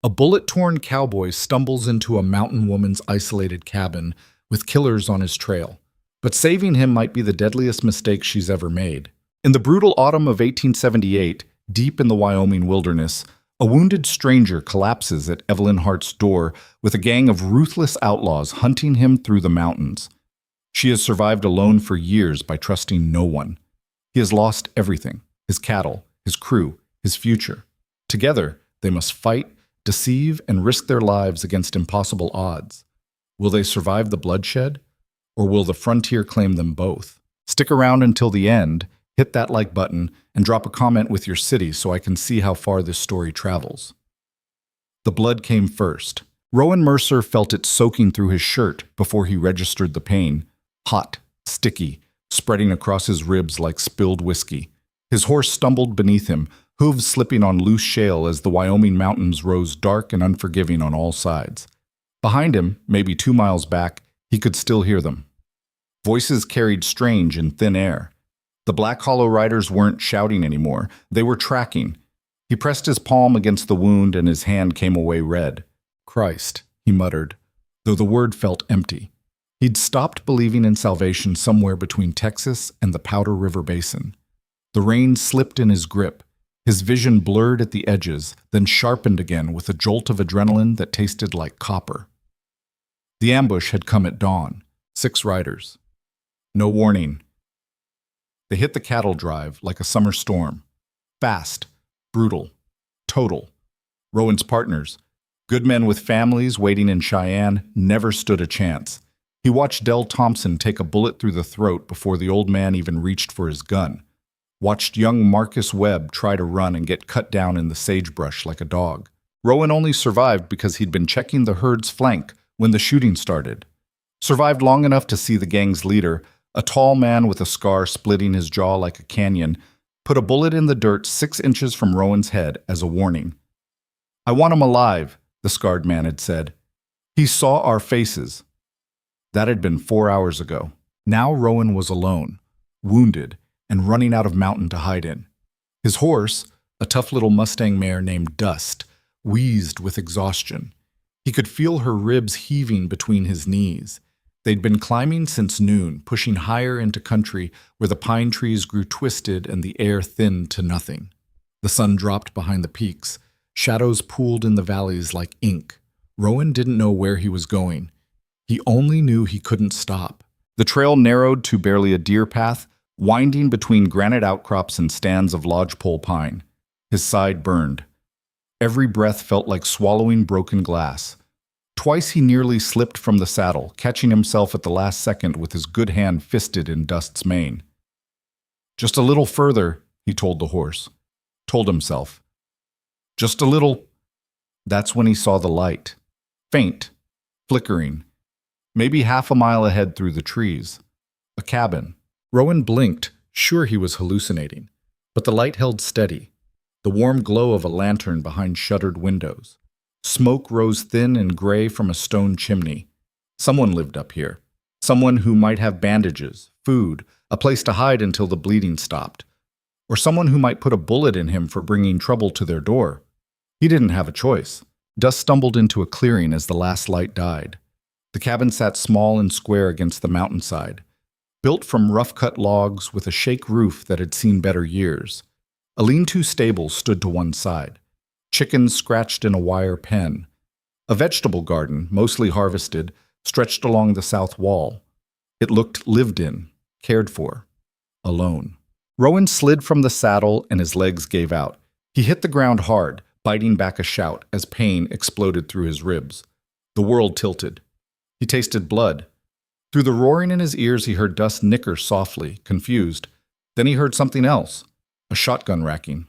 A bullet-torn cowboy stumbles into a mountain woman's isolated cabin with killers on his trail. But saving him might be the deadliest mistake she's ever made. In the brutal autumn of 1878, deep in the Wyoming wilderness, a wounded stranger collapses at Evelyn Hart's door with a gang of ruthless outlaws hunting him through the mountains. She has survived alone for years by trusting no one. He has lost everything: his cattle, his crew, his future. Together, they must fight, deceive, and risk their lives against impossible odds. Will they survive the bloodshed, or will the frontier claim them both? Stick around until the end, hit that like button, and drop a comment with your city so I can see how far this story travels. The blood came first. Rowan Mercer felt it soaking through his shirt before he registered the pain. Hot, sticky, spreading across his ribs like spilled whiskey. His horse stumbled beneath him, hooves slipping on loose shale as the Wyoming mountains rose dark and unforgiving on all sides. Behind him, maybe 2 miles back, he could still hear them. Voices carried strange in thin air. The Black Hollow riders weren't shouting anymore. They were tracking. He pressed his palm against the wound and his hand came away red. Christ, he muttered, though the word felt empty. He'd stopped believing in salvation somewhere between Texas and the Powder River Basin. The reins slipped in his grip. His vision blurred at the edges, then sharpened again with a jolt of adrenaline that tasted like copper. The ambush had come at dawn. 6 riders. No warning. They hit the cattle drive like a summer storm. Fast, brutal, total. Rowan's partners, good men with families waiting in Cheyenne, never stood a chance. He watched Del Thompson take a bullet through the throat before the old man even reached for his gun. Watched young Marcus Webb try to run and get cut down in the sagebrush like a dog. Rowan only survived because he'd been checking the herd's flank when the shooting started. Survived long enough to see the gang's leader, a tall man with a scar splitting his jaw like a canyon, put a bullet in the dirt 6 inches from Rowan's head as a warning. "I want him alive," the scarred man had said. "He saw our faces." That had been 4 hours ago. Now Rowan was alone, wounded, and running out of mountain to hide in. His horse, a tough little Mustang mare named Dust, wheezed with exhaustion. He could feel her ribs heaving between his knees. They'd been climbing since noon, pushing higher into country where the pine trees grew twisted and the air thinned to nothing. The sun dropped behind the peaks. Shadows pooled in the valleys like ink. Rowan didn't know where he was going. He only knew he couldn't stop. The trail narrowed to barely a deer path, winding between granite outcrops and stands of lodgepole pine. His side burned. Every breath felt like swallowing broken glass. Twice he nearly slipped from the saddle, catching himself at the last second with his good hand fisted in Dust's mane. "Just a little further," he told the horse. Told himself. "Just a little." That's when he saw the light. Faint, flickering. Maybe half a mile ahead through the trees. A cabin. Rowan blinked, sure he was hallucinating. But the light held steady. The warm glow of a lantern behind shuttered windows. Smoke rose thin and gray from a stone chimney. Someone lived up here. Someone who might have bandages, food, a place to hide until the bleeding stopped. Or someone who might put a bullet in him for bringing trouble to their door. He didn't have a choice. Dust stumbled into a clearing as the last light died. The cabin sat small and square against the mountainside. Built from rough-cut logs with a shake roof that had seen better years. A lean-to stable stood to one side. Chickens scratched in a wire pen. A vegetable garden, mostly harvested, stretched along the south wall. It looked lived in, cared for, alone. Rowan slid from the saddle and his legs gave out. He hit the ground hard, biting back a shout as pain exploded through his ribs. The world tilted. He tasted blood. Through the roaring in his ears, he heard Dust nicker softly, confused. Then he heard something else, a shotgun racking.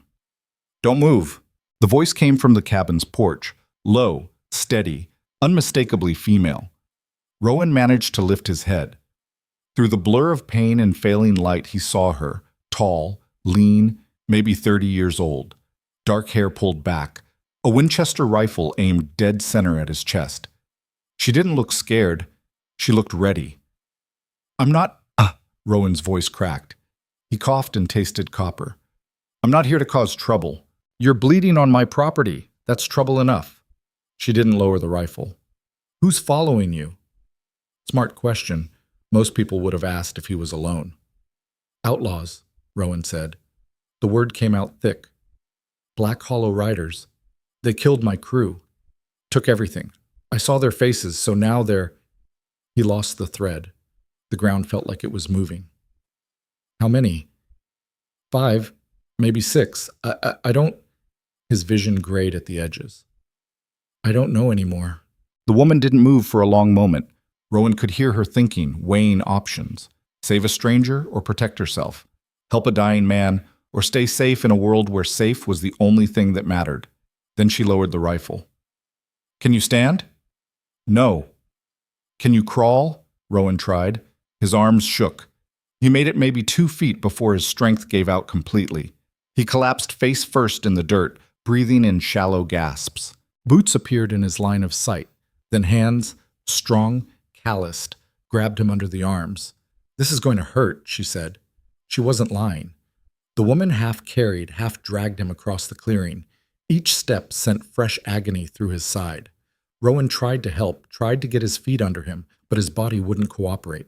"Don't move." The voice came from the cabin's porch, low, steady, unmistakably female. Rowan managed to lift his head. Through the blur of pain and failing light, he saw her, tall, lean, maybe 30 years old. Dark hair pulled back, a Winchester rifle aimed dead center at his chest. She didn't look scared. She looked ready. "I'm not—" Rowan's voice cracked. He coughed and tasted copper. "I'm not here to cause trouble. You're bleeding on my property. That's trouble enough." She didn't lower the rifle. Who's following you? Smart question. Most people would have asked if he was alone. Outlaws, Rowan said. The word came out thick. Black Hollow Riders. They killed my crew. Took everything. I saw their faces, so now they're... He lost the thread. The ground felt like it was moving. How many? 5, maybe 6. I don't... His vision grayed at the edges. I don't know anymore. The woman didn't move for a long moment. Rowan could hear her thinking, weighing options. Save a stranger or protect herself. Help a dying man or stay safe in a world where safe was the only thing that mattered. Then she lowered the rifle. Can you stand? No. Can you crawl? Rowan tried. His arms shook. He made it maybe 2 feet before his strength gave out completely. He collapsed face first in the dirt, breathing in shallow gasps. Boots appeared in his line of sight. Then hands, strong, calloused, grabbed him under the arms. This is going to hurt, she said. She wasn't lying. The woman half carried, half dragged him across the clearing. Each step sent fresh agony through his side. Rowan tried to help, tried to get his feet under him, but his body wouldn't cooperate.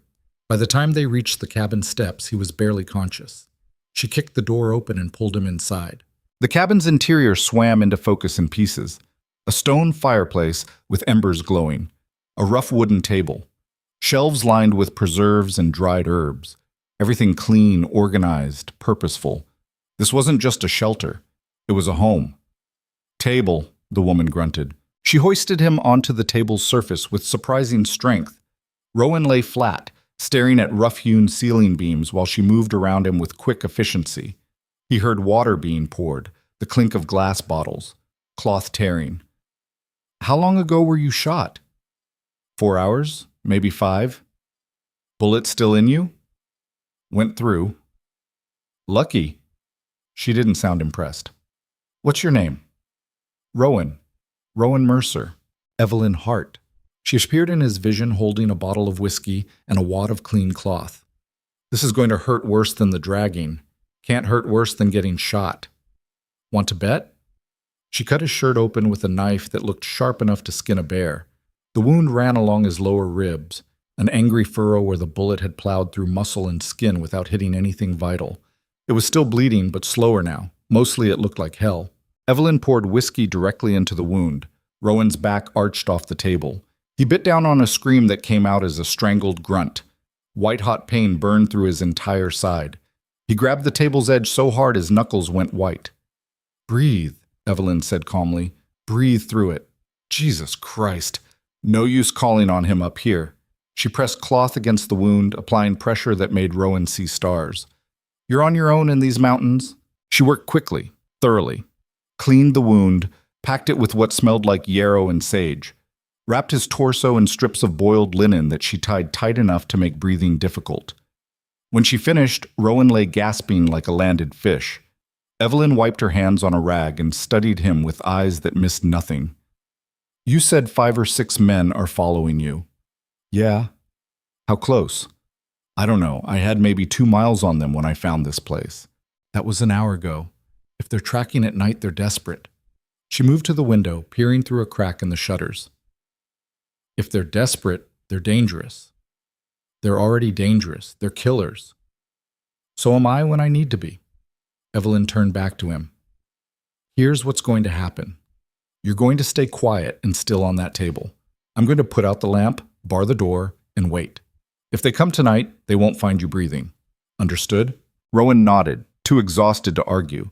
By the time they reached the cabin steps, he was barely conscious. She kicked the door open and pulled him inside. The cabin's interior swam into focus in pieces. A stone fireplace with embers glowing. A rough wooden table. Shelves lined with preserves and dried herbs. Everything clean, organized, purposeful. This wasn't just a shelter. It was a home. Table, the woman grunted. She hoisted him onto the table's surface with surprising strength. Rowan lay flat, staring at rough-hewn ceiling beams while she moved around him with quick efficiency. He heard water being poured, the clink of glass bottles, cloth tearing. How long ago were you shot? 4 hours, maybe 5. Bullet still in you? Went through. Lucky. She didn't sound impressed. What's your name? Rowan. Rowan Mercer. Evelyn Hart. She appeared in his vision holding a bottle of whiskey and a wad of clean cloth. This is going to hurt worse than the dragging. Can't hurt worse than getting shot. Want to bet? She cut his shirt open with a knife that looked sharp enough to skin a bear. The wound ran along his lower ribs, an angry furrow where the bullet had plowed through muscle and skin without hitting anything vital. It was still bleeding, but slower now. Mostly it looked like hell. Evelyn poured whiskey directly into the wound. Rowan's back arched off the table. He bit down on a scream that came out as a strangled grunt. White-hot pain burned through his entire side. He grabbed the table's edge so hard his knuckles went white. Breathe, Evelyn said calmly. Breathe through it. Jesus Christ. No use calling on him up here. She pressed cloth against the wound, applying pressure that made Rowan see stars. You're on your own in these mountains? She worked quickly, thoroughly. Cleaned the wound, packed it with what smelled like yarrow and sage. Wrapped his torso in strips of boiled linen that she tied tight enough to make breathing difficult. When she finished, Rowan lay gasping like a landed fish. Evelyn wiped her hands on a rag and studied him with eyes that missed nothing. You said 5 or 6 men are following you. Yeah. How close? I don't know. I had maybe 2 miles on them when I found this place. That was an hour ago. If they're tracking at night, they're desperate. She moved to the window, peering through a crack in the shutters. If they're desperate, they're dangerous. They're already dangerous. They're killers. So am I when I need to be. Evelyn turned back to him. Here's what's going to happen. You're going to stay quiet and still on that table. I'm going to put out the lamp, bar the door, and wait. If they come tonight, they won't find you breathing. Understood? Rowan nodded, too exhausted to argue.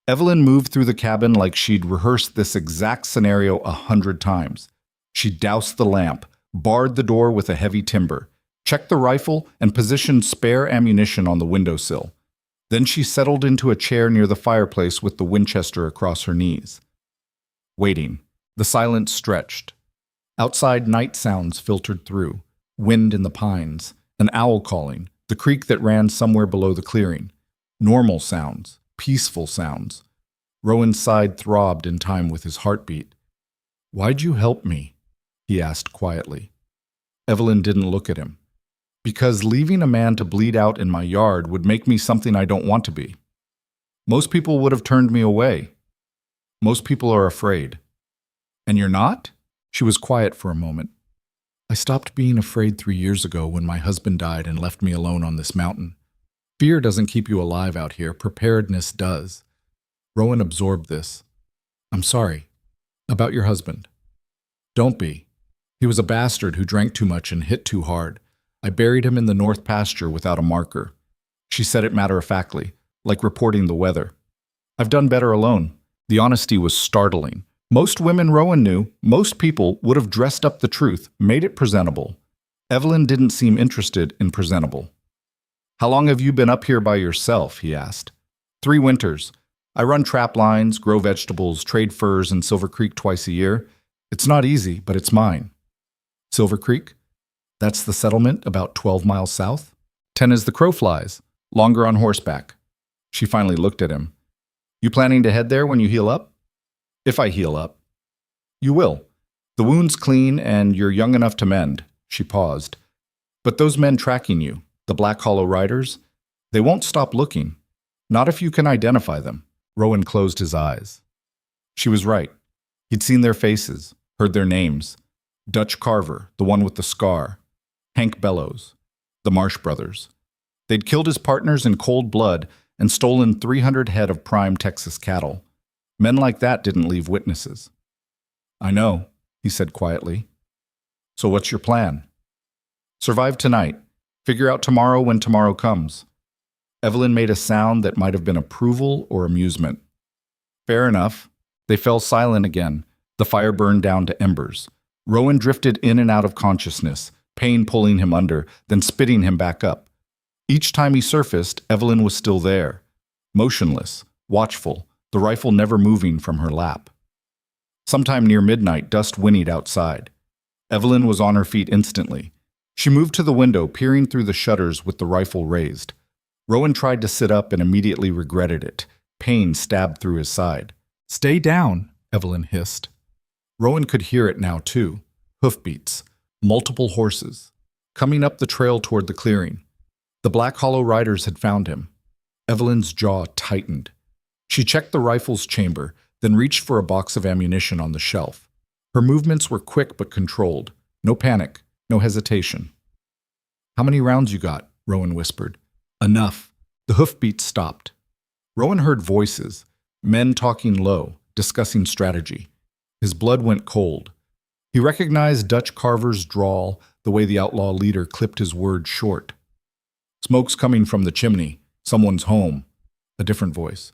Evelyn moved through the cabin like she'd rehearsed this exact scenario 100 times. She doused the lamp, barred the door with a heavy timber, checked the rifle, and positioned spare ammunition on the windowsill. Then she settled into a chair near the fireplace with the Winchester across her knees. Waiting. The silence stretched. Outside night sounds filtered through. Wind in the pines, an owl calling, the creek that ran somewhere below the clearing. Normal sounds, peaceful sounds. Rowan's side throbbed in time with his heartbeat. Why'd you help me? He asked quietly. Evelyn didn't look at him. Because leaving a man to bleed out in my yard would make me something I don't want to be. Most people would have turned me away. Most people are afraid. And you're not? She was quiet for a moment. I stopped being afraid 3 years ago when my husband died and left me alone on this mountain. Fear doesn't keep you alive out here. Preparedness does. Rowan absorbed this. I'm sorry. About your husband. Don't be. He was a bastard who drank too much and hit too hard. I buried him in the north pasture without a marker. She said it matter-of-factly, like reporting the weather. I've done better alone. The honesty was startling. Most women Rowan knew, most people would have dressed up the truth, made it presentable. Evelyn didn't seem interested in presentable. How long have you been up here by yourself? He asked. 3 winters. I run trap lines, grow vegetables, trade furs in Silver Creek twice a year. It's not easy, but it's mine. Silver Creek? That's the settlement about 12 miles south? 10 as the crow flies, longer on horseback. She finally looked at him. You planning to head there when you heal up? If I heal up. You will. The wound's clean and you're young enough to mend. She paused. But those men tracking you, the Black Hollow Riders, they won't stop looking. Not if you can identify them. Rowan closed his eyes. She was right. He'd seen their faces, heard their names. Dutch Carver, the one with the scar. Hank Bellows, the Marsh brothers. They'd killed his partners in cold blood and stolen 300 head of prime Texas cattle. Men like that didn't leave witnesses. I know, he said quietly. So what's your plan? Survive tonight. Figure out tomorrow when tomorrow comes. Evelyn made a sound that might have been approval or amusement. Fair enough. They fell silent again. The fire burned down to embers. Rowan drifted in and out of consciousness, pain pulling him under, then spitting him back up. Each time he surfaced, Evelyn was still there, motionless, watchful, the rifle never moving from her lap. Sometime near midnight, dust whinnied outside. Evelyn was on her feet instantly. She moved to the window, peering through the shutters with the rifle raised. Rowan tried to sit up and immediately regretted it. Pain stabbed through his side. Stay down, Evelyn hissed. Rowan could hear it now, too. Hoofbeats. Multiple horses. Coming up the trail toward the clearing. The Black Hollow Riders had found him. Evelyn's jaw tightened. She checked the rifle's chamber, then reached for a box of ammunition on the shelf. Her movements were quick but controlled. No panic, no hesitation. How many rounds you got? Rowan whispered. Enough. The hoofbeats stopped. Rowan heard voices, men talking low, discussing strategy. His blood went cold. He recognized Dutch Carver's drawl, the way the outlaw leader clipped his words short. Smoke's coming from the chimney. Someone's home. A different voice.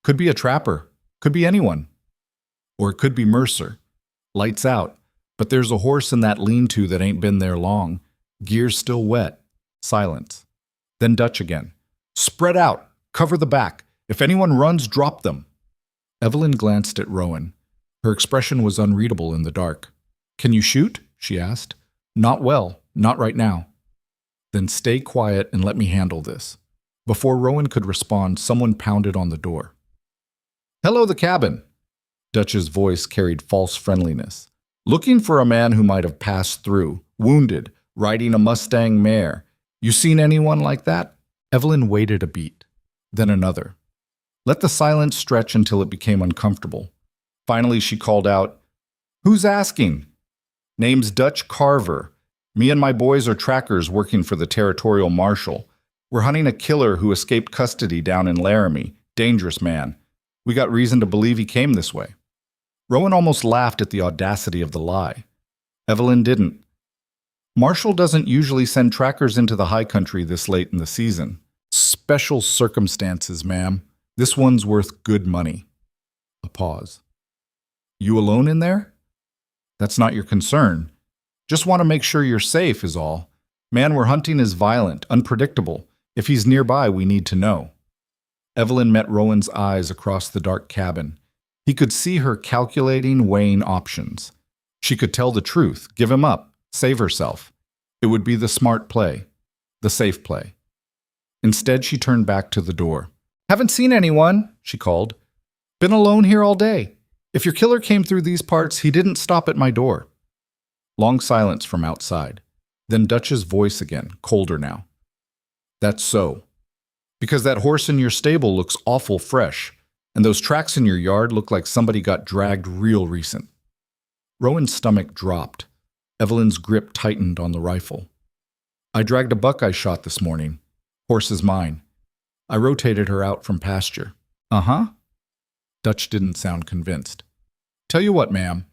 Could be a trapper. Could be anyone. Or it could be Mercer. Lights out. But there's a horse in that lean-to that ain't been there long. Gear's still wet. Silence. Then Dutch again. Spread out. Cover the back. If anyone runs, drop them. Evelyn glanced at Rowan. Her expression was unreadable in the dark. Can you shoot? She asked. Not well. Not right now. Then stay quiet and let me handle this. Before Rowan could respond, someone pounded on the door. Hello, the cabin. Dutch's voice carried false friendliness. Looking for a man who might have passed through, wounded, riding a Mustang mare. You seen anyone like that? Evelyn waited a beat, then another. Let the silence stretch until it became uncomfortable. Finally, she called out, Who's asking? Name's Dutch Carver. Me and my boys are trackers working for the territorial marshal. We're hunting a killer who escaped custody down in Laramie. Dangerous man. We got reason to believe he came this way. Rowan almost laughed at the audacity of the lie. Evelyn didn't. Marshall doesn't usually send trackers into the high country this late in the season. Special circumstances, ma'am. This one's worth good money. A pause. You alone in there? That's not your concern. Just want to make sure you're safe is all. Man we're hunting is violent, unpredictable. If he's nearby, we need to know. Evelyn met Rowan's eyes across the dark cabin. He could see her calculating, weighing options. She could tell the truth, give him up, save herself. It would be the smart play, the safe play. Instead, she turned back to the door. Haven't seen anyone, she called. Been alone here all day. If your killer came through these parts, he didn't stop at my door. Long silence from outside. Then Dutch's voice again, colder now. That's so. Because that horse in your stable looks awful fresh, and those tracks in your yard look like somebody got dragged real recent. Rowan's stomach dropped. Evelyn's grip tightened on the rifle. I dragged a buck I shot this morning. Horse is mine. I rotated her out from pasture. Uh-huh. Dutch didn't sound convinced. Tell you what, ma'am.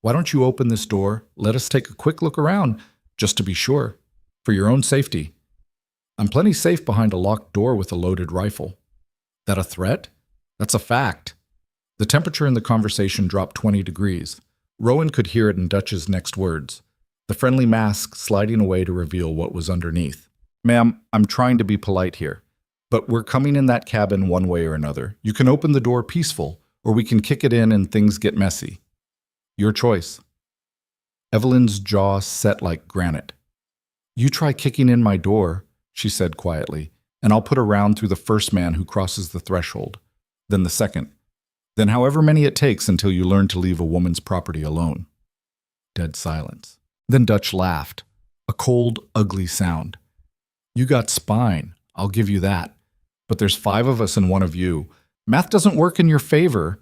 Why don't you open this door? Let us take a quick look around, just to be sure. For your own safety. I'm plenty safe behind a locked door with a loaded rifle. That a threat? That's a fact. The temperature in the conversation dropped 20 degrees. Rowan could hear it in Dutch's next words, the friendly mask sliding away to reveal what was underneath. Ma'am, I'm trying to be polite here, but we're coming in that cabin one way or another. You can open the door peaceful, or we can kick it in and things get messy. Your choice. Evelyn's jaw set like granite. You try kicking in my door, she said quietly, and I'll put a round through the first man who crosses the threshold, then the second. Then however many it takes until you learn to leave a woman's property alone. Dead silence. Then Dutch laughed. A cold, ugly sound. You got spine, I'll give you that. But there's 5 of us and 1 of you. Math doesn't work in your favor.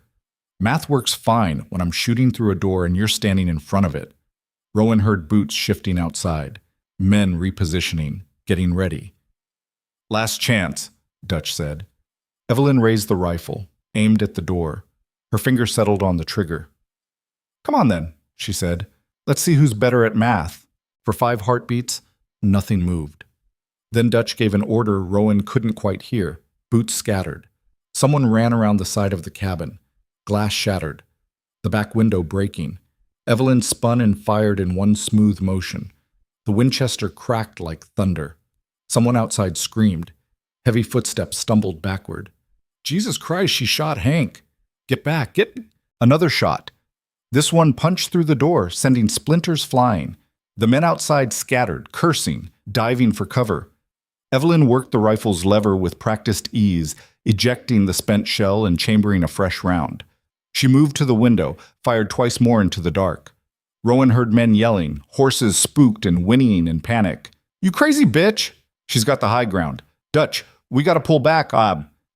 Math works fine when I'm shooting through a door and you're standing in front of it. Rowan heard boots shifting outside. Men repositioning, getting ready. Last chance, Dutch said. Evelyn raised the rifle, aimed at the door. Her finger settled on the trigger. Come on then, she said. Let's see who's better at math. For 5 heartbeats, nothing moved. Then Dutch gave an order Rowan couldn't quite hear. Boots scattered. Someone ran around the side of the cabin. Glass shattered. The back window breaking. Evelyn spun and fired in one smooth motion. The Winchester cracked like thunder. Someone outside screamed. Heavy footsteps stumbled backward. Jesus Christ, she shot Hank. Get back, get... Another shot. This one punched through the door, sending splinters flying. The men outside scattered, cursing, diving for cover. Evelyn worked the rifle's lever with practiced ease, ejecting the spent shell and chambering a fresh round. She moved to the window, fired twice more into the dark. Rowan heard men yelling, horses spooked and whinnying in panic. You crazy bitch! She's got the high ground. Dutch, we gotta pull back,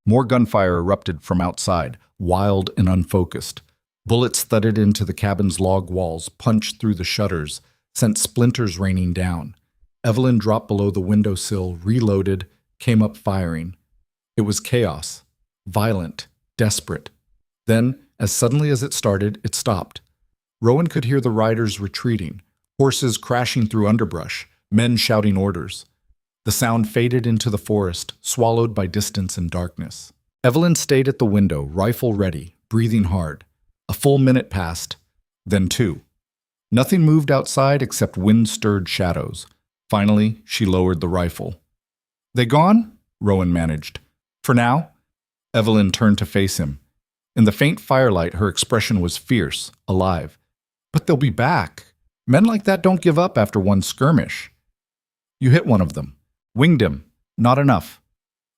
More gunfire erupted from outside, wild and unfocused. Bullets thudded into the cabin's log walls, punched through the shutters, sent splinters raining down. Evelyn dropped below the windowsill, reloaded, came up firing. It was chaos. Violent. Desperate. Then, as suddenly as it started, it stopped. Rowan could hear the riders retreating, horses crashing through underbrush, men shouting orders. The sound faded into the forest, swallowed by distance and darkness. Evelyn stayed at the window, rifle ready, breathing hard. A full minute passed, then 2. Nothing moved outside except wind-stirred shadows. Finally, she lowered the rifle. They gone? Rowan managed. For now? Evelyn turned to face him. In the faint firelight, her expression was fierce, alive. But they'll be back. Men like that don't give up after one skirmish. You hit one of them. Winged him. Not enough.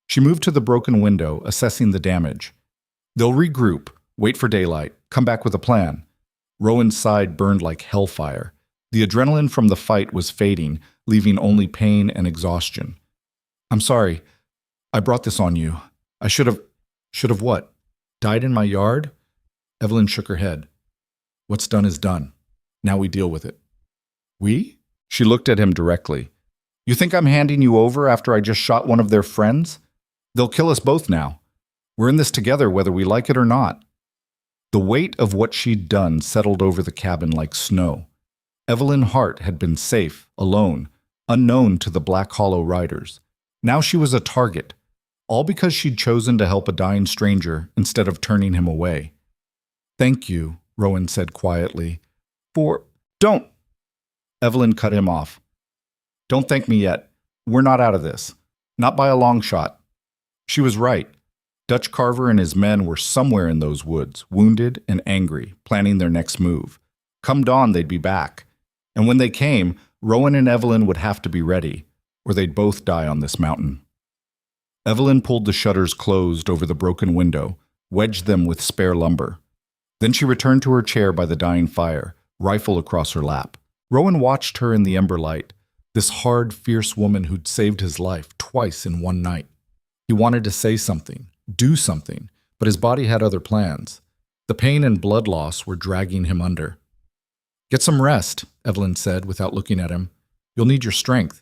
She moved to the broken window, assessing the damage. They'll regroup, wait for daylight, come back with a plan. Rowan's side burned like hellfire. The adrenaline from the fight was fading, leaving only pain and exhaustion. I'm sorry. I brought this on you. I should have what? Died in my yard? Evelyn shook her head. What's done is done. Now we deal with it. We? She looked at him directly. You think I'm handing you over after I just shot one of their friends? They'll kill us both now. We're in this together whether we like it or not. The weight of what she'd done settled over the cabin like snow. Evelyn Hart had been safe, alone, unknown to the Black Hollow riders. Now she was a target, all because she'd chosen to help a dying stranger instead of turning him away. Thank you, Rowan said quietly. Don't! Evelyn cut him off. Don't thank me yet. We're not out of this. Not by a long shot. She was right. Dutch Carver and his men were somewhere in those woods, wounded and angry, planning their next move. Come dawn, they'd be back. And when they came, Rowan and Evelyn would have to be ready, or they'd both die on this mountain. Evelyn pulled the shutters closed over the broken window, wedged them with spare lumber. Then she returned to her chair by the dying fire, rifle across her lap. Rowan watched her in the ember light, this hard, fierce woman who'd saved his life twice in one night. He wanted to say something, do something, but his body had other plans. The pain and blood loss were dragging him under. Get some rest, Evelyn said without looking at him. You'll need your strength.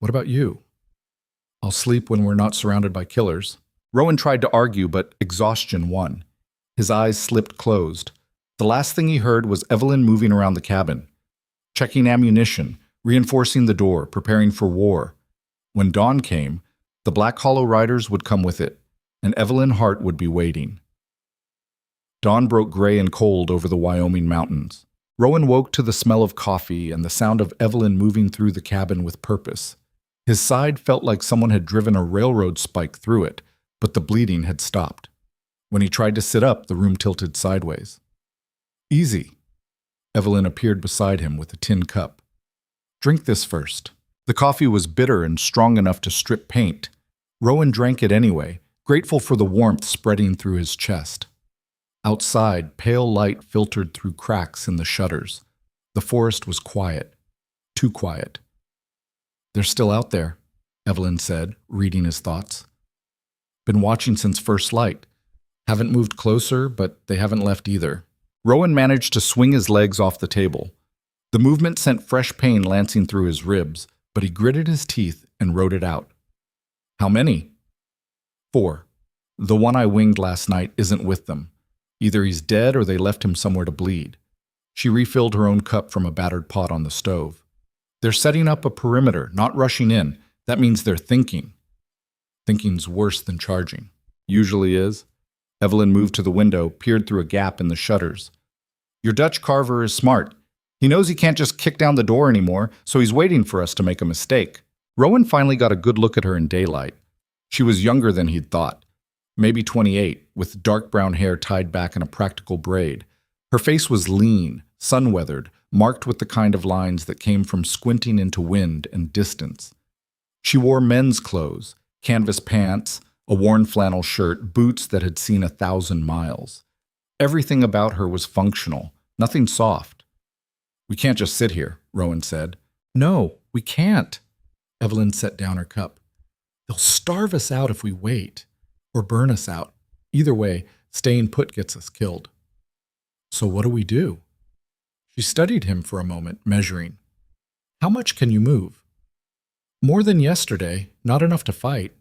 What about you? I'll sleep when we're not surrounded by killers. Rowan tried to argue, but exhaustion won. His eyes slipped closed. The last thing he heard was Evelyn moving around the cabin, checking ammunition, reinforcing the door, preparing for war. When dawn came, the Black Hollow Riders would come with it, and Evelyn Hart would be waiting. Dawn broke gray and cold over the Wyoming mountains. Rowan woke to the smell of coffee and the sound of Evelyn moving through the cabin with purpose. His side felt like someone had driven a railroad spike through it, but the bleeding had stopped. When he tried to sit up, the room tilted sideways. Easy. Evelyn appeared beside him with a tin cup. Drink this first. The coffee was bitter and strong enough to strip paint. Rowan drank it anyway, grateful for the warmth spreading through his chest. Outside, pale light filtered through cracks in the shutters. The forest was quiet. Too quiet. They're still out there, Evelyn said, reading his thoughts. Been watching since first light. Haven't moved closer, but they haven't left either. Rowan managed to swing his legs off the table. The movement sent fresh pain lancing through his ribs, but he gritted his teeth and wrote it out. How many? 4. The one I winged last night isn't with them. Either he's dead or they left him somewhere to bleed. She refilled her own cup from a battered pot on the stove. They're setting up a perimeter, not rushing in. That means they're thinking. Thinking's worse than charging. Usually is. Evelyn moved to the window, peered through a gap in the shutters. Your Dutch carver is smart. He knows he can't just kick down the door anymore, so he's waiting for us to make a mistake. Rowan finally got a good look at her in daylight. She was younger than he'd thought. Maybe 28, with dark brown hair tied back in a practical braid. Her face was lean, sun-weathered, marked with the kind of lines that came from squinting into wind and distance. She wore men's clothes, canvas pants, a worn flannel shirt, boots that had seen 1,000 miles. Everything about her was functional, nothing soft. We can't just sit here, Rowan said. No, we can't. Evelyn set down her cup. They'll starve us out if we wait, or burn us out. Either way, staying put gets us killed. So what do we do? She studied him for a moment, measuring. How much can you move? More than yesterday, not enough to fight.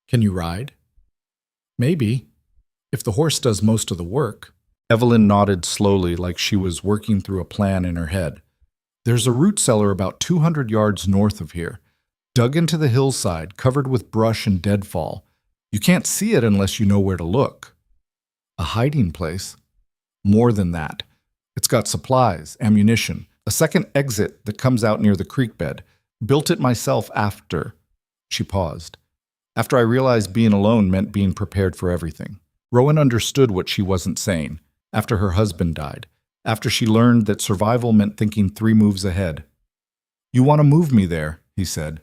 Can you ride? Maybe, if the horse does most of the work. Evelyn nodded slowly like she was working through a plan in her head. There's a root cellar about 200 yards north of here, dug into the hillside, covered with brush and deadfall. You can't see it unless you know where to look. A hiding place? More than that. It's got supplies, ammunition, a second exit that comes out near the creek bed. Built it myself after. She paused. After I realized being alone meant being prepared for everything. Rowan understood what she wasn't saying. After her husband died. After she learned that survival meant thinking 3 moves ahead. You want to move me there, he said.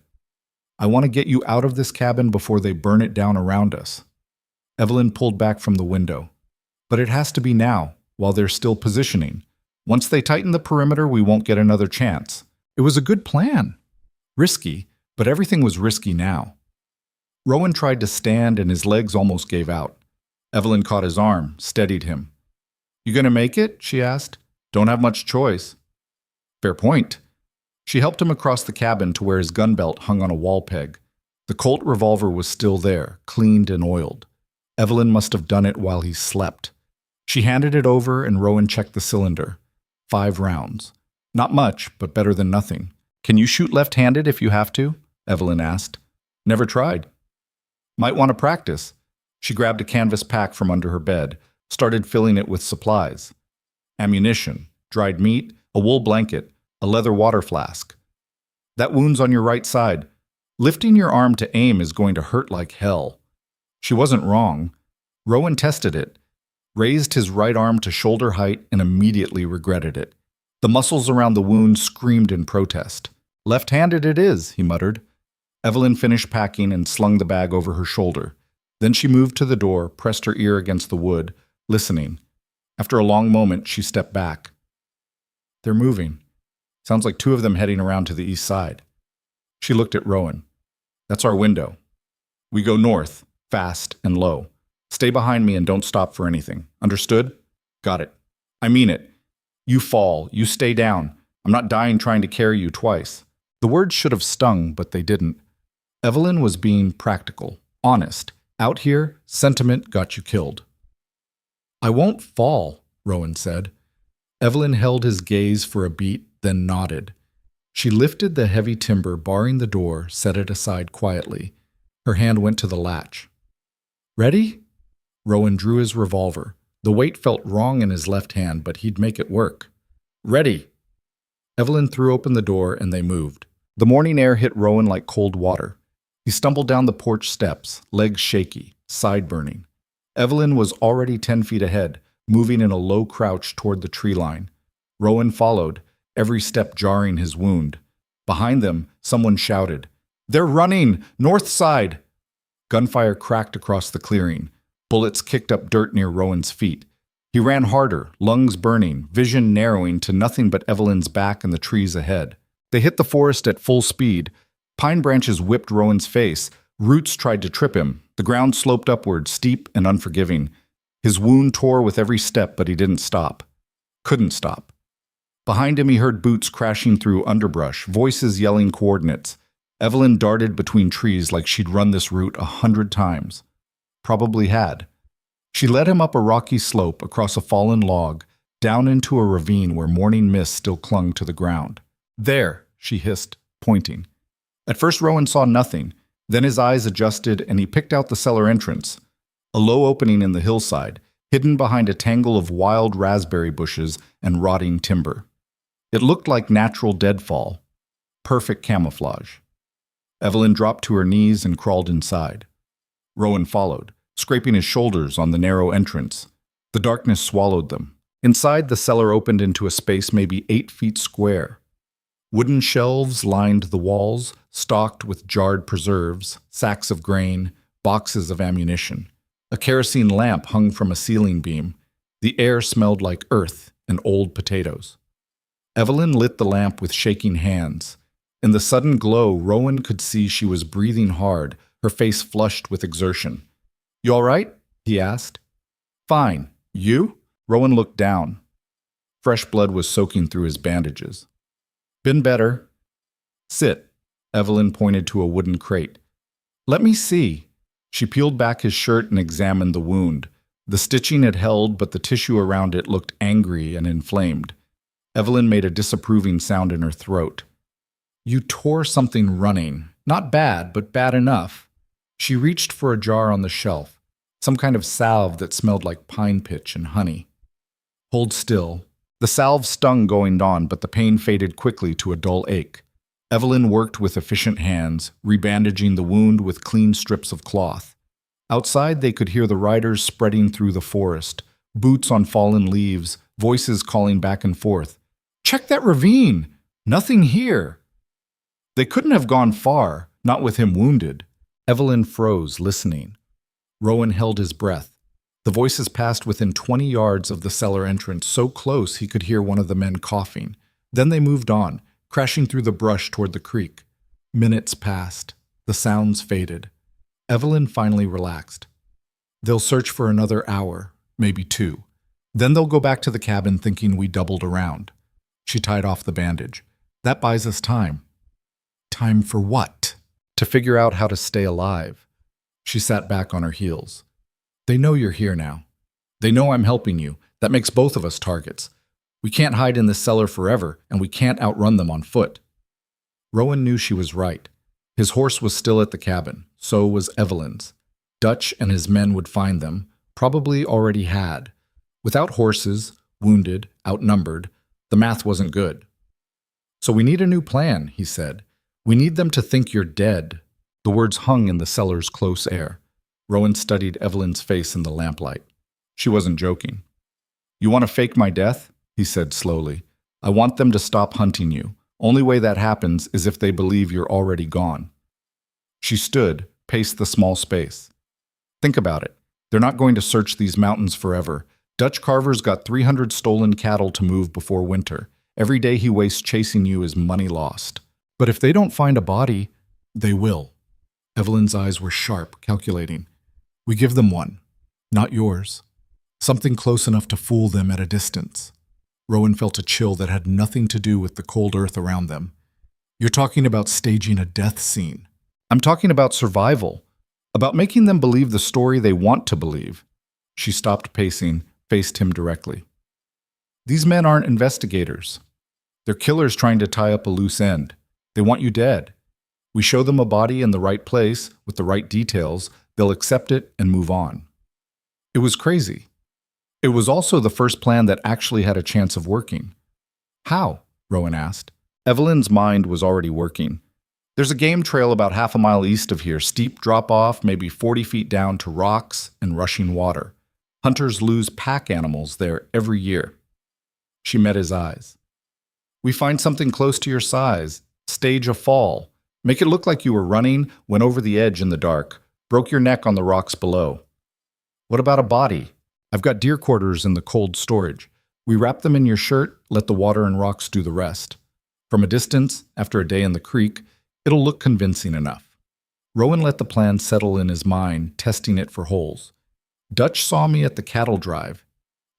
I want to get you out of this cabin before they burn it down around us. Evelyn pulled back from the window. But it has to be now, while they're still positioning. Once they tighten the perimeter, we won't get another chance. It was a good plan. Risky, but everything was risky now. Rowan tried to stand and his legs almost gave out. Evelyn caught his arm, steadied him. You gonna make it? She asked. Don't have much choice. Fair point. She helped him across the cabin to where his gun belt hung on a wall peg. The Colt revolver was still there, cleaned and oiled. Evelyn must have done it while he slept. She handed it over and Rowan checked the cylinder. 5 rounds. Not much, but better than nothing. Can you shoot left-handed if you have to? Evelyn asked. Never tried. Might want to practice. She grabbed a canvas pack from under her bed, started filling it with supplies. Ammunition, dried meat, a wool blanket, a leather water flask. That wound's on your right side. Lifting your arm to aim is going to hurt like hell. She wasn't wrong. Rowan tested it, raised his right arm to shoulder height and immediately regretted it. The muscles around the wound screamed in protest. Left-handed it is, he muttered. Evelyn finished packing and slung the bag over her shoulder. Then she moved to the door, pressed her ear against the wood, listening. After a long moment, she stepped back. They're moving. Sounds like 2 of them heading around to the east side. She looked at Rowan. That's our window. We go north, fast and low. Stay behind me and don't stop for anything. Understood? Got it. I mean it. You fall. You stay down. I'm not dying trying to carry you twice. The words should have stung, but they didn't. Evelyn was being practical, honest. Out here, sentiment got you killed. I won't fall, Rowan said. Evelyn held his gaze for a beat, then nodded. She lifted the heavy timber barring the door, set it aside quietly. Her hand went to the latch. Ready? Rowan drew his revolver. The weight felt wrong in his left hand, but he'd make it work. Ready! Evelyn threw open the door and they moved. The morning air hit Rowan like cold water. He stumbled down the porch steps, legs shaky, side burning. Evelyn was already 10 feet ahead, moving in a low crouch toward the tree line. Rowan followed, every step jarring his wound. Behind them, someone shouted, "They're running! North side!" Gunfire cracked across the clearing. Bullets kicked up dirt near Rowan's feet. He ran harder, lungs burning, vision narrowing to nothing but Evelyn's back and the trees ahead. They hit the forest at full speed. Pine branches whipped Rowan's face. Roots tried to trip him. The ground sloped upward, steep and unforgiving. His wound tore with every step, but he didn't stop. Couldn't stop. Behind him he heard boots crashing through underbrush, voices yelling coordinates. Evelyn darted between trees like she'd run this route 100 times. Probably had. She led him up a rocky slope, across a fallen log, down into a ravine where morning mist still clung to the ground. "There," she hissed, pointing. At first Rowan saw nothing. Then his eyes adjusted and he picked out the cellar entrance, a low opening in the hillside, hidden behind a tangle of wild raspberry bushes and rotting timber. It looked like natural deadfall. Perfect camouflage. Evelyn dropped to her knees and crawled inside. Rowan followed, scraping his shoulders on the narrow entrance. The darkness swallowed them. Inside, the cellar opened into a space maybe 8 feet square. Wooden shelves lined the walls, stocked with jarred preserves, sacks of grain, boxes of ammunition. A kerosene lamp hung from a ceiling beam. The air smelled like earth and old potatoes. Evelyn lit the lamp with shaking hands. In the sudden glow, Rowan could see she was breathing hard, her face flushed with exertion. "You all right?" he asked. "Fine. You?" Rowan looked down. Fresh blood was soaking through his bandages. "Been better." "Sit." Evelyn pointed to a wooden crate. "Let me see." She peeled back his shirt and examined the wound. The stitching had held, but the tissue around it looked angry and inflamed. Evelyn made a disapproving sound in her throat. "You tore something running. Not bad, but bad enough." She reached for a jar on the shelf, some kind of salve that smelled like pine pitch and honey. "Hold still." The salve stung going on, but the pain faded quickly to a dull ache. Evelyn worked with efficient hands, rebandaging the wound with clean strips of cloth. Outside, they could hear the riders spreading through the forest, boots on fallen leaves, voices calling back and forth. "Check that ravine! Nothing here!" They couldn't have gone far, not with him wounded. Evelyn froze, listening. Rowan held his breath. The voices passed within 20 yards of the cellar entrance, so close he could hear one of the men coughing. Then they moved on, crashing through the brush toward the creek. Minutes passed. The sounds faded. Evelyn finally relaxed. They'll search for another hour, maybe 2. Then they'll go back to the cabin thinking we doubled around. She tied off the bandage. That buys us time. Time for what? To figure out how to stay alive. She sat back on her heels. They know you're here now. They know I'm helping you. That makes both of us targets. We can't hide in this cellar forever, and we can't outrun them on foot. Rowan knew she was right. His horse was still at the cabin. So was Evelyn's. Dutch and his men would find them, probably already had. Without horses, wounded, outnumbered, the math wasn't good. "So we need a new plan," he said. "We need them to think you're dead." The words hung in the cellar's close air. Rowan studied Evelyn's face in the lamplight. She wasn't joking. "You want to fake my death?" he said slowly. "I want them to stop hunting you. Only way that happens is if they believe you're already gone." She stood, paced the small space. "Think about it. They're not going to search these mountains forever. Dutch Carver's got 300 stolen cattle to move before winter. Every day he wastes chasing you is money lost. But if they don't find a body, they will." Evelyn's eyes were sharp, calculating. "We give them one. Not yours. Something close enough to fool them at a distance." Rowan felt a chill that had nothing to do with the cold earth around them. You're talking about staging a death scene. I'm talking about survival, about making them believe the story they want to believe. She stopped pacing, faced him directly. These men aren't investigators. They're killers trying to tie up a loose end. They want you dead. We show them a body in the right place, with the right details, they'll accept it and move on. It was crazy. It was also the first plan that actually had a chance of working. How? Rowan asked. Evelyn's mind was already working. There's a game trail about half a mile east of here, steep drop-off, maybe 40 feet down to rocks and rushing water. Hunters lose pack animals there every year. She met his eyes. We find something close to your size, stage a fall, make it look like you were running, went over the edge in the dark, broke your neck on the rocks below. What about a body? I've got deer quarters in the cold storage. We wrap them in your shirt, let the water and rocks do the rest. From a distance, after a day in the creek, it'll look convincing enough. Rowan let the plan settle in his mind, testing it for holes. Dutch saw me at the cattle drive.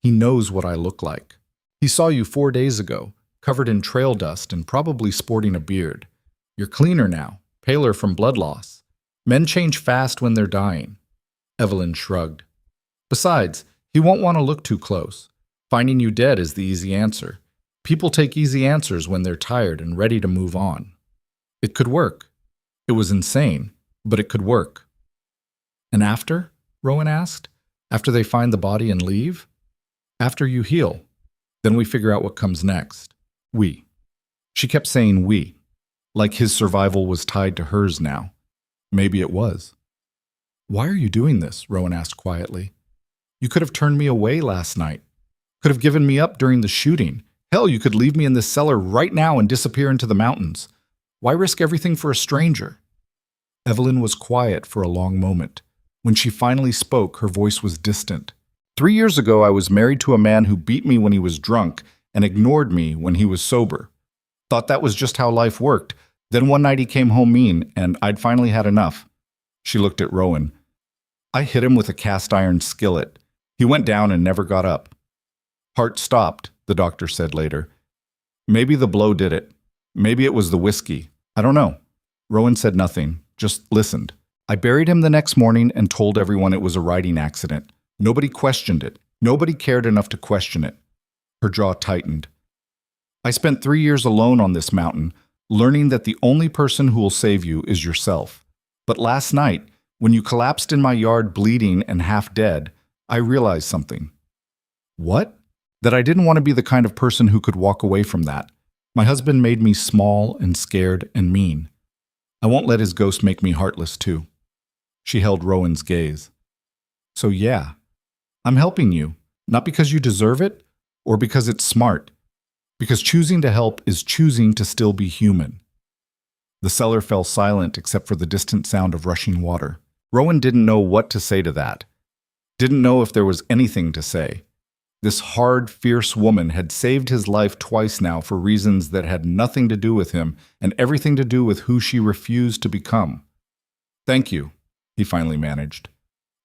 He knows what I look like. He saw you 4 days ago, covered in trail dust and probably sporting a beard. You're cleaner now, paler from blood loss. Men change fast when they're dying. Evelyn shrugged. Besides, he won't want to look too close. Finding you dead is the easy answer. People take easy answers when they're tired and ready to move on. It could work. It was insane, but it could work. And after? Rowan asked. After they find the body and leave? After you heal. Then we figure out what comes next. We. She kept saying we, like his survival was tied to hers now. Maybe it was. Why are you doing this? Rowan asked quietly. You could have turned me away last night. Could have given me up during the shooting. Hell, you could leave me in this cellar right now and disappear into the mountains. Why risk everything for a stranger? Evelyn was quiet for a long moment. When she finally spoke, her voice was distant. 3 years ago, I was married to a man who beat me when he was drunk and ignored me when he was sober. Thought that was just how life worked. Then one night he came home mean, and I'd finally had enough. She looked at Rowan. I hit him with a cast iron skillet. He went down and never got up. Heart stopped, the doctor said later. Maybe the blow did it. Maybe it was the whiskey. I don't know. Rowan said nothing, just listened. I buried him the next morning and told everyone it was a riding accident. Nobody questioned it. Nobody cared enough to question it. Her jaw tightened. I spent 3 years alone on this mountain, learning that the only person who will save you is yourself. But last night, when you collapsed in my yard bleeding and half dead, I realized something. What? That I didn't want to be the kind of person who could walk away from that. My husband made me small and scared and mean. I won't let his ghost make me heartless too. She held Rowan's gaze. So yeah, I'm helping you, not because you deserve it or because it's smart, because choosing to help is choosing to still be human. The cellar fell silent except for the distant sound of rushing water. Rowan didn't know what to say to that. Didn't know if there was anything to say. This hard, fierce woman had saved his life twice now for reasons that had nothing to do with him and everything to do with who she refused to become. Thank you, he finally managed.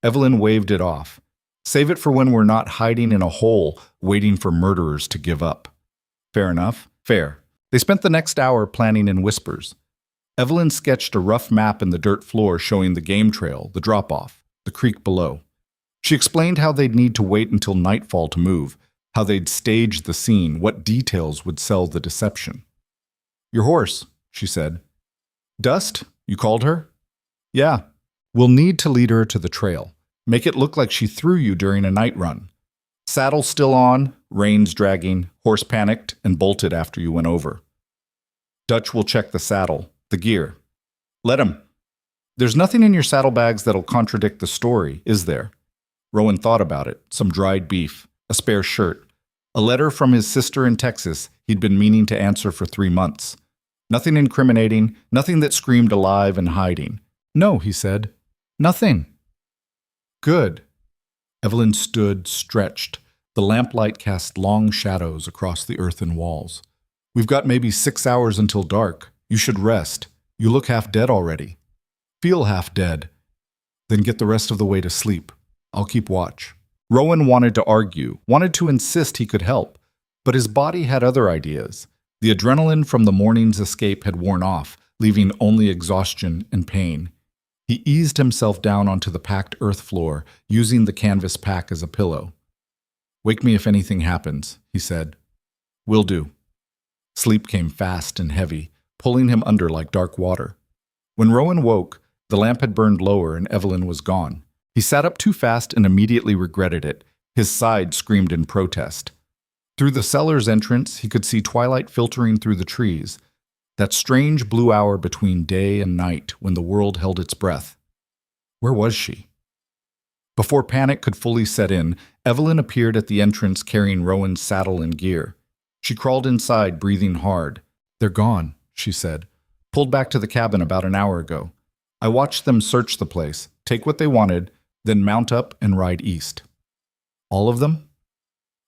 Evelyn waved it off. Save it for when we're not hiding in a hole waiting for murderers to give up. Fair enough. Fair. They spent the next hour planning in whispers. Evelyn sketched a rough map in the dirt floor showing the game trail, the drop-off, the creek below. She explained how they'd need to wait until nightfall to move, how they'd stage the scene, what details would sell the deception. Your horse, she said. Dust, you called her? Yeah. We'll need to lead her to the trail. Make it look like she threw you during a night run. Saddle still on, reins dragging, horse panicked and bolted after you went over. Dutch will check the saddle, the gear. Let him. There's nothing in your saddlebags that'll contradict the story, is there? Rowan thought about it. Some dried beef, a spare shirt, a letter from his sister in Texas he'd been meaning to answer for 3 months. Nothing incriminating, nothing that screamed alive and hiding. No, he said. Nothing. Good. Evelyn stood, stretched. The lamplight cast long shadows across the earthen walls. We've got maybe 6 hours until dark. You should rest. You look half dead already. Feel half dead. Then get the rest of the way to sleep. I'll keep watch. Rowan wanted to argue, wanted to insist he could help, But his body had other ideas. The adrenaline from the morning's escape had worn off, leaving only exhaustion and pain. He eased himself down onto the packed earth floor, using the canvas pack as a pillow. "Wake me if anything happens," he said. "Will do." Sleep came fast and heavy, pulling him under like dark water. When Rowan woke, the lamp had burned lower and Evelyn was gone. He sat up too fast and immediately regretted it. His side screamed in protest. Through the cellar's entrance, he could see twilight filtering through the trees, that strange blue hour between day and night when the world held its breath. Where was she? Before panic could fully set in, Evelyn appeared at the entrance carrying Rowan's saddle and gear. She crawled inside, breathing hard. "They're gone," she said. "Pulled back to the cabin about an hour ago. I watched them search the place, take what they wanted, then mount up and ride east." "All of them?"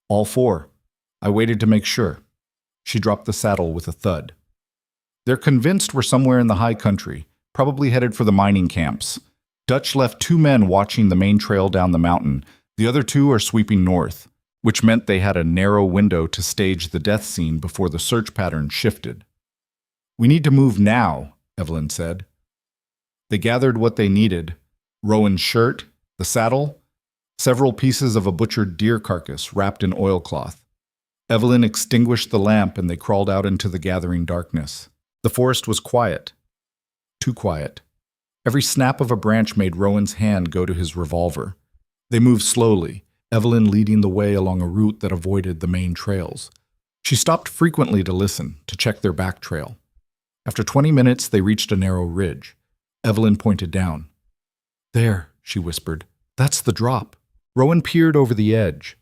"All 4. I waited to make sure." She dropped the saddle with a thud. "They're convinced we're somewhere in the high country, probably headed for the mining camps. Dutch left 2 men watching the main trail down the mountain. The other 2 are sweeping north, which meant they had a narrow window to stage the death scene before the search pattern shifted." "We need to move now," Evelyn said. They gathered what they needed: Rowan's shirt, the saddle, several pieces of a butchered deer carcass wrapped in oilcloth. Evelyn extinguished the lamp and they crawled out into the gathering darkness. The forest was quiet. Too quiet. Every snap of a branch made Rowan's hand go to his revolver. They moved slowly, Evelyn leading the way along a route that avoided the main trails. She stopped frequently to listen, to check their back trail. After 20 minutes, they reached a narrow ridge. Evelyn pointed down. "There," she whispered. "That's the drop." Rowan peered over the edge.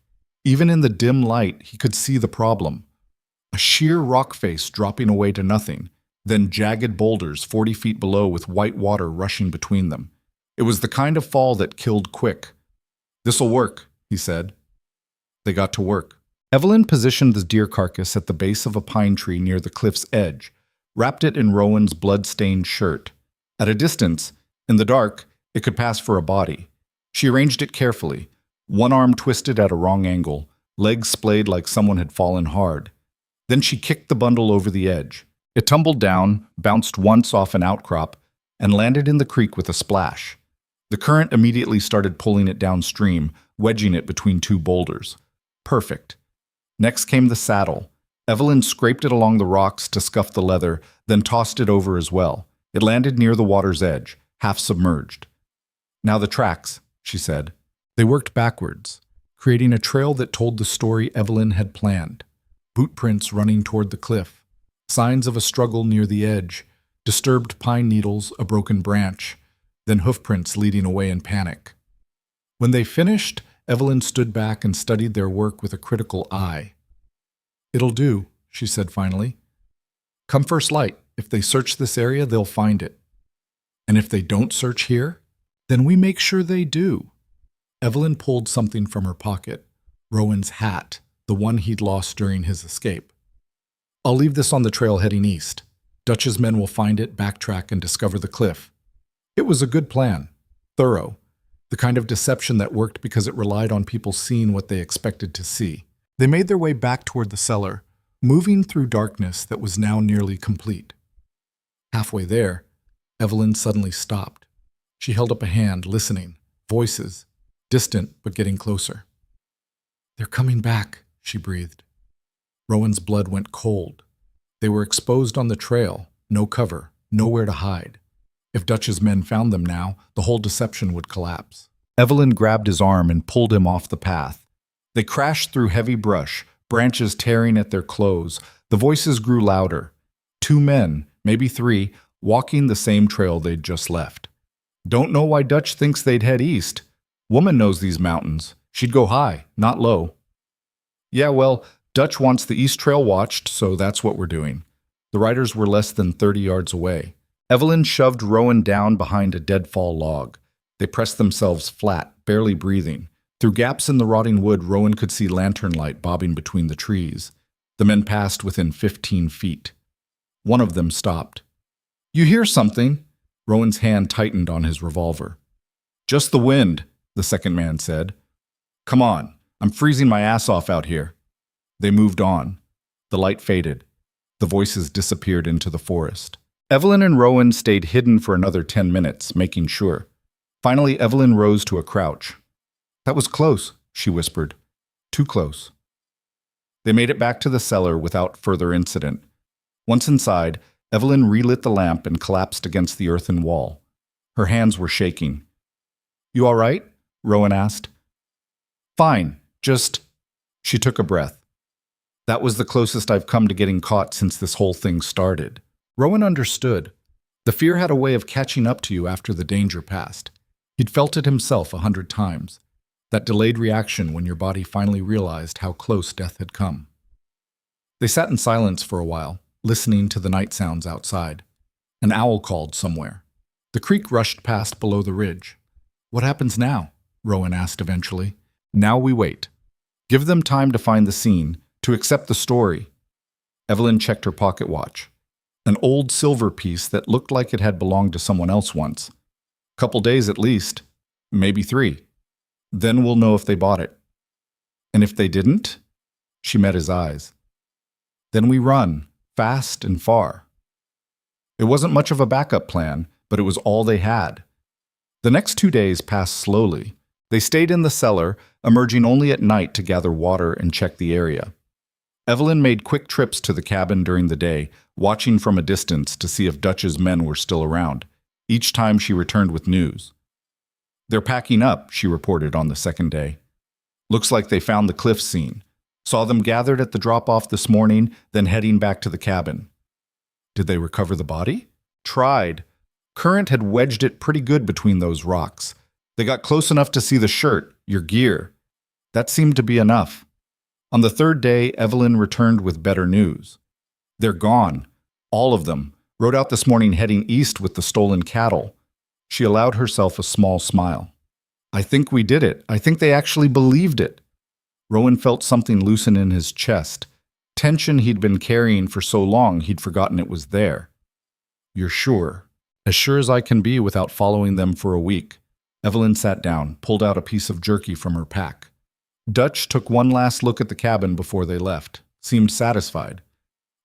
Even in the dim light, he could see the problem. A sheer rock face dropping away to nothing, then jagged boulders 40 feet below with white water rushing between them. It was the kind of fall that killed quick. "This'll work," he said. They got to work. Evelyn positioned the deer carcass at the base of a pine tree near the cliff's edge, wrapped it in Rowan's blood-stained shirt. At a distance, in the dark, it could pass for a body. She arranged it carefully, one arm twisted at a wrong angle, legs splayed like someone had fallen hard. Then she kicked the bundle over the edge. It tumbled down, bounced once off an outcrop, and landed in the creek with a splash. The current immediately started pulling it downstream, wedging it between 2 boulders. Perfect. Next came the saddle. Evelyn scraped it along the rocks to scuff the leather, then tossed it over as well. It landed near the water's edge, half submerged. "Now the tracks," she said. They worked backwards, creating a trail that told the story Evelyn had planned. Boot prints running toward the cliff, signs of a struggle near the edge, disturbed pine needles, a broken branch, then hoofprints leading away in panic. When they finished, Evelyn stood back and studied their work with a critical eye. "It'll do," she said finally. "Come first light. If they search this area, they'll find it. And if they don't search here, then we make sure they do." Evelyn pulled something from her pocket, Rowan's hat, the one he'd lost during his escape. "I'll leave this on the trail heading east. Dutch's men will find it, backtrack, and discover the cliff." It was a good plan, thorough, the kind of deception that worked because it relied on people seeing what they expected to see. They made their way back toward the cellar, moving through darkness that was now nearly complete. Halfway there, Evelyn suddenly stopped. She held up a hand, listening. Voices, distant but getting closer. "They're coming back," she breathed. Rowan's blood went cold. They were exposed on the trail, no cover, nowhere to hide. If Dutch's men found them now, the whole deception would collapse. Evelyn grabbed his arm and pulled him off the path. They crashed through heavy brush, branches tearing at their clothes. The voices grew louder. 2 men, maybe 3, walking the same trail they'd just left. "Don't know why Dutch thinks they'd head east. Woman knows these mountains. She'd go high, not low." "Yeah, well, Dutch wants the east trail watched, so that's what we're doing." The riders were less than 30 yards away. Evelyn shoved Rowan down behind a deadfall log. They pressed themselves flat, barely breathing. Through gaps in the rotting wood, Rowan could see lantern light bobbing between the trees. The men passed within 15 feet. One of them stopped. "You hear something?" Rowan's hand tightened on his revolver. "Just the wind," the second man said. "Come on, I'm freezing my ass off out here." They moved on. The light faded. The voices disappeared into the forest. Evelyn and Rowan stayed hidden for another 10 minutes, making sure. Finally, Evelyn rose to a crouch. "That was close," she whispered. "Too close." They made it back to the cellar without further incident. Once inside, Evelyn relit the lamp and collapsed against the earthen wall. Her hands were shaking. "You all right?" Rowan asked. "Fine, just—" She took a breath. "That was the closest I've come to getting caught since this whole thing started." Rowan understood. The fear had a way of catching up to you after the danger passed. He'd felt it himself 100 times. That delayed reaction when your body finally realized how close death had come. They sat in silence for a while, listening to the night sounds outside. An owl called somewhere. The creek rushed past below the ridge. "What happens now?" Rowan asked eventually. "Now we wait. Give them time to find the scene, to accept the story." Evelyn checked her pocket watch. An old silver piece that looked like it had belonged to someone else once. Couple days at least, maybe 3. Then we'll know if they bought it. And if they didn't? She met his eyes. Then we run, fast and far. It wasn't much of a backup plan, but it was all they had. The next 2 days passed slowly. They stayed in the cellar, emerging only at night to gather water and check the area. Evelyn made quick trips to the cabin during the day, watching from a distance to see if Dutch's men were still around. Each time she returned with news. "They're packing up," she reported on the second day. "Looks like they found the cliff scene. Saw them gathered at the drop-off this morning, then heading back to the cabin." "Did they recover the body?" "Tried. Current had wedged it pretty good between those rocks. They got close enough to see the shirt, your gear. That seemed to be enough." On the third day, Evelyn returned with better news. "They're gone. All of them. Rode out this morning heading east with the stolen cattle." She allowed herself a small smile. "I think we did it. I think they actually believed it." Rowan felt something loosen in his chest. Tension he'd been carrying for so long he'd forgotten it was there. "You're sure?" "As sure as I can be without following them for a week." Evelyn sat down, pulled out a piece of jerky from her pack. Dutch took one last look at the cabin before they left. Seemed satisfied.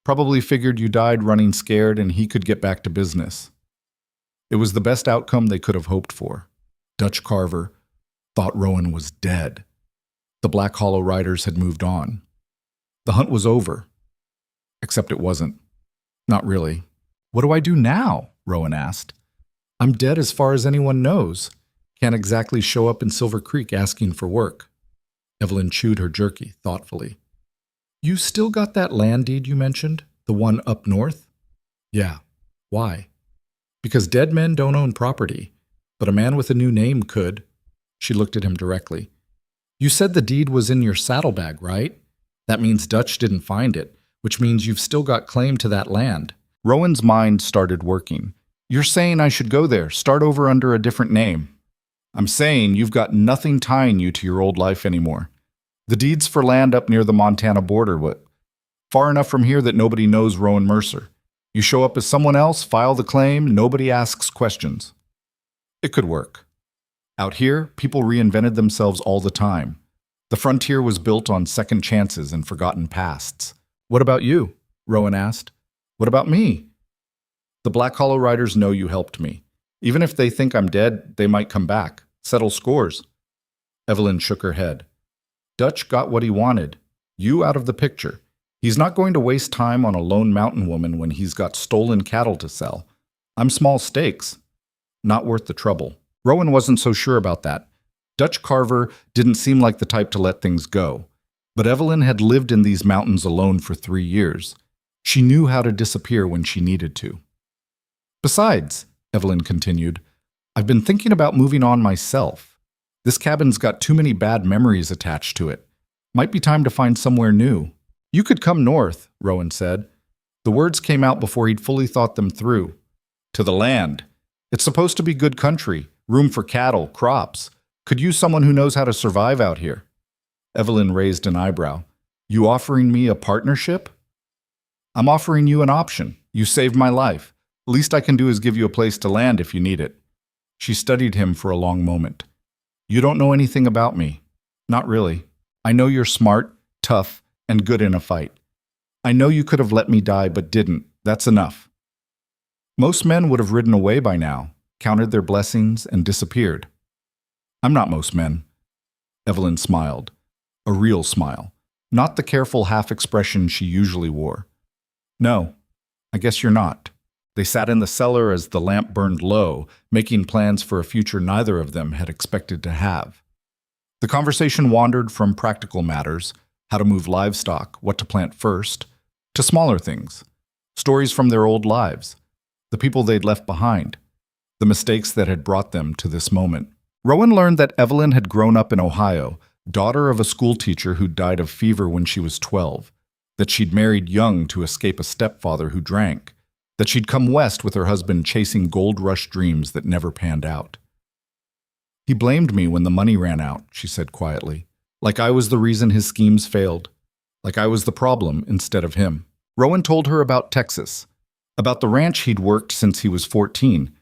Probably figured you died running scared and he could get back to business. It was the best outcome they could have hoped for. Dutch Carver thought Rowan was dead. The Black Hollow Riders had moved on. The hunt was over. Except it wasn't. Not really. "What do I do now?" Rowan asked. "I'm dead as far as anyone knows. Can't exactly show up in Silver Creek asking for work." Evelyn chewed her jerky thoughtfully. "You still got that land deed you mentioned? The one up north?" "Yeah. Why?" "Because dead men don't own property, but a man with a new name could." She looked at him directly. "You said the deed was in your saddlebag, right? That means Dutch didn't find it, which means you've still got claim to that land." Rowan's mind started working. "You're saying I should go there, start over under a different name." "I'm saying you've got nothing tying you to your old life anymore. The deed's for land up near the Montana border, far enough from here that nobody knows Rowan Mercer. You show up as someone else, file the claim, nobody asks questions." It could work. Out here, people reinvented themselves all the time. The frontier was built on second chances and forgotten pasts. "What about you?" Rowan asked. "What about me?" "The Black Hollow Riders know you helped me. Even if they think I'm dead, they might come back, settle scores." Evelyn shook her head. "Dutch got what he wanted. You out of the picture. He's not going to waste time on a lone mountain woman when he's got stolen cattle to sell. I'm small stakes. Not worth the trouble." Rowan wasn't so sure about that. Dutch Carver didn't seem like the type to let things go. But Evelyn had lived in these mountains alone for 3 years. She knew how to disappear when she needed to. "Besides," Evelyn continued, "I've been thinking about moving on myself. This cabin's got too many bad memories attached to it. Might be time to find somewhere new." "You could come north," Rowan said. The words came out before he'd fully thought them through. "To the land. It's supposed to be good country, room for cattle, crops. Could use someone who knows how to survive out here." Evelyn raised an eyebrow. "You offering me a partnership?" "I'm offering you an option. You saved my life. Least I can do is give you a place to land if you need it." She studied him for a long moment. "You don't know anything about me." "Not really. I know you're smart, tough, and good in a fight. I know you could have let me die, but didn't. That's enough. Most men would have ridden away by now, counted their blessings, and disappeared. I'm not most men. Evelyn smiled. A real smile. Not the careful half-expression she usually wore. No, I guess you're not. They sat in the cellar as the lamp burned low, making plans for a future neither of them had expected to have. The conversation wandered from practical matters, how to move livestock, what to plant first, to smaller things. Stories from their old lives, the people they'd left behind, the mistakes that had brought them to this moment. Rowan learned that Evelyn had grown up in Ohio, daughter of a schoolteacher who died of fever when she was 12, that she'd married young to escape a stepfather who drank, that she'd come west with her husband chasing gold rush dreams that never panned out. He blamed me when the money ran out, she said quietly, like I was the reason his schemes failed, like I was the problem instead of him. Rowan told her about Texas, about the ranch he'd worked since he was 14,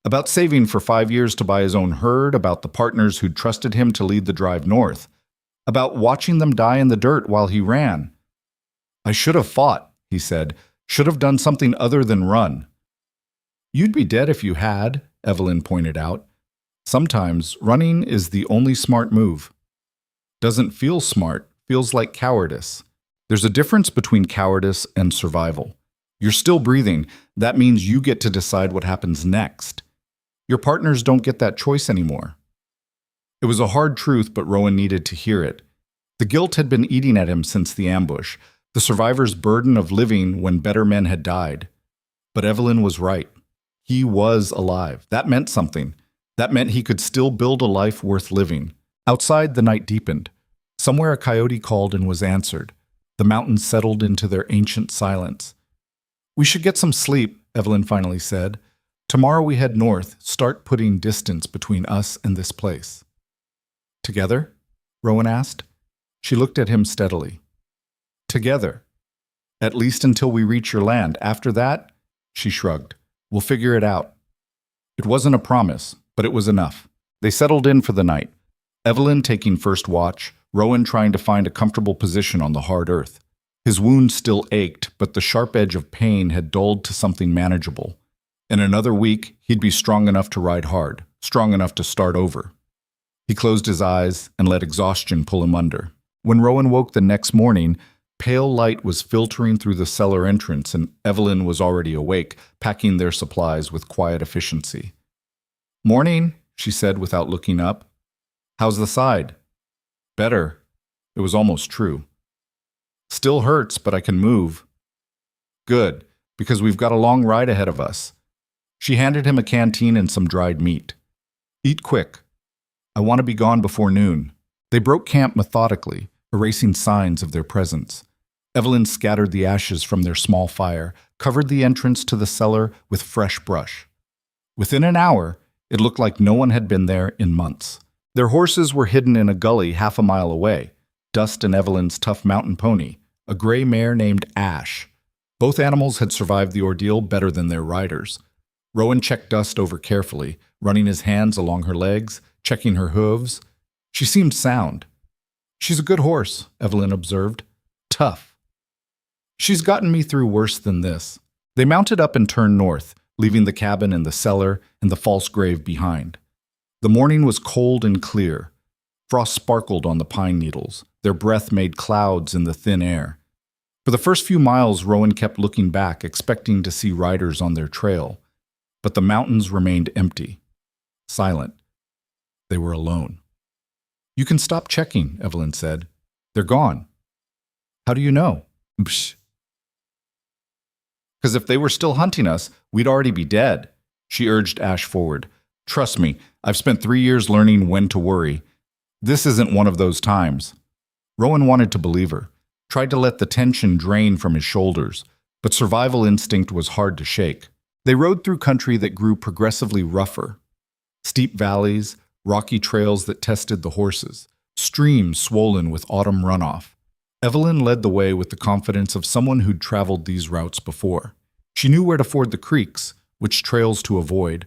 about saving for 5 years to buy his own herd, about the partners who'd trusted him to lead the drive north, about watching them die in the dirt while he ran. I should have fought, he said, should have done something other than run. You'd be dead if you had, Evelyn pointed out. Sometimes running is the only smart move. Doesn't feel smart, feels like cowardice. There's a difference between cowardice and survival. You're still breathing. That means you get to decide what happens next. Your partners don't get that choice anymore. It was a hard truth, but Rowan needed to hear it. The guilt had been eating at him since the ambush, the survivor's burden of living when better men had died. But Evelyn was right. He was alive. That meant something. That meant he could still build a life worth living. Outside, the night deepened. Somewhere a coyote called and was answered. The mountains settled into their ancient silence. We should get some sleep, Evelyn finally said. Tomorrow we head north, start putting distance between us and this place. Together? Rowan asked. She looked at him steadily. Together. At least until we reach your land. After that, she shrugged, we'll figure it out. It wasn't a promise, but it was enough. They settled in for the night. Evelyn taking first watch, Rowan trying to find a comfortable position on the hard earth. His wound still ached, but the sharp edge of pain had dulled to something manageable. In another week, he'd be strong enough to ride hard, strong enough to start over. He closed his eyes and let exhaustion pull him under. When Rowan woke the next morning, pale light was filtering through the cellar entrance and Evelyn was already awake, packing their supplies with quiet efficiency. Morning, she said without looking up. How's the side? Better. It was almost true. Still hurts, but I can move. Good, because we've got a long ride ahead of us. She handed him a canteen and some dried meat. Eat quick. I want to be gone before noon. They broke camp methodically, erasing signs of their presence. Evelyn scattered the ashes from their small fire, covered the entrance to the cellar with fresh brush. Within an hour, it looked like no one had been there in months. Their horses were hidden in a gully half a mile away. Dust and Evelyn's tough mountain pony, a gray mare named Ash. Both animals had survived the ordeal better than their riders. Rowan checked Dust over carefully, running his hands along her legs, checking her hooves. She seemed sound. She's a good horse, Evelyn observed. Tough. She's gotten me through worse than this. They mounted up and turned north, leaving the cabin and the cellar and the false grave behind. The morning was cold and clear. Frost sparkled on the pine needles. Their breath made clouds in the thin air. For the first few miles, Rowan kept looking back, expecting to see riders on their trail. But the mountains remained empty, silent. They were alone. You can stop checking, Evelyn said. They're gone. How do you know? Because if they were still hunting us, we'd already be dead. She urged Ash forward. Trust me, I've spent 3 years learning when to worry. This isn't one of those times. Rowan wanted to believe her, tried to let the tension drain from his shoulders, but survival instinct was hard to shake. They rode through country that grew progressively rougher. Steep valleys, rocky trails that tested the horses, streams swollen with autumn runoff. Evelyn led the way with the confidence of someone who'd traveled these routes before. She knew where to ford the creeks, which trails to avoid,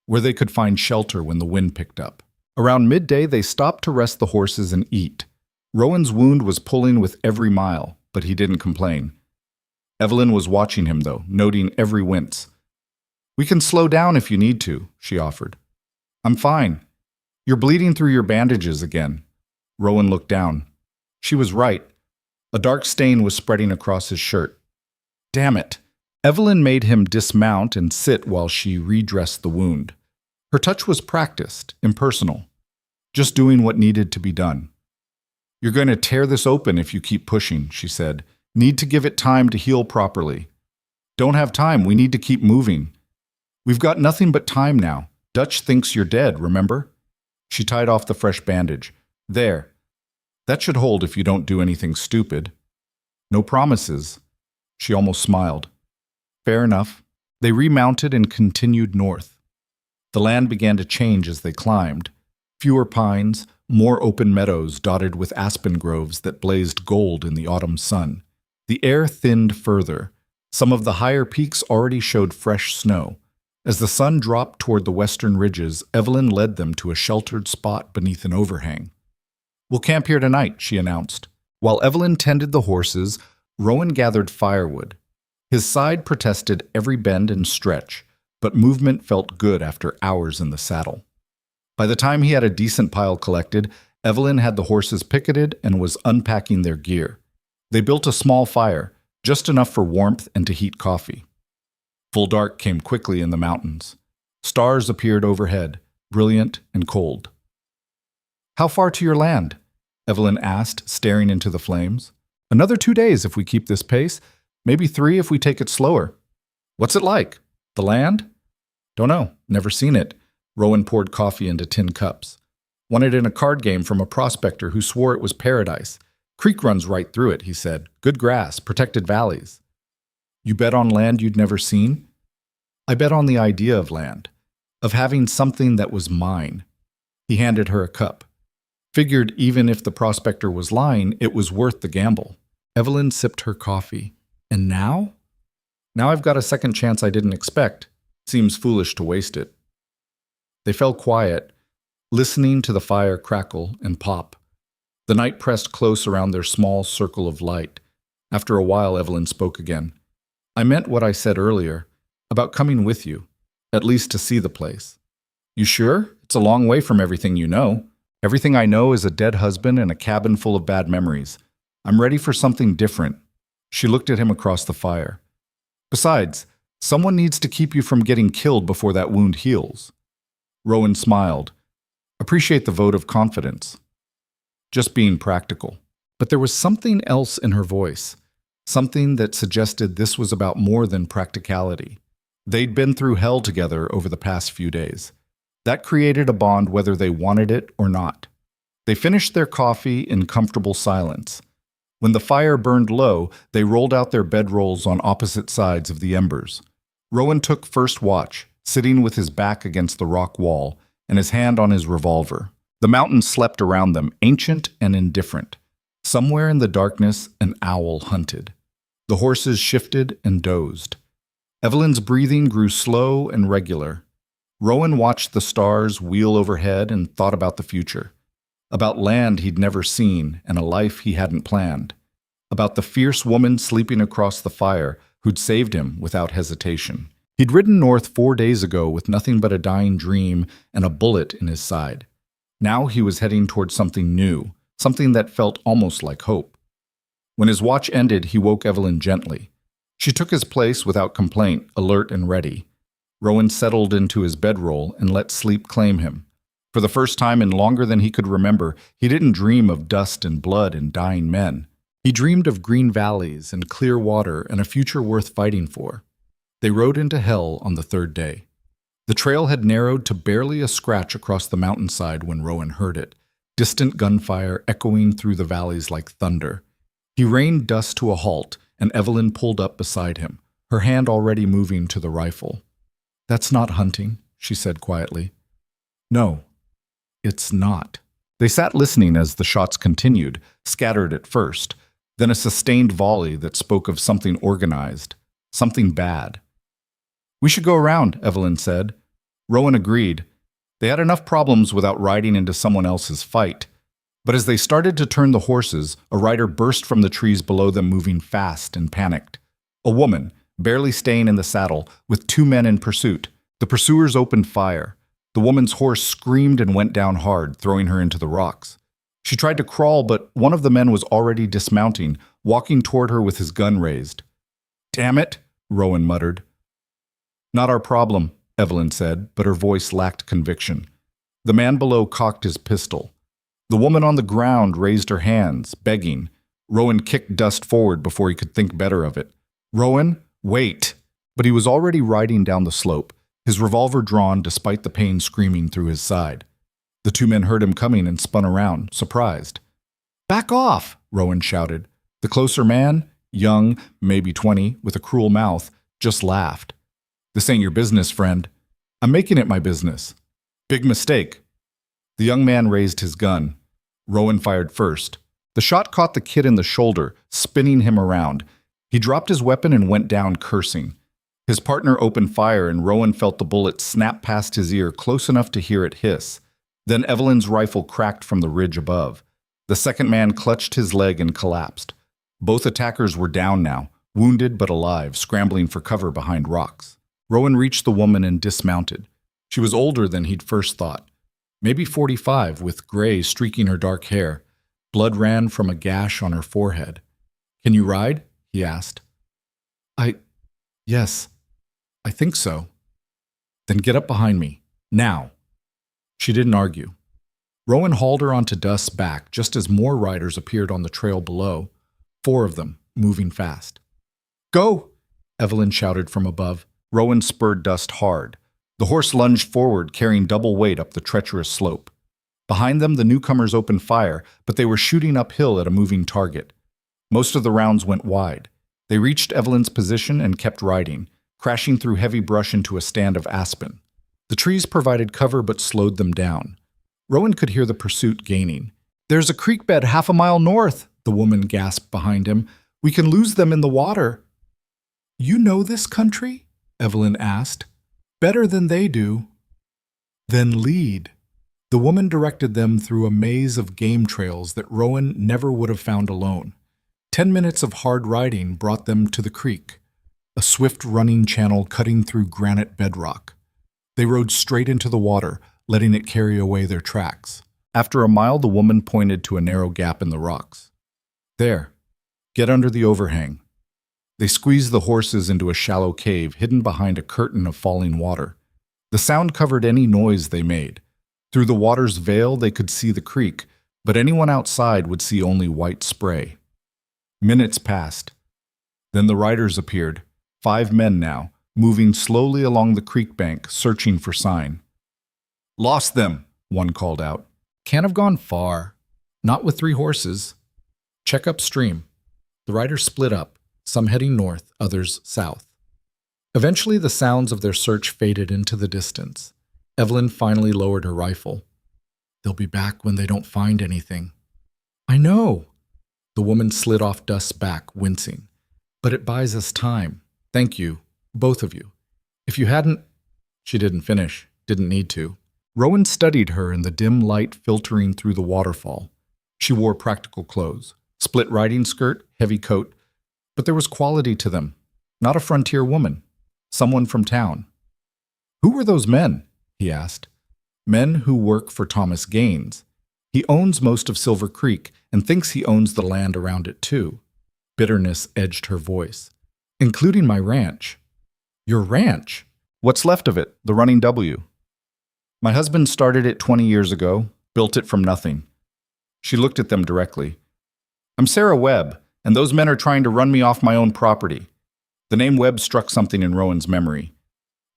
where they could find shelter when the wind picked up. Around midday, they stopped to rest the horses and eat. Rowan's wound was pulling with every mile. but he didn't complain. Evelyn was watching him, though, noting every wince. "We can slow down if you need to," she offered. "I'm fine. You're bleeding through your bandages again." Rowan looked down. She was right. A dark stain was spreading across his shirt. Damn it. Evelyn made him dismount and sit while she redressed the wound. Her touch was practiced, impersonal, just doing what needed to be done. "You're going to tear this open if you keep pushing," she said. "Need to give it time to heal properly." "Don't have time. We need to keep moving." "We've got nothing but time now. Dutch thinks you're dead, remember?" She tied off the fresh bandage. "There. That should hold if you don't do anything stupid." "No promises." She almost smiled. "Fair enough." They remounted and continued north. The land began to change as they climbed. Fewer pines, more open meadows dotted with aspen groves that blazed gold in the autumn sun. The air thinned further. Some of the higher peaks already showed fresh snow. As the sun dropped toward the western ridges, Evelyn led them to a sheltered spot beneath an overhang. "We'll camp here tonight," she announced. While Evelyn tended the horses, Rowan gathered firewood. His side protested every bend and stretch, but movement felt good after hours in the saddle. By the time he had a decent pile collected, Evelyn had the horses picketed and was unpacking their gear. They built a small fire, just enough for warmth and to heat coffee. Full dark came quickly in the mountains. Stars appeared overhead, brilliant and cold. "How far to your land?" Evelyn asked, staring into the flames. "Another 2 days if we keep this pace, maybe 3 if we take it slower." "What's it like? The land?" "Don't know. Never seen it." Rowan poured coffee into tin cups. "Won it in a card game from a prospector who swore it was paradise. Creek runs right through it," he said. "Good grass, protected valleys." "You bet on land you'd never seen?" "I bet on the idea of land, of having something that was mine." He handed her a cup. Figured even if the prospector was lying, it was worth the gamble. Evelyn sipped her coffee. "And now?" "Now I've got a second chance I didn't expect. Seems foolish to waste it." They fell quiet, listening to the fire crackle and pop. The night pressed close around their small circle of light. After a while, Evelyn spoke again. "I meant what I said earlier, about coming with you, at least to see the place." "You sure? It's a long way from everything you know." "Everything I know is a dead husband and a cabin full of bad memories. I'm ready for something different." She looked at him across the fire. "Besides, someone needs to keep you from getting killed before that wound heals." Rowan smiled. "Appreciate the vote of confidence." Just being practical. But there was something else in her voice, something that suggested this was about more than practicality. They'd been through hell together over the past few days. That created a bond whether they wanted it or not. They finished their coffee in comfortable silence. When the fire burned low, they rolled out their bedrolls on opposite sides of the embers. Rowan took first watch, sitting with his back against the rock wall and his hand on his revolver. The mountains slept around them, ancient and indifferent. Somewhere in the darkness, an owl hunted. The horses shifted and dozed. Evelyn's breathing grew slow and regular. Rowan watched the stars wheel overhead and thought about the future. About land he'd never seen and a life he hadn't planned. About the fierce woman sleeping across the fire who'd saved him without hesitation. He'd ridden north 4 days ago with nothing but a dying dream and a bullet in his side. Now he was heading toward something new, something that felt almost like hope. When his watch ended, he woke Evelyn gently. She took his place without complaint, alert and ready. Rowan settled into his bedroll and let sleep claim him. For the first time in longer than he could remember, he didn't dream of dust and blood and dying men. He dreamed of green valleys and clear water and a future worth fighting for. They rode into hell on the 3rd day. The trail had narrowed to barely a scratch across the mountainside when Rowan heard it, distant gunfire echoing through the valleys like thunder. He reined dust to a halt, and Evelyn pulled up beside him, her hand already moving to the rifle. "That's not hunting," she said quietly. "No, it's not." They sat listening as the shots continued, scattered at first, then a sustained volley that spoke of something organized, something bad. "We should go around," Evelyn said. Rowan agreed. They had enough problems without riding into someone else's fight. But as they started to turn the horses, a rider burst from the trees below them, moving fast and panicked. A woman, barely staying in the saddle, with two men in pursuit. The pursuers opened fire. The woman's horse screamed and went down hard, throwing her into the rocks. She tried to crawl, but one of the men was already dismounting, walking toward her with his gun raised. "Damn it," Rowan muttered. "Not our problem," Evelyn said, but her voice lacked conviction. The man below cocked his pistol. The woman on the ground raised her hands, begging. Rowan kicked Dust forward before he could think better of it. "Rowan, wait!" But he was already riding down the slope, his revolver drawn despite the pain screaming through his side. The two men heard him coming and spun around, surprised. "Back off!" Rowan shouted. The closer man, young, maybe 20, with a cruel mouth, just laughed. "This ain't your business, friend. I'm making it my business." "Big mistake." The young man raised his gun. Rowan fired first. The shot caught the kid in the shoulder, spinning him around. He dropped his weapon and went down cursing. His partner opened fire and Rowan felt the bullet snap past his ear close enough to hear it hiss. Then Evelyn's rifle cracked from the ridge above. The second man clutched his leg and collapsed. Both attackers were down now, wounded but alive, scrambling for cover behind rocks. Rowan reached the woman and dismounted. She was older than he'd first thought. Maybe 45, with gray streaking her dark hair. Blood ran from a gash on her forehead. "Can you ride?" he asked. Yes, I think so." "Then get up behind me. Now." She didn't argue. Rowan hauled her onto Dust's back just as more riders appeared on the trail below, 4 of them, moving fast. "Go!" Evelyn shouted from above. Rowan spurred Dust hard. The horse lunged forward, carrying double weight up the treacherous slope. Behind them, the newcomers opened fire, but they were shooting uphill at a moving target. Most of the rounds went wide. They reached Evelyn's position and kept riding, crashing through heavy brush into a stand of aspen. The trees provided cover but slowed them down. Rowan could hear the pursuit gaining. "There's a creek bed 1/2 mile north," the woman gasped behind him. "We can lose them in the water." "You know this country?" Evelyn asked. "Better than they do." "Then lead." The woman directed them through a maze of game trails that Rowan never would have found alone. 10 minutes of hard riding brought them to the creek, a swift running channel cutting through granite bedrock. They rode straight into the water, letting it carry away their tracks. After a mile, the woman pointed to a narrow gap in the rocks. "There, get under the overhang." They squeezed the horses into a shallow cave hidden behind a curtain of falling water. The sound covered any noise they made. Through the water's veil, they could see the creek, but anyone outside would see only white spray. Minutes passed. Then the riders appeared, 5 men now, moving slowly along the creek bank, searching for sign. "Lost them," one called out. "Can't have gone far. Not with 3 horses. Check upstream." The riders split up, some heading north, others south. Eventually, the sounds of their search faded into the distance. Evelyn finally lowered her rifle. "They'll be back when they don't find anything." "I know." The woman slid off Dust's back, wincing. "But it buys us time. Thank you, both of you. If you hadn't—" She didn't finish, didn't need to. Rowan studied her in the dim light filtering through the waterfall. She wore practical clothes, split riding skirt, heavy coat, but there was quality to them. Not a frontier woman. Someone from town. "Who were those men?" he asked. "Men who work for Thomas Gaines. He owns most of Silver Creek and thinks he owns the land around it too." Bitterness edged her voice. "Including my ranch." "Your ranch?" "What's left of it, the Running W. My husband started it 20 years ago, built it from nothing." She looked at them directly. "I'm Sarah Webb, and those men are trying to run me off my own property." The name Webb struck something in Rowan's memory.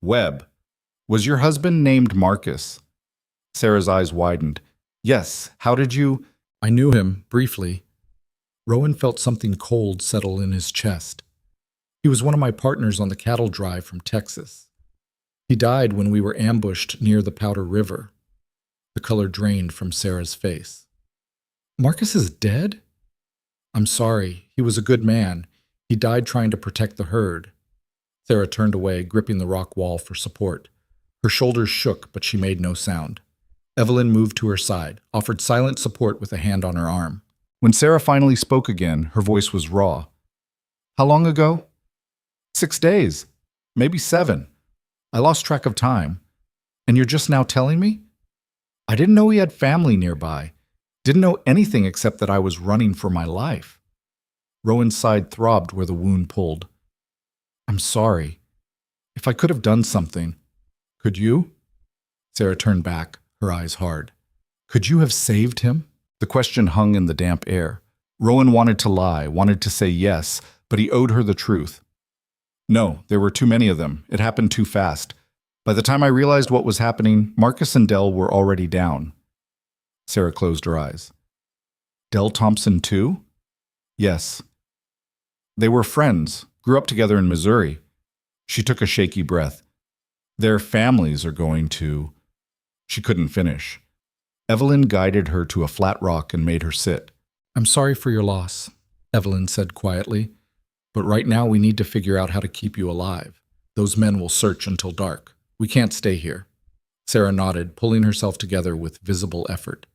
"Webb. Was your husband named Marcus?" Sarah's eyes widened. "Yes. How did you—" "I knew him, briefly." Rowan felt something cold settle in his chest. "He was one of my partners on the cattle drive from Texas. He died when we were ambushed near the Powder River." The color drained from Sarah's face. "Marcus is dead?" "I'm sorry. He was a good man. He died trying to protect the herd." Sarah turned away, gripping the rock wall for support. Her shoulders shook, but she made no sound. Evelyn moved to her side, offered silent support with a hand on her arm. When Sarah finally spoke again, her voice was raw. How long ago? 6 days. Maybe 7. I lost track of time. And you're just now telling me? I didn't know he had family nearby. Didn't know anything except that I was running for my life. Rowan's side throbbed where the wound pulled. I'm sorry. If I could have done something. Could you? Sarah turned back, her eyes hard. Could you have saved him? The question hung in the damp air. Rowan wanted to lie, wanted to say yes, but he owed her the truth. No, there were too many of them. It happened too fast. By the time I realized what was happening, Marcus and Dell were already down. Sarah closed her eyes. Dell Thompson too? Yes. They were friends, grew up together in Missouri. She took a shaky breath. Their families are going to... She couldn't finish. Evelyn guided her to a flat rock and made her sit. I'm sorry for your loss, Evelyn said quietly. But right now we need to figure out how to keep you alive. Those men will search until dark. We can't stay here. Sarah nodded, pulling herself together with visible effort.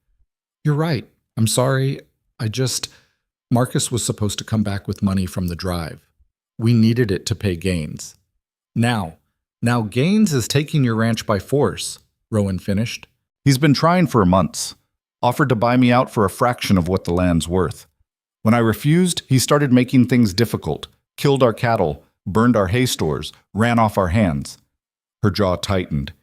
You're right. I'm sorry. Marcus was supposed to come back with money from the drive. We needed it to pay Gaines. Now Gaines is taking your ranch by force, Rowan finished. He's been trying for months. Offered to buy me out for a fraction of what the land's worth. When I refused, he started making things difficult, killed our cattle, burned our hay stores, ran off our hands. Her jaw tightened.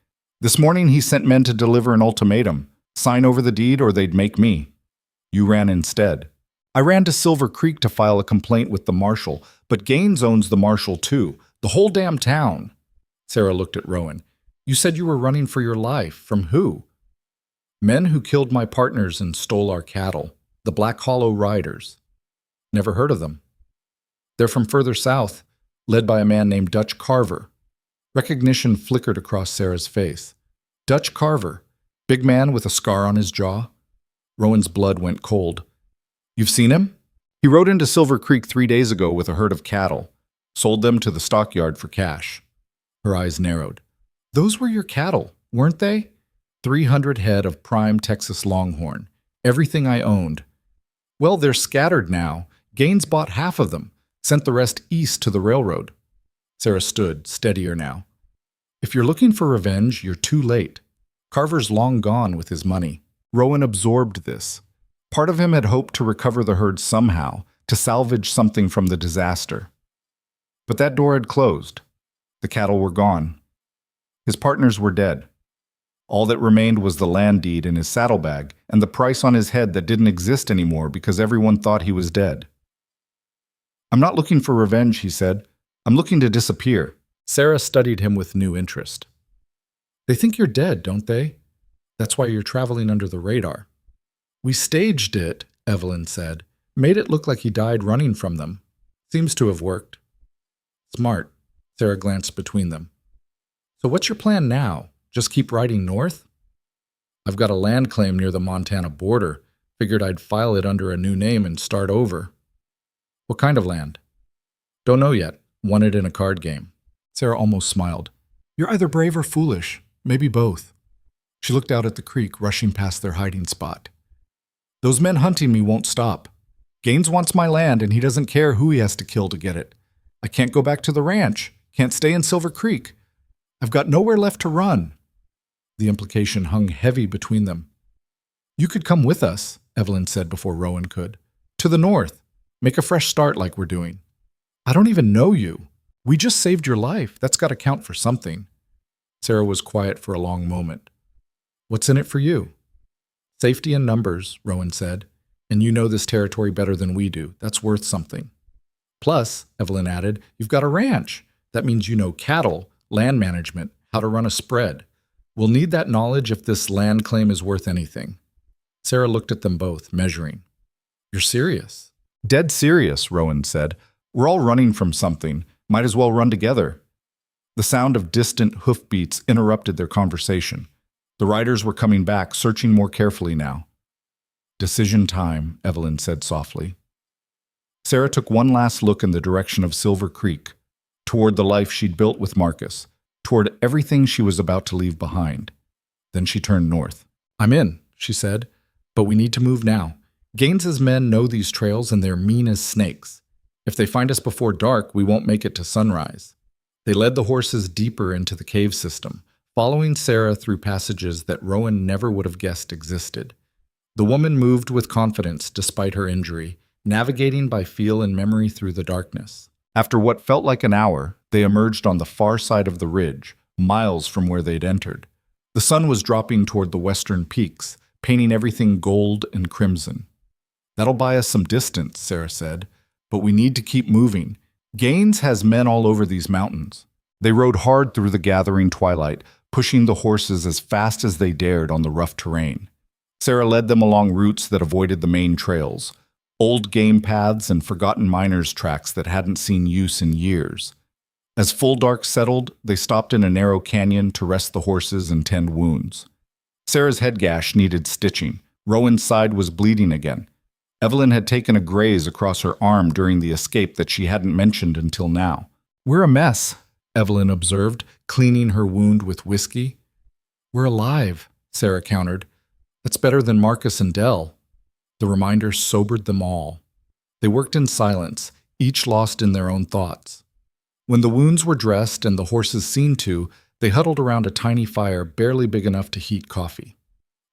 This morning he sent men to deliver an ultimatum. Sign over the deed or they'd make me. You ran instead. I ran to Silver Creek to file a complaint with the marshal, but Gaines owns the marshal too, the whole damn town. Sarah looked at Rowan. You said you were running for your life. From who? Men who killed my partners and stole our cattle. The Black Hollow Riders. Never heard of them. They're from further south, led by a man named Dutch Carver. Recognition flickered across Sarah's face. Dutch Carver, big man with a scar on his jaw. Rowan's blood went cold. You've seen him? He rode into Silver Creek 3 days ago with a herd of cattle. Sold them to the stockyard for cash. Her eyes narrowed. Those were your cattle, weren't they? 300 head of prime Texas Longhorn. Everything I owned. Well, they're scattered now. Gaines bought half of them, sent the rest east to the railroad. Sarah stood, steadier now. If you're looking for revenge, you're too late. Carver's long gone with his money. Rowan absorbed this. Part of him had hoped to recover the herd somehow, to salvage something from the disaster. But that door had closed. The cattle were gone. His partners were dead. All that remained was the land deed in his saddlebag and the price on his head that didn't exist anymore because everyone thought he was dead. I'm not looking for revenge, he said. I'm looking to disappear. Sarah studied him with new interest. They think you're dead, don't they? That's why you're traveling under the radar. We staged it, Evelyn said. Made it look like he died running from them. Seems to have worked. Smart. Sarah glanced between them. So what's your plan now? Just keep riding north? I've got a land claim near the Montana border. Figured I'd file it under a new name and start over. What kind of land? Don't know yet. Won it in a card game. Sarah almost smiled. You're either brave or foolish. Maybe both. She looked out at the creek, rushing past their hiding spot. Those men hunting me won't stop. Gaines wants my land, and he doesn't care who he has to kill to get it. I can't go back to the ranch. Can't stay in Silver Creek. I've got nowhere left to run. The implication hung heavy between them. You could come with us, Evelyn said before Rowan could. To the north. Make a fresh start like we're doing. I don't even know you. We just saved your life. That's got to count for something. Sarah was quiet for a long moment. What's in it for you? Safety in numbers, Rowan said. And you know this territory better than we do. That's worth something. Plus, Evelyn added, you've got a ranch. That means you know cattle, land management, how to run a spread. We'll need that knowledge if this land claim is worth anything. Sarah looked at them both, measuring. You're serious? Dead serious, Rowan said. We're all running from something. Might as well run together. The sound of distant hoofbeats interrupted their conversation. The riders were coming back, searching more carefully now. Decision time, Evelyn said softly. Sarah took one last look in the direction of Silver Creek, toward the life she'd built with Marcus, toward everything she was about to leave behind. Then she turned north. I'm in, she said, but we need to move now. Gaines's men know these trails and they're mean as snakes. If they find us before dark, we won't make it to sunrise. They led the horses deeper into the cave system, following Sarah through passages that Rowan never would have guessed existed. The woman moved with confidence despite her injury, navigating by feel and memory through the darkness. After what felt like an hour, they emerged on the far side of the ridge, miles from where they'd entered. The sun was dropping toward the western peaks, painting everything gold and crimson. That'll buy us some distance, Sarah said, but we need to keep moving. Gaines has men all over these mountains. They rode hard through the gathering twilight, pushing the horses as fast as they dared on the rough terrain. Sarah led them along routes that avoided the main trails, old game paths and forgotten miners' tracks that hadn't seen use in years. As full dark settled, they stopped in a narrow canyon to rest the horses and tend wounds. Sarah's head gash needed stitching. Rowan's side was bleeding again. Evelyn had taken a graze across her arm during the escape that she hadn't mentioned until now. "We're a mess," Evelyn observed, cleaning her wound with whiskey. "We're alive," Sarah countered. "That's better than Marcus and Dell." The reminder sobered them all. They worked in silence, each lost in their own thoughts. When the wounds were dressed and the horses seen to, they huddled around a tiny fire barely big enough to heat coffee.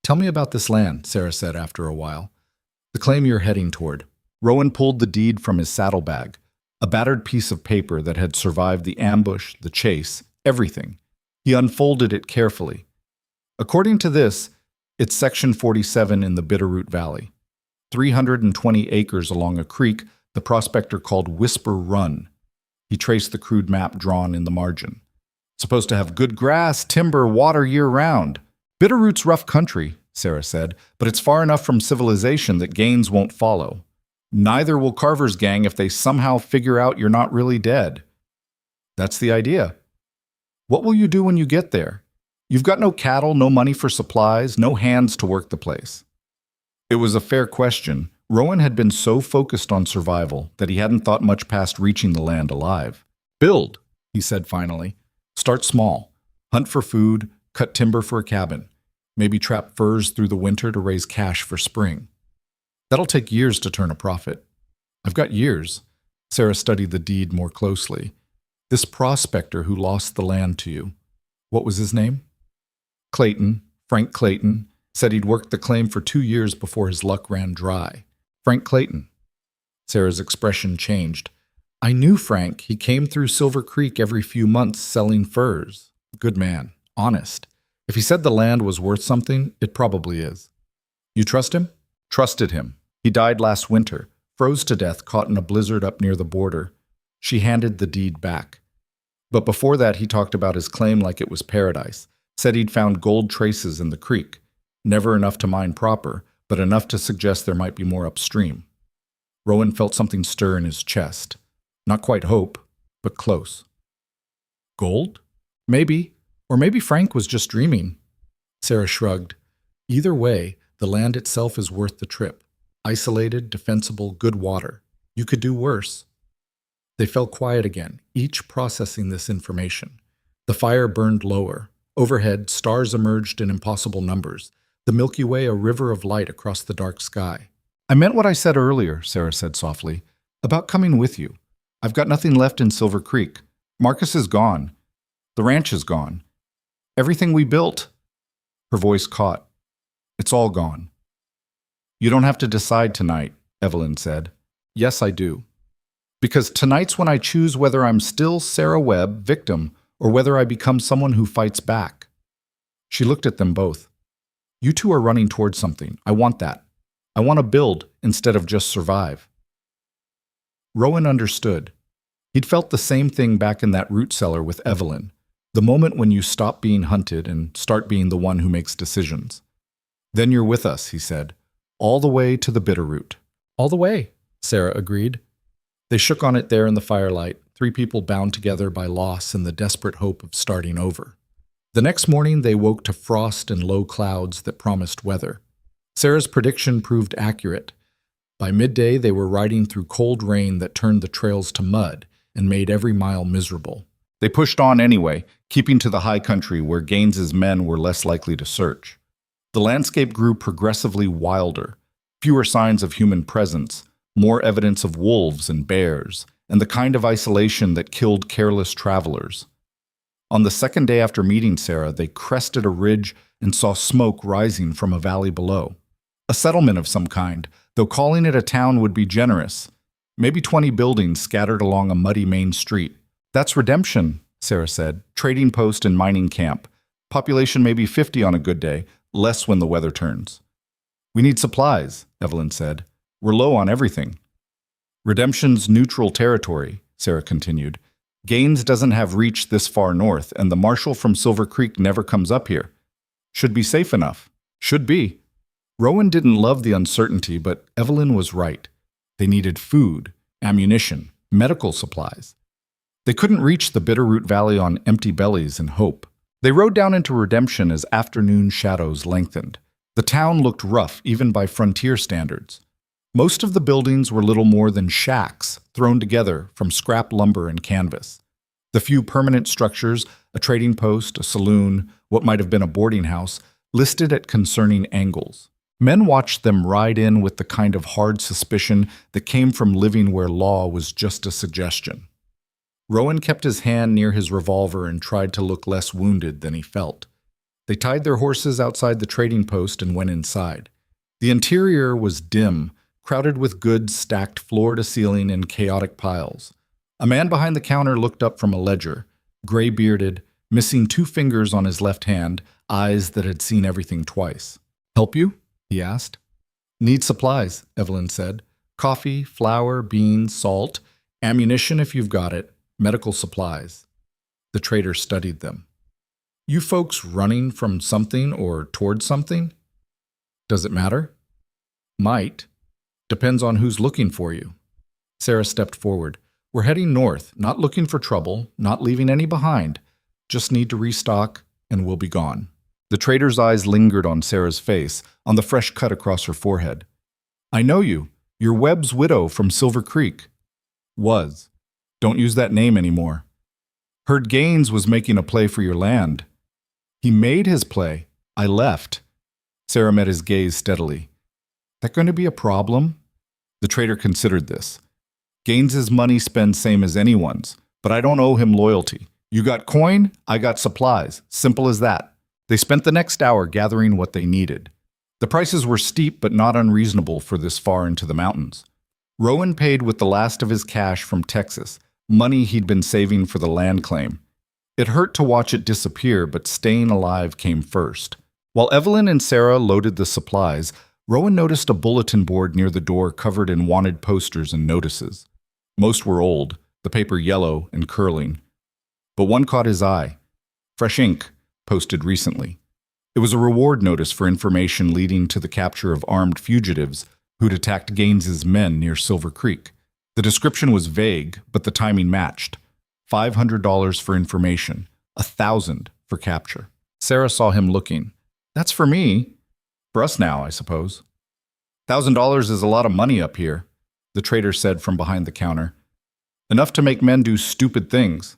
"Tell me about this land," Sarah said after a while. "The claim you're heading toward." Rowan pulled the deed from his saddlebag, a battered piece of paper that had survived the ambush, the chase, everything. He unfolded it carefully. "According to this, it's Section 47 in the Bitterroot Valley. 320 acres along a creek the prospector called Whisper Run." He traced the crude map drawn in the margin. "Supposed to have good grass, timber, water year-round. Bitterroot's rough country," Sarah said, "but it's far enough from civilization that Gaines won't follow. Neither will Carver's gang if they somehow figure out you're not really dead." "That's the idea." "What will you do when you get there? You've got no cattle, no money for supplies, no hands to work the place." It was a fair question. Rowan had been so focused on survival that he hadn't thought much past reaching the land alive. "Build," he said finally. "Start small. Hunt for food, cut timber for a cabin. Maybe trap furs through the winter to raise cash for spring. That'll take years to turn a profit." "I've got years." Sarah studied the deed more closely. "This prospector who lost the land to you, what was his name?" "Clayton, Frank Clayton, said he'd worked the claim for 2 years before his luck ran dry." "Frank Clayton." Sarah's expression changed. "I knew Frank. He came through Silver Creek every few months selling furs. Good man. Honest. If he said the land was worth something, it probably is." "You trust him?" "Trusted him. He died last winter, froze to death caught in a blizzard up near the border." She handed the deed back. "But before that he talked about his claim like it was paradise. Said he'd found gold traces in the creek. Never enough to mine proper, but enough to suggest there might be more upstream." Rowan felt something stir in his chest. Not quite hope, but close. "Gold? Maybe. Or maybe Frank was just dreaming." Sarah shrugged. "Either way, the land itself is worth the trip. Isolated, defensible, good water. You could do worse." They fell quiet again, each processing this information. The fire burned lower. Overhead, stars emerged in impossible numbers. The Milky Way a river of light across the dark sky. "I meant what I said earlier," Sarah said softly, "about coming with you. I've got nothing left in Silver Creek. Marcus is gone. The ranch is gone. Everything we built." Her voice caught. "It's all gone." "You don't have to decide tonight," Evelyn said. "Yes, I do. Because tonight's when I choose whether I'm still Sarah Webb, victim, or whether I become someone who fights back." She looked at them both. "You two are running towards something. I want that. I want to build instead of just survive." Rowan understood. He'd felt the same thing back in that root cellar with Evelyn. The moment when you stop being hunted and start being the one who makes decisions. "Then you're with us," he said. "All the way to the Bitterroot." "All the way," Sarah agreed. They shook on it there in the firelight, 3 people bound together by loss and the desperate hope of starting over. The next morning they woke to frost and low clouds that promised weather. Sarah's prediction proved accurate. By midday they were riding through cold rain that turned the trails to mud and made every mile miserable. They pushed on anyway, keeping to the high country where Gaines's men were less likely to search. The landscape grew progressively wilder, fewer signs of human presence, more evidence of wolves and bears, and the kind of isolation that killed careless travelers. On the second day after meeting Sarah, they crested a ridge and saw smoke rising from a valley below. A settlement of some kind, though calling it a town would be generous. Maybe 20 buildings scattered along a muddy main street. That's Redemption, Sarah said. Trading post and mining camp. Population maybe 50 on a good day, less when the weather turns. We need supplies, Evelyn said. We're low on everything. Redemption's neutral territory, Sarah continued. Gaines doesn't have reach this far north, and the marshal from Silver Creek never comes up here. Should be safe enough. Should be. Rowan didn't love the uncertainty, but Evelyn was right. They needed food, ammunition, medical supplies. They couldn't reach the Bitterroot Valley on empty bellies and hope. They rode down into Redemption as afternoon shadows lengthened. The town looked rough, even by frontier standards. Most of the buildings were little more than shacks thrown together from scrap lumber and canvas. The few permanent structures, a trading post, a saloon, what might have been a boarding house, listed at concerning angles. Men watched them ride in with the kind of hard suspicion that came from living where law was just a suggestion. Rowan kept his hand near his revolver and tried to look less wounded than he felt. They tied their horses outside the trading post and went inside. The interior was dim, crowded with goods stacked floor to ceiling in chaotic piles. A man behind the counter looked up from a ledger, gray-bearded, missing 2 fingers on his left hand, eyes that had seen everything twice. "Help you?" he asked. "Need supplies," Evelyn said. "Coffee, flour, beans, salt, ammunition if you've got it, medical supplies." The trader studied them. "You folks running from something or toward something?" "Does it matter?" "Might. Depends on who's looking for you." Sarah stepped forward. "We're heading north, not looking for trouble, not leaving any behind. Just need to restock, and we'll be gone." The trader's eyes lingered on Sarah's face, on the fresh cut across her forehead. "I know you. You're Webb's widow from Silver Creek." "Was. Don't use that name anymore." "Heard Gaines was making a play for your land." "He made his play. I left." Sarah met his gaze steadily. "That going to be a problem?" The trader considered this. "Gaines's money spends same as anyone's, but I don't owe him loyalty. You got coin, I got supplies. Simple as that." They spent the next hour gathering what they needed. The prices were steep but not unreasonable for this far into the mountains. Rowan paid with the last of his cash from Texas, money he'd been saving for the land claim. It hurt to watch it disappear, but staying alive came first. While Evelyn and Sarah loaded the supplies, Rowan noticed a bulletin board near the door covered in wanted posters and notices. Most were old, the paper yellow and curling. But one caught his eye. "Fresh ink, posted recently." It was a reward notice for information leading to the capture of armed fugitives who'd attacked Gaines's men near Silver Creek. The description was vague, but the timing matched. $500 for information, $1,000 for capture. Sarah saw him looking. "That's for me. For us now, I suppose." $1,000 is a lot of money up here," the trader said from behind the counter. "Enough to make men do stupid things."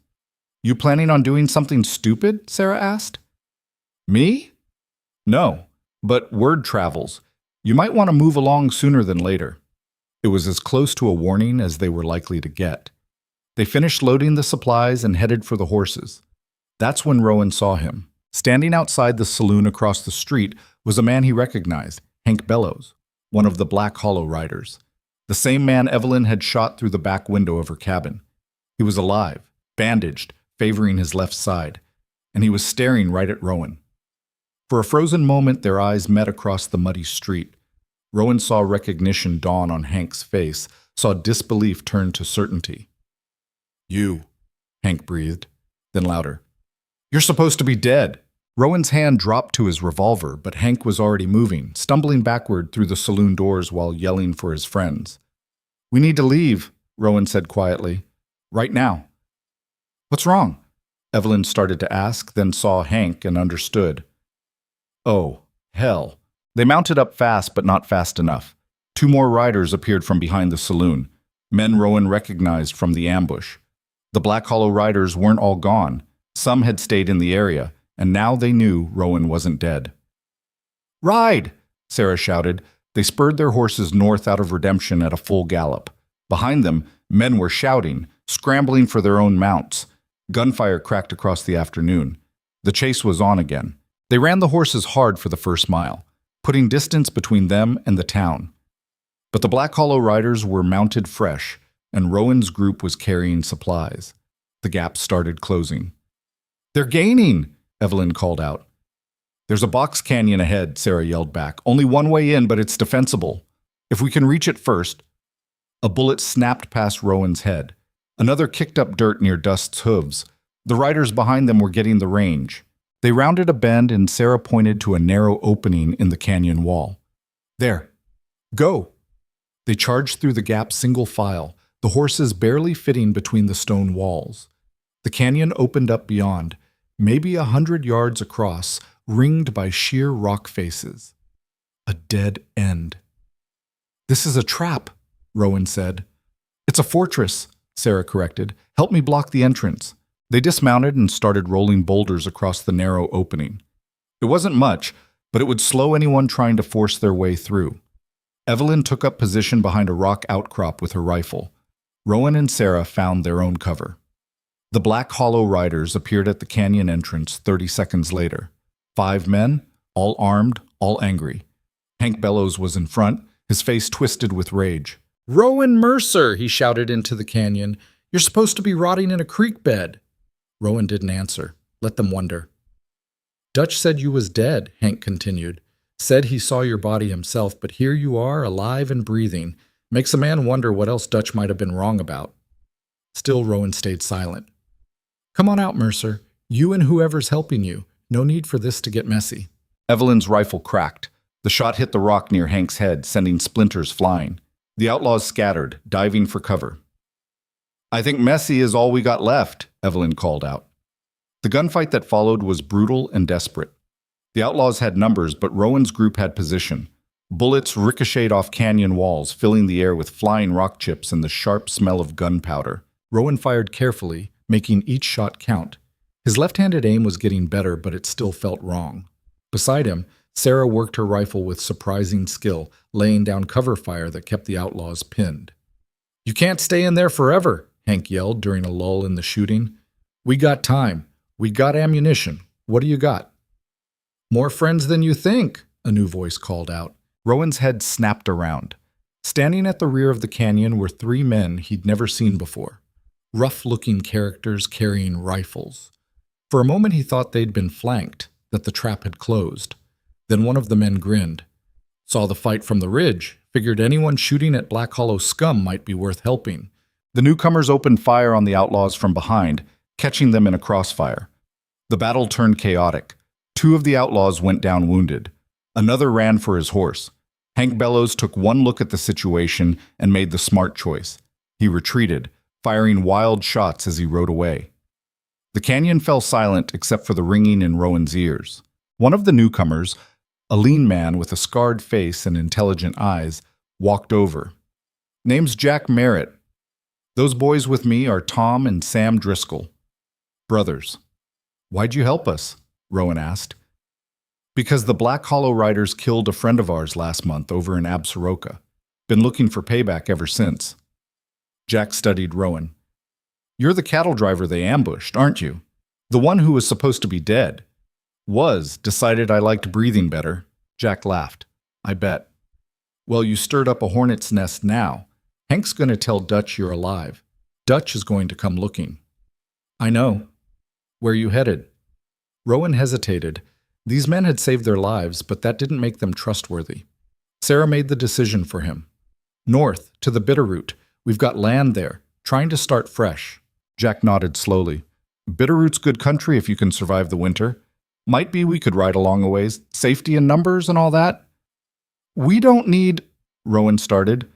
"You planning on doing something stupid?" Sarah asked. "Me? No, but word travels. You might want to move along sooner than later." It was as close to a warning as they were likely to get. They finished loading the supplies and headed for the horses. That's when Rowan saw him. Standing outside the saloon across the street was a man he recognized, Hank Bellows, one of the Black Hollow riders. The same man Evelyn had shot through the back window of her cabin. He was alive, bandaged, favoring his left side, and he was staring right at Rowan. For a frozen moment, their eyes met across the muddy street. Rowan saw recognition dawn on Hank's face, saw disbelief turn to certainty. "You," Hank breathed, then louder. "You're supposed to be dead." Rowan's hand dropped to his revolver, but Hank was already moving, stumbling backward through the saloon doors while yelling for his friends. "We need to leave," Rowan said quietly. "Right now." "What's wrong?" Evelyn started to ask, then saw Hank and understood. "Oh, hell." They mounted up fast, but not fast enough. 2 more riders appeared from behind the saloon, men Rowan recognized from the ambush. The Black Hollow riders weren't all gone. Some had stayed in the area, and now they knew Rowan wasn't dead. Ride! Sarah shouted. They spurred their horses north out of Redemption at a full gallop. Behind them, men were shouting, scrambling for their own mounts. Gunfire cracked across the afternoon. The chase was on again. They ran the horses hard for the first mile, putting distance between them and the town. But the Black Hollow riders were mounted fresh, and Rowan's group was carrying supplies. The gap started closing. "They're gaining!" Evelyn called out. "There's a box canyon ahead," Sarah yelled back. "Only one way in, but it's defensible. If we can reach it first." A bullet snapped past Rowan's head. Another kicked up dirt near Dust's hooves. The riders behind them were getting the range. They rounded a bend and Sarah pointed to a narrow opening in the canyon wall. "There. Go!" They charged through the gap single file, the horses barely fitting between the stone walls. The canyon opened up beyond, maybe 100 yards across, ringed by sheer rock faces. A dead end. "This is a trap," Rowan said. "It's a fortress," Sarah corrected. "Help me block the entrance." They dismounted and started rolling boulders across the narrow opening. It wasn't much, but it would slow anyone trying to force their way through. Evelyn took up position behind a rock outcrop with her rifle. Rowan and Sarah found their own cover. The Black Hollow riders appeared at the canyon entrance 30 seconds later. 5 men, all armed, all angry. Hank Bellows was in front, his face twisted with rage. "Rowan Mercer!" he shouted into the canyon. "You're supposed to be rotting in a creek bed." Rowan didn't answer. Let them wonder. "Dutch said you was dead," Hank continued. "Said he saw your body himself, but here you are, alive and breathing. Makes a man wonder what else Dutch might have been wrong about." Still, Rowan stayed silent. "Come on out, Mercer. You and whoever's helping you. No need for this to get messy." Evelyn's rifle cracked. The shot hit the rock near Hank's head, sending splinters flying. The outlaws scattered, diving for cover. "I think messy is all we got left," Evelyn called out. The gunfight that followed was brutal and desperate. The outlaws had numbers, but Rowan's group had position. Bullets ricocheted off canyon walls, filling the air with flying rock chips and the sharp smell of gunpowder. Rowan fired carefully, making each shot count. His left-handed aim was getting better, but it still felt wrong. Beside him, Sarah worked her rifle with surprising skill, laying down cover fire that kept the outlaws pinned. "You can't stay in there forever," Hank yelled during a lull in the shooting. "We got time. We got ammunition. What do you got?" "More friends than you think," a new voice called out. Rowan's head snapped around. Standing at the rear of the canyon were 3 men he'd never seen before. Rough-looking characters carrying rifles. For a moment he thought they'd been flanked, that the trap had closed. Then one of the men grinned. "Saw the fight from the ridge. Figured anyone shooting at Black Hollow scum might be worth helping." The newcomers opened fire on the outlaws from behind, catching them in a crossfire. The battle turned chaotic. 2 of the outlaws went down wounded. Another ran for his horse. Hank Bellows took one look at the situation and made the smart choice. He retreated, firing wild shots as he rode away. The canyon fell silent except for the ringing in Rowan's ears. One of the newcomers, a lean man with a scarred face and intelligent eyes, walked over. "Name's Jack Merritt. Those boys with me are Tom and Sam Driscoll. Brothers." "Why'd you help us?" Rowan asked. "Because the Black Hollow riders killed a friend of ours last month over in Absaroka. Been looking for payback ever since." Jack studied Rowan. "You're the cattle driver they ambushed, aren't you? The one who was supposed to be dead." Decided I liked breathing better." Jack laughed. "I bet." "Well, you stirred up a hornet's nest now. Hank's going to tell Dutch you're alive. Dutch is going to come looking." "I know. Where you headed?" Rowan hesitated. These men had saved their lives, but that didn't make them trustworthy. Sarah made the decision for him. "North, to the Bitterroot. We've got land there. Trying to start fresh." Jack nodded slowly. "Bitterroot's good country if you can survive the winter. Might be we could ride along a ways. Safety in numbers and all that." "We don't need—" Rowan started.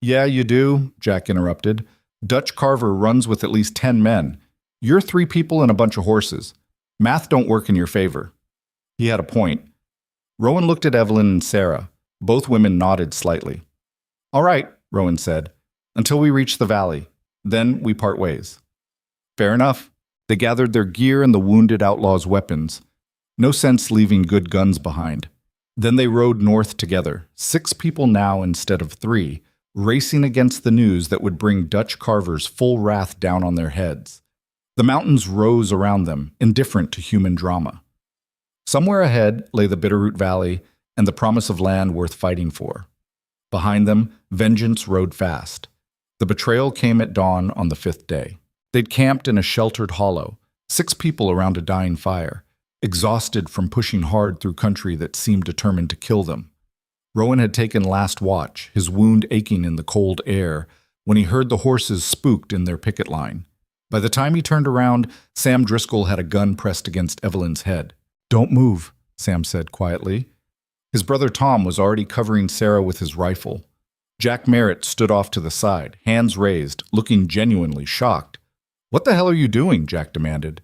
"Yeah, you do," Jack interrupted. "Dutch Carver runs with at least 10 men. You're 3 people and a bunch of horses. Math don't work in your favor." He had a point. Rowan looked at Evelyn and Sarah. Both women nodded slightly. "All right," Rowan said, "until we reach the valley. Then we part ways." "Fair enough." They gathered their gear and the wounded outlaws' weapons. No sense leaving good guns behind. Then they rode north together, 6 people now instead of 3, racing against the news that would bring Dutch carvers full wrath down on their heads. The mountains rose around them, indifferent to human drama. Somewhere ahead lay the Bitterroot Valley and the promise of land worth fighting for. Behind them, vengeance rode fast. The betrayal came at dawn on the 5th day. They'd camped in a sheltered hollow, 6 people around a dying fire, exhausted from pushing hard through country that seemed determined to kill them. Rowan had taken last watch, his wound aching in the cold air, when he heard the horses spooked in their picket line. By the time he turned around, Sam Driscoll had a gun pressed against Evelyn's head. "Don't move," Sam said quietly. His brother Tom was already covering Sarah with his rifle. Jack Merritt stood off to the side, hands raised, looking genuinely shocked. "What the hell are you doing?" Jack demanded.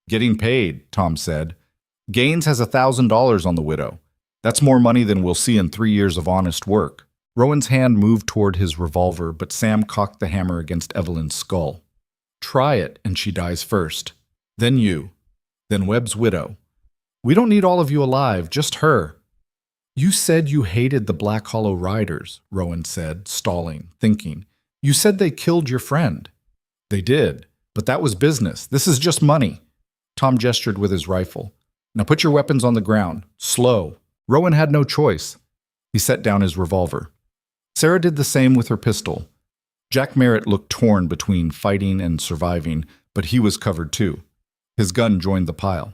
"Getting paid," Tom said. "Gaines has $1,000 on the widow. That's more money than we'll see in 3 years of honest work." Rowan's hand moved toward his revolver, but Sam cocked the hammer against Evelyn's skull. "Try it, and she dies first. Then you. Then Webb's widow. We don't need all of you alive, just her." "You said you hated the Black Hollow Riders," Rowan said, stalling, thinking. "You said they killed your friend." "They did, but that was business. This is just money." Tom gestured with his rifle. "Now put your weapons on the ground. Slow." Rowan had no choice. He set down his revolver. Sarah did the same with her pistol. Jack Merritt looked torn between fighting and surviving, but he was covered too. His gun joined the pile.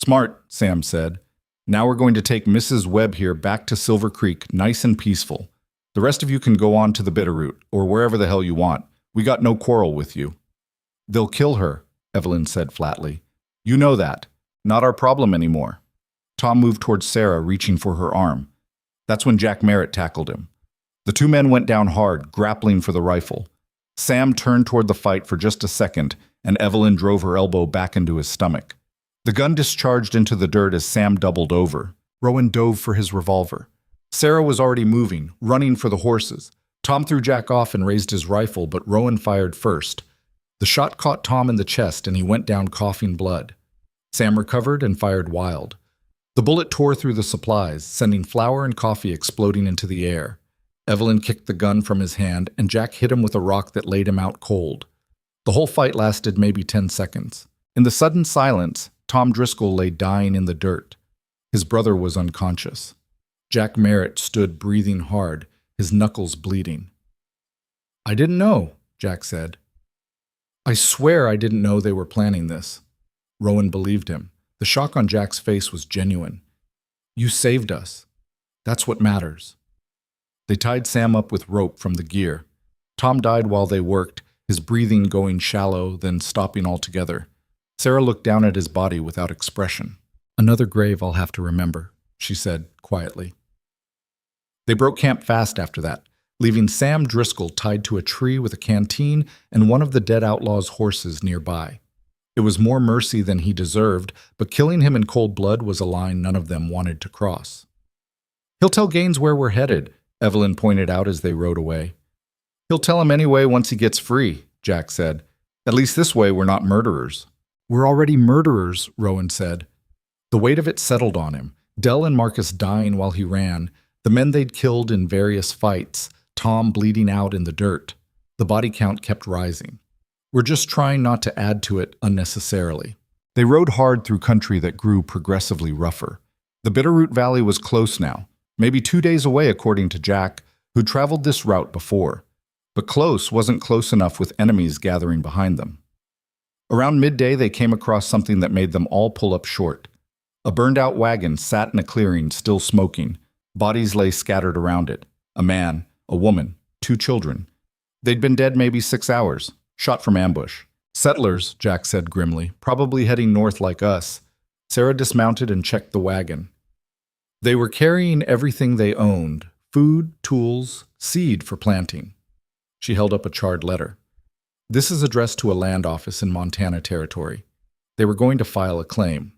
"Smart," Sam said. "Now we're going to take Mrs. Webb here back to Silver Creek, nice and peaceful. The rest of you can go on to the Bitterroot, or wherever the hell you want. We got no quarrel with you." "They'll kill her," Evelyn said flatly. "You know that. Not our problem anymore." Tom moved towards Sarah, reaching for her arm. That's when Jack Merritt tackled him. The 2 men went down hard, grappling for the rifle. Sam turned toward the fight for just a second, and Evelyn drove her elbow back into his stomach. The gun discharged into the dirt as Sam doubled over. Rowan dove for his revolver. Sarah was already moving, running for the horses. Tom threw Jack off and raised his rifle, but Rowan fired first. The shot caught Tom in the chest, and he went down coughing blood. Sam recovered and fired wild. The bullet tore through the supplies, sending flour and coffee exploding into the air. Evelyn kicked the gun from his hand, and Jack hit him with a rock that laid him out cold. The whole fight lasted maybe 10 seconds. In the sudden silence, Tom Driscoll lay dying in the dirt. His brother was unconscious. Jack Merritt stood breathing hard, his knuckles bleeding. "I didn't know," Jack said. "I swear I didn't know they were planning this." Rowan believed him. The shock on Jack's face was genuine. "You saved us. That's what matters." They tied Sam up with rope from the gear. Tom died while they worked, his breathing going shallow, then stopping altogether. Sarah looked down at his body without expression. "Another grave I'll have to remember," she said quietly. They broke camp fast after that, leaving Sam Driscoll tied to a tree with a canteen and one of the dead outlaw's horses nearby. It was more mercy than he deserved, but killing him in cold blood was a line none of them wanted to cross. "He'll tell Gaines where we're headed," Evelyn pointed out as they rode away. "He'll tell him anyway once he gets free," Jack said. "At least this way we're not murderers." "We're already murderers," Rowan said. The weight of it settled on him. Dell and Marcus dying while he ran, the men they'd killed in various fights, Tom bleeding out in the dirt. The body count kept rising. "We're just trying not to add to it unnecessarily." They rode hard through country that grew progressively rougher. The Bitterroot Valley was close now, maybe 2 days away according to Jack, who traveled this route before. But close wasn't close enough with enemies gathering behind them. Around midday they came across something that made them all pull up short. A burned-out wagon sat in a clearing, still smoking. Bodies lay scattered around it. A man, a woman, 2 children. They'd been dead maybe 6 hours. Shot from ambush. "Settlers," Jack said grimly, "probably heading north like us." Sarah dismounted and checked the wagon. They were carrying everything they owned: food, tools, seed for planting. She held up a charred letter. "This is addressed to a land office in Montana Territory. They were going to file a claim."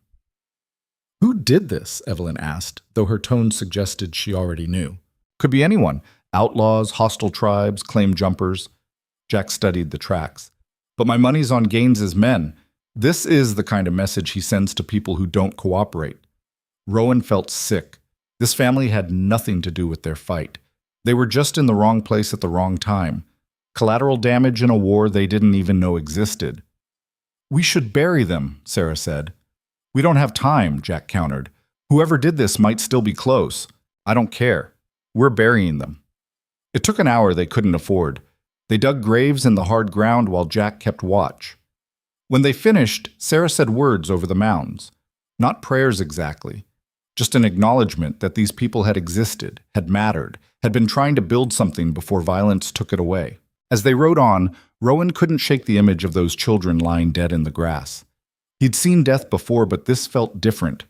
"Who did this?" Evelyn asked, though her tone suggested she already knew. "Could be anyone. Outlaws, hostile tribes, claim jumpers." Jack studied the tracks. "But my money's on Gaines's men. This is the kind of message he sends to people who don't cooperate." Rowan felt sick. This family had nothing to do with their fight. They were just in the wrong place at the wrong time. Collateral damage in a war they didn't even know existed. "We should bury them," Sarah said. "We don't have time," Jack countered. "Whoever did this might still be close. I don't care. We're burying them." It took an hour they couldn't afford. They dug graves in the hard ground while Jack kept watch. When they finished, Sarah said words over the mounds. Not prayers exactly. Just an acknowledgement that these people had existed, had mattered, had been trying to build something before violence took it away. As they rode on, Rowan couldn't shake the image of those children lying dead in the grass. He'd seen death before, but this felt different,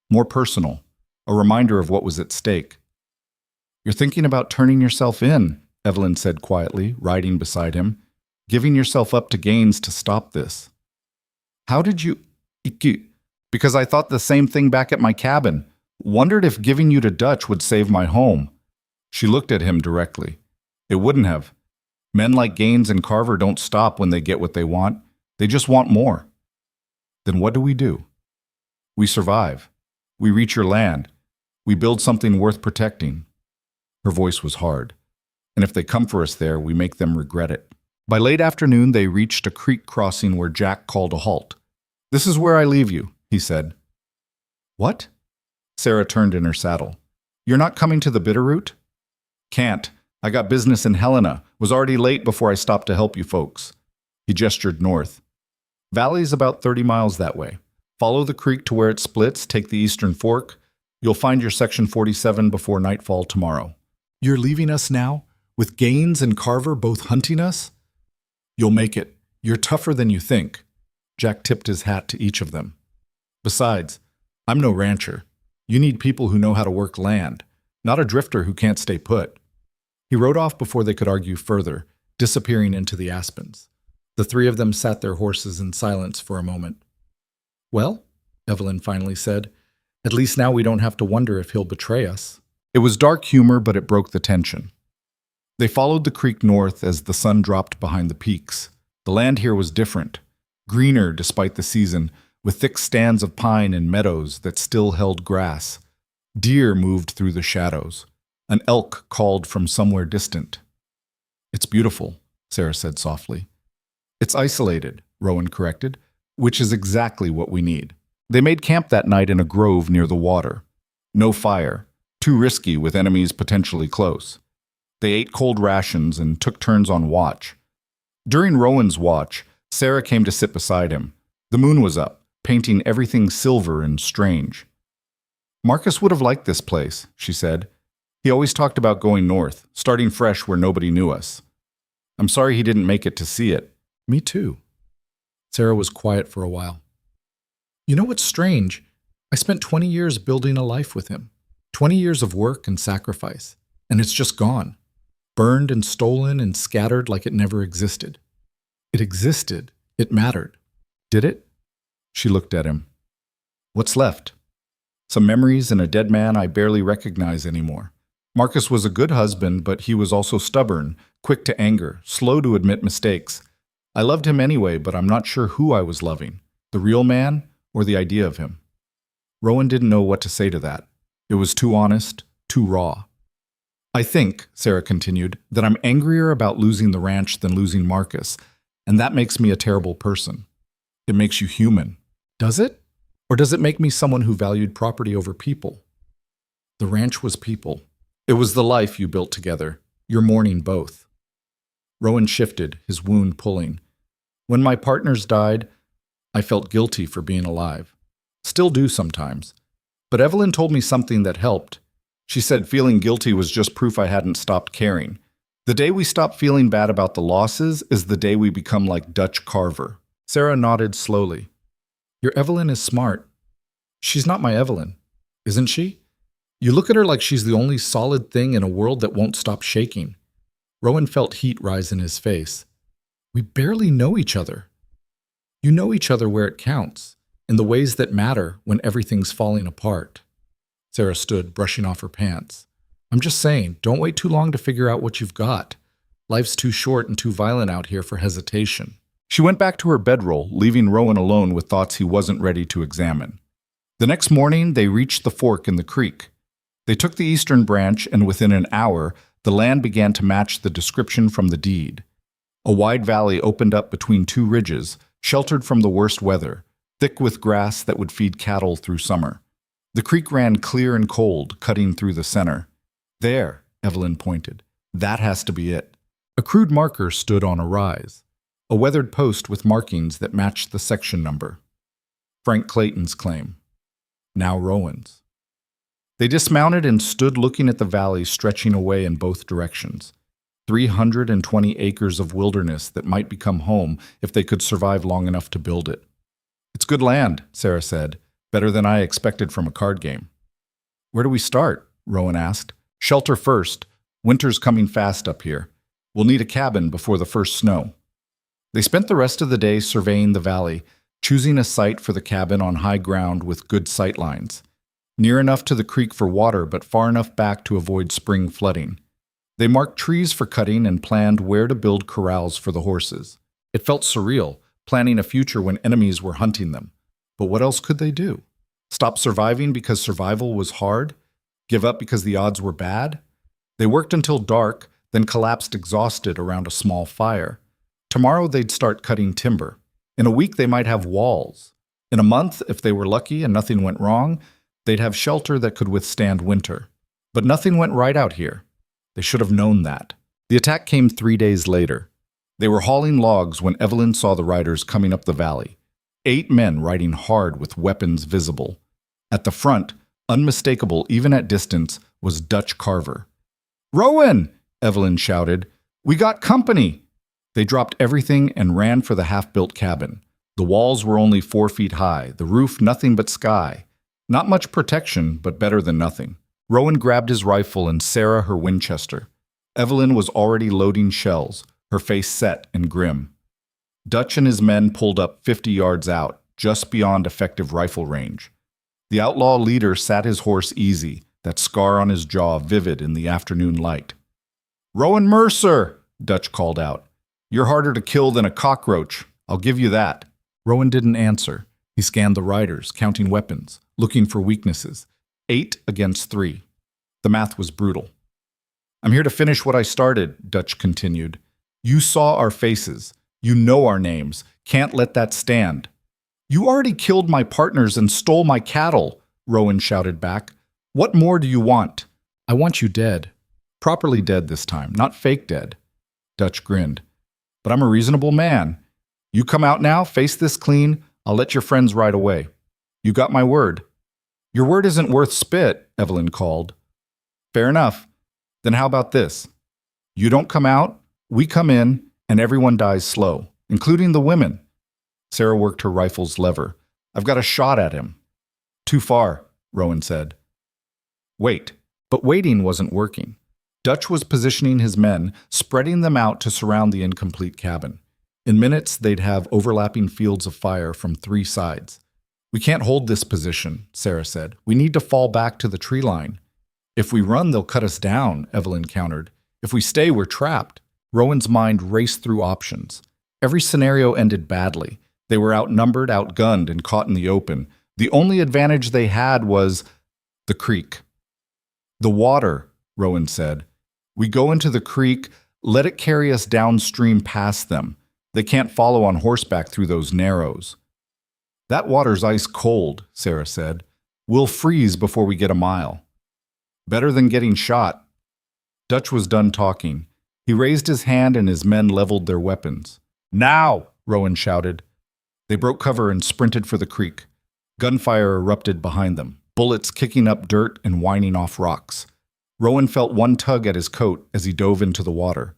more personal, a reminder of what was at stake. "You're thinking about turning yourself in," Evelyn said quietly, riding beside him, "giving yourself up to Gaines to stop this." "How did you—" "Because I thought the same thing back at my cabin. Wondered if giving you to Dutch would save my home." She looked at him directly. "It wouldn't have. Men like Gaines and Carver don't stop when they get what they want. They just want more." "Then what do? "We survive. We reach your land. We build something worth protecting." Her voice was hard. "And if they come for us there, we make them regret it." By late afternoon, they reached a creek crossing where Jack called a halt. "This is where I leave you," he said. "What?" Sarah turned in her saddle. "You're not coming to the Bitterroot?" "Can't. I got business in Helena. Was already late before I stopped to help you folks." He gestured north. "Valley's about 30 miles that way. Follow the creek to where it splits, take the eastern fork. You'll find your section 47 before nightfall tomorrow." "You're leaving us now? With Gaines and Carver both hunting us?" "You'll make it. You're tougher than you think." Jack tipped his hat to each of them. "Besides, I'm no rancher. You need people who know how to work land, not a drifter who can't stay put." He rode off before they could argue further, disappearing into the aspens. The three of them sat their horses in silence for a moment. "Well," Evelyn finally said, "at least now we don't have to wonder if he'll betray us." It was dark humor, but it broke the tension. They followed the creek north as the sun dropped behind the peaks. The land here was different, greener despite the season, with thick stands of pine and meadows that still held grass. Deer moved through the shadows. An elk called from somewhere distant. "It's beautiful," Sarah said softly. "It's isolated," Rowan corrected, "which is exactly what we need." They made camp that night in a grove near the water. No fire, too risky with enemies potentially close. They ate cold rations and took turns on watch. During Rowan's watch, Sarah came to sit beside him. The moon was up, painting everything silver and strange. "Marcus would have liked this place," she said. "He always talked about going north, starting fresh where nobody knew us. I'm sorry he didn't make it to see it." "Me too." Sarah was quiet for a while. "You know what's strange? I spent 20 years building a life with him. 20 years of work and sacrifice. And it's just gone. Burned and stolen and scattered like it never existed. It existed. It mattered. Did it?" She looked at him. "What's left? Some memories and a dead man I barely recognize anymore. Marcus was a good husband, but he was also stubborn, quick to anger, slow to admit mistakes. I loved him anyway, but I'm not sure who I was loving, the real man or the idea of him." Rowan didn't know what to say to that. It was too honest, too raw. "I think," Sarah continued, "that I'm angrier about losing the ranch than losing Marcus, and that makes me a terrible person. It makes you human." "Does it? Or does it make me someone who valued property over people?" "The ranch was people. It was the life you built together. You're mourning both." Rowan shifted, his wound pulling. "When my partners died, I felt guilty for being alive. Still do sometimes. But Evelyn told me something that helped. She said feeling guilty was just proof I hadn't stopped caring. The day we stop feeling bad about the losses is the day we become like Dutch Carver." Sarah nodded slowly. "Your Evelyn is smart. She's not my Evelyn, isn't she? You look at her like she's the only solid thing in a world that won't stop shaking." Rowan felt heat rise in his face. "We barely know each other." "You know each other where it counts, in the ways that matter when everything's falling apart." Sarah stood, brushing off her pants. "I'm just saying, don't wait too long to figure out what you've got. Life's too short and too violent out here for hesitation." She went back to her bedroll, leaving Rowan alone with thoughts he wasn't ready to examine. The next morning, they reached the fork in the creek. They took the eastern branch, and within an hour, the land began to match the description from the deed. A wide valley opened up between two ridges, sheltered from the worst weather, thick with grass that would feed cattle through summer. The creek ran clear and cold, cutting through the center. There, Evelyn pointed. That has to be it. A crude marker stood on a rise, a weathered post with markings that matched the section number. Frank Clayton's claim. Now Rowan's. They dismounted and stood looking at the valley stretching away in both directions. 320 acres of wilderness that might become home if they could survive long enough to build it. It's good land, Sarah said, better than I expected from a card game. Where do we start? Rowan asked. Shelter first. Winter's coming fast up here. We'll need a cabin before the first snow. They spent the rest of the day surveying the valley, choosing a site for the cabin on high ground with good sight lines. Near enough to the creek for water, but far enough back to avoid spring flooding. They marked trees for cutting and planned where to build corrals for the horses. It felt surreal, planning a future when enemies were hunting them. But what else could they do? Stop surviving because survival was hard? Give up because the odds were bad? They worked until dark, then collapsed exhausted around a small fire. Tomorrow they'd start cutting timber. In a week they might have walls. In a month, if they were lucky and nothing went wrong, they'd have shelter that could withstand winter. But nothing went right out here. They should have known that. The attack came 3 days later. They were hauling logs when Evelyn saw the riders coming up the valley. 8 men riding hard with weapons visible. At the front, unmistakable even at distance, was Dutch Carver. "Rowan!" Evelyn shouted. "We got company!" They dropped everything and ran for the half-built cabin. The walls were only 4 feet high, the roof nothing but sky. Not much protection, but better than nothing. Rowan grabbed his rifle and Sarah her Winchester. Evelyn was already loading shells, her face set and grim. Dutch and his men pulled up 50 yards out, just beyond effective rifle range. The outlaw leader sat his horse easy, that scar on his jaw vivid in the afternoon light. "Rowan Mercer!" Dutch called out. "You're harder to kill than a cockroach. I'll give you that." Rowan didn't answer. He scanned the riders, counting weapons, looking for weaknesses. 8 against 3. The math was brutal. "I'm here to finish what I started," Dutch continued. "You saw our faces. You know our names. Can't let that stand." "You already killed my partners and stole my cattle," Rowan shouted back. "What more do you want?" "I want you dead. Properly dead this time, not fake dead." Dutch grinned. "But I'm a reasonable man. You come out now, face this clean, I'll let your friends ride away. You got my word." "Your word isn't worth spit," Evelyn called. "Fair enough. Then how about this? You don't come out, we come in, and everyone dies slow, including the women." Sarah worked her rifle's lever. "I've got a shot at him." "Too far," Rowan said. "Wait." But waiting wasn't working. Dutch was positioning his men, spreading them out to surround the incomplete cabin. In minutes, they'd have overlapping fields of fire from 3 sides. "We can't hold this position," Sarah said. "We need to fall back to the tree line." "If we run, they'll cut us down," Evelyn countered. "If we stay, we're trapped." Rowan's mind raced through options. Every scenario ended badly. They were outnumbered, outgunned, and caught in the open. The only advantage they had was the creek. "The water," Rowan said. "We go into the creek, let it carry us downstream past them. They can't follow on horseback through those narrows." "That water's ice cold," Sarah said. "We'll freeze before we get a mile." "Better than getting shot." Dutch was done talking. He raised his hand and his men leveled their weapons. "Now!" Rowan shouted. They broke cover and sprinted for the creek. Gunfire erupted behind them, bullets kicking up dirt and whining off rocks. Rowan felt one tug at his coat as he dove into the water.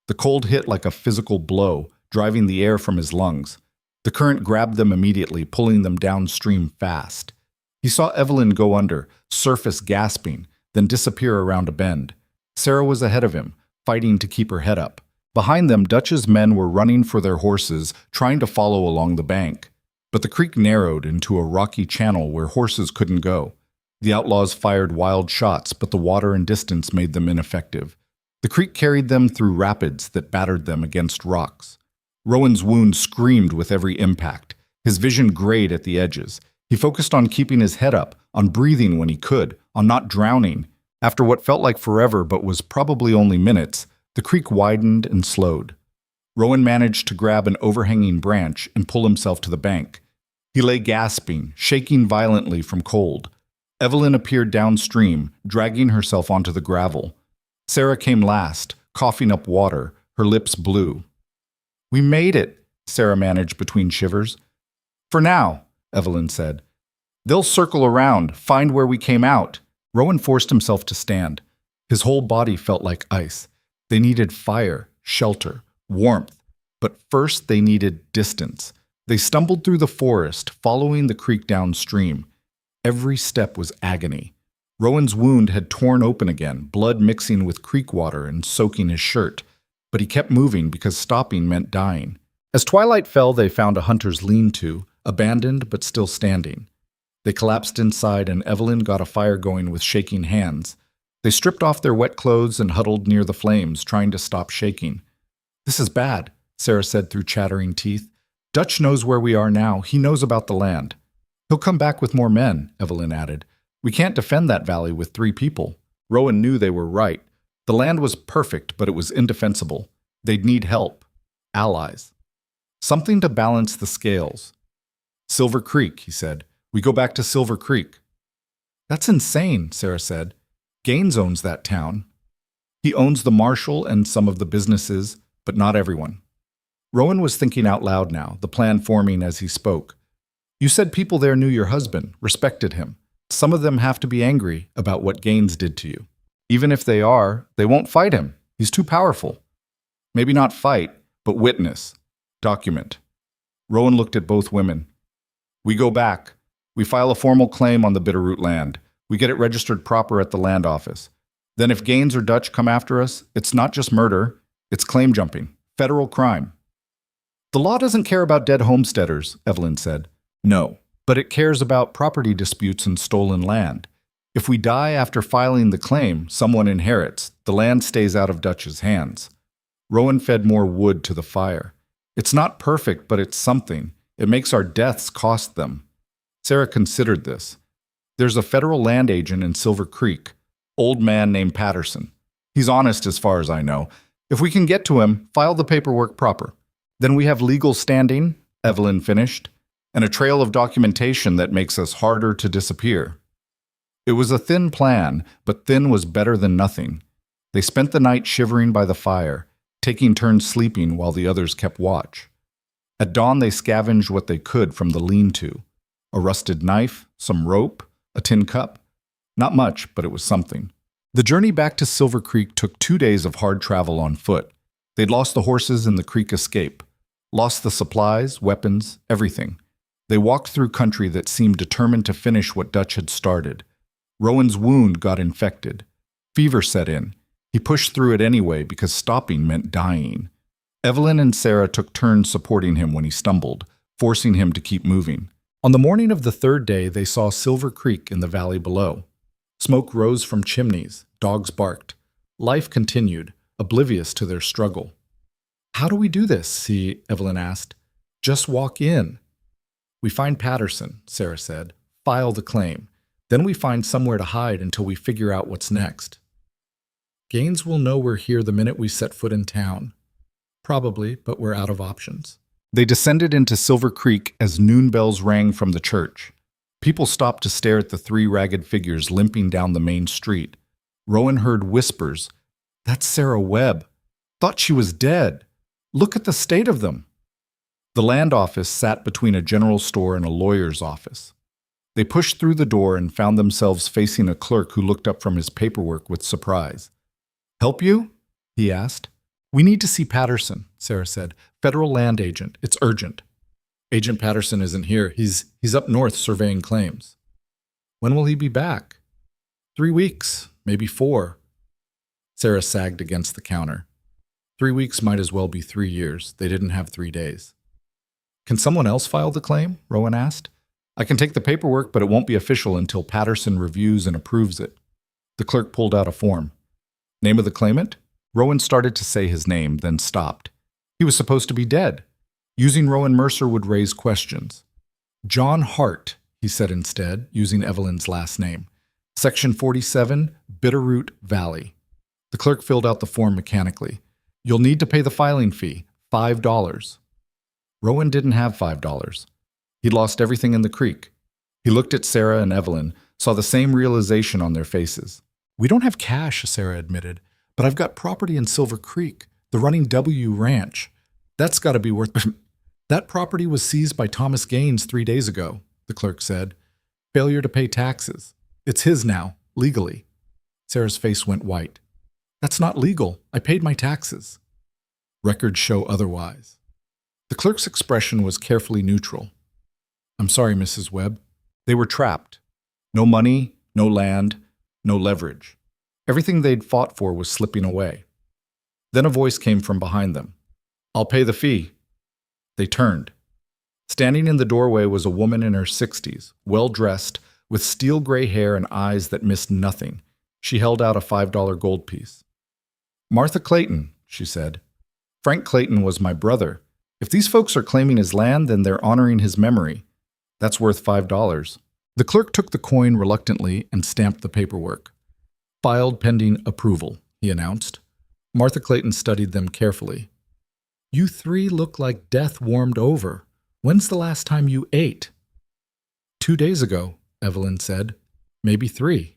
The cold hit like a physical blow, driving the air from his lungs. The current grabbed them immediately, pulling them downstream fast. He saw Evelyn go under, surface gasping, then disappear around a bend. Sarah was ahead of him, fighting to keep her head up. Behind them, Dutch's men were running for their horses, trying to follow along the bank. But the creek narrowed into a rocky channel where horses couldn't go. The outlaws fired wild shots, but the water and distance made them ineffective. The creek carried them through rapids that battered them against rocks. Rowan's wound screamed with every impact. His vision grayed at the edges. He focused on keeping his head up, on breathing when he could, on not drowning. After what felt like forever but was probably only minutes, the creek widened and slowed. Rowan managed to grab an overhanging branch and pull himself to the bank. He lay gasping, shaking violently from cold. Evelyn appeared downstream, dragging herself onto the gravel. Sarah came last, coughing up water, her lips blue. "We made it," Sarah managed between shivers. "For now," Evelyn said. "They'll circle around, find where we came out." Rowan forced himself to stand. His whole body felt like ice. They needed fire, shelter, warmth, but first they needed distance. They stumbled through the forest, following the creek downstream. Every step was agony. Rowan's wound had torn open again, blood mixing with creek water and soaking his shirt. But he kept moving because stopping meant dying. As twilight fell, they found a hunter's lean-to, abandoned but still standing. They collapsed inside and Evelyn got a fire going with shaking hands. They stripped off their wet clothes and huddled near the flames, trying to stop shaking. "This is bad," Sarah said through chattering teeth. "Dutch knows where we are now. He knows about the land." "He'll come back with more men," Evelyn added. "We can't defend that valley with 3 people." Rowan knew they were right. The land was perfect, but it was indefensible. They'd need help. Allies. Something to balance the scales. "Silver Creek," he said. "We go back to Silver Creek." "That's insane," Sarah said. "Gaines owns that town." "He owns the marshal and some of the businesses, but not everyone." Rowan was thinking out loud now, the plan forming as he spoke. "You said people there knew your husband, respected him. Some of them have to be angry about what Gaines did to you. Even if they are, they won't fight him. He's too powerful." "Maybe not fight, but witness. Document." Rowan looked at both women. "We go back. We file a formal claim on the Bitterroot land. We get it registered proper at the land office. Then if Gaines or Dutch come after us, it's not just murder, it's claim jumping. Federal crime." "The law doesn't care about dead homesteaders," Evelyn said. "No, but it cares about property disputes and stolen land. If we die after filing the claim, someone inherits. The land stays out of Dutch's hands." Rowan fed more wood to the fire. "It's not perfect, but it's something. It makes our deaths cost them." Sarah considered this. "There's a federal land agent in Silver Creek, old man named Patterson. He's honest as far as I know. If we can get to him, file the paperwork proper. Then we have legal standing," Evelyn finished, "and a trail of documentation that makes us harder to disappear." It was a thin plan, but thin was better than nothing. They spent the night shivering by the fire, taking turns sleeping while the others kept watch. At dawn they scavenged what they could from the lean-to. A rusted knife, some rope, a tin cup. Not much, but it was something. The journey back to Silver Creek took 2 days of hard travel on foot. They'd lost the horses in the creek escape. Lost the supplies, weapons, everything. They walked through country that seemed determined to finish what Dutch had started. Rowan's wound got infected. Fever set in. He pushed through it anyway because stopping meant dying. Evelyn and Sarah took turns supporting him when he stumbled, forcing him to keep moving. On the morning of the 3rd day, they saw Silver Creek in the valley below. Smoke rose from chimneys. Dogs barked. Life continued, oblivious to their struggle. "How do we do this?" Evelyn asked. "Just walk in." "We find Patterson," Sarah said. "File the claim. Then we find somewhere to hide until we figure out what's next." "Gaines will know we're here the minute we set foot in town." "Probably, but we're out of options." They descended into Silver Creek as noon bells rang from the church. People stopped to stare at the 3 ragged figures limping down the main street. Rowan heard whispers. "That's Sarah Webb. Thought she was dead. Look at the state of them." The land office sat between a general store and a lawyer's office. They pushed through the door and found themselves facing a clerk who looked up from his paperwork with surprise. "Help you?" he asked. "We need to see Patterson," Sarah said. "Federal land agent. It's urgent." "Agent Patterson isn't here. He's up north surveying claims." "When will he be back?" 3 weeks, maybe 4. Sarah sagged against the counter. 3 weeks might as well be 3 years. They didn't have 3 days. "Can someone else file the claim?" Rowan asked. "I can take the paperwork, but it won't be official until Patterson reviews and approves it." The clerk pulled out a form. "Name of the claimant?" Rowan started to say his name, then stopped. He was supposed to be dead. Using Rowan Mercer would raise questions. "John Hart," he said instead, using Evelyn's last name. Section 47, Bitterroot Valley. The clerk filled out the form mechanically. You'll need to pay the filing fee, $5. Rowan didn't have $5. He'd lost everything in the creek. He looked at Sarah and Evelyn, saw the same realization on their faces. We don't have cash, Sarah admitted, but I've got property in Silver Creek, the Running W Ranch. That's got to be worth... That property was seized by Thomas Gaines 3 days ago, the clerk said. Failure to pay taxes. It's his now, legally. Sarah's face went white. That's not legal. I paid my taxes. Records show otherwise. The clerk's expression was carefully neutral. I'm sorry, Mrs. Webb. They were trapped. No money, no land, no leverage. Everything they'd fought for was slipping away. Then a voice came from behind them. I'll pay the fee. They turned. Standing in the doorway was a woman in her 60s, well-dressed, with steel gray hair and eyes that missed nothing. She held out a $5 gold piece. Martha Clayton, she said. Frank Clayton was my brother. If these folks are claiming his land, then they're honoring his memory. That's worth $5. The clerk took the coin reluctantly and stamped the paperwork. Filed pending approval, he announced. Martha Clayton studied them carefully. You three look like death warmed over. When's the last time you ate? 2 days ago, Evelyn said. Maybe 3.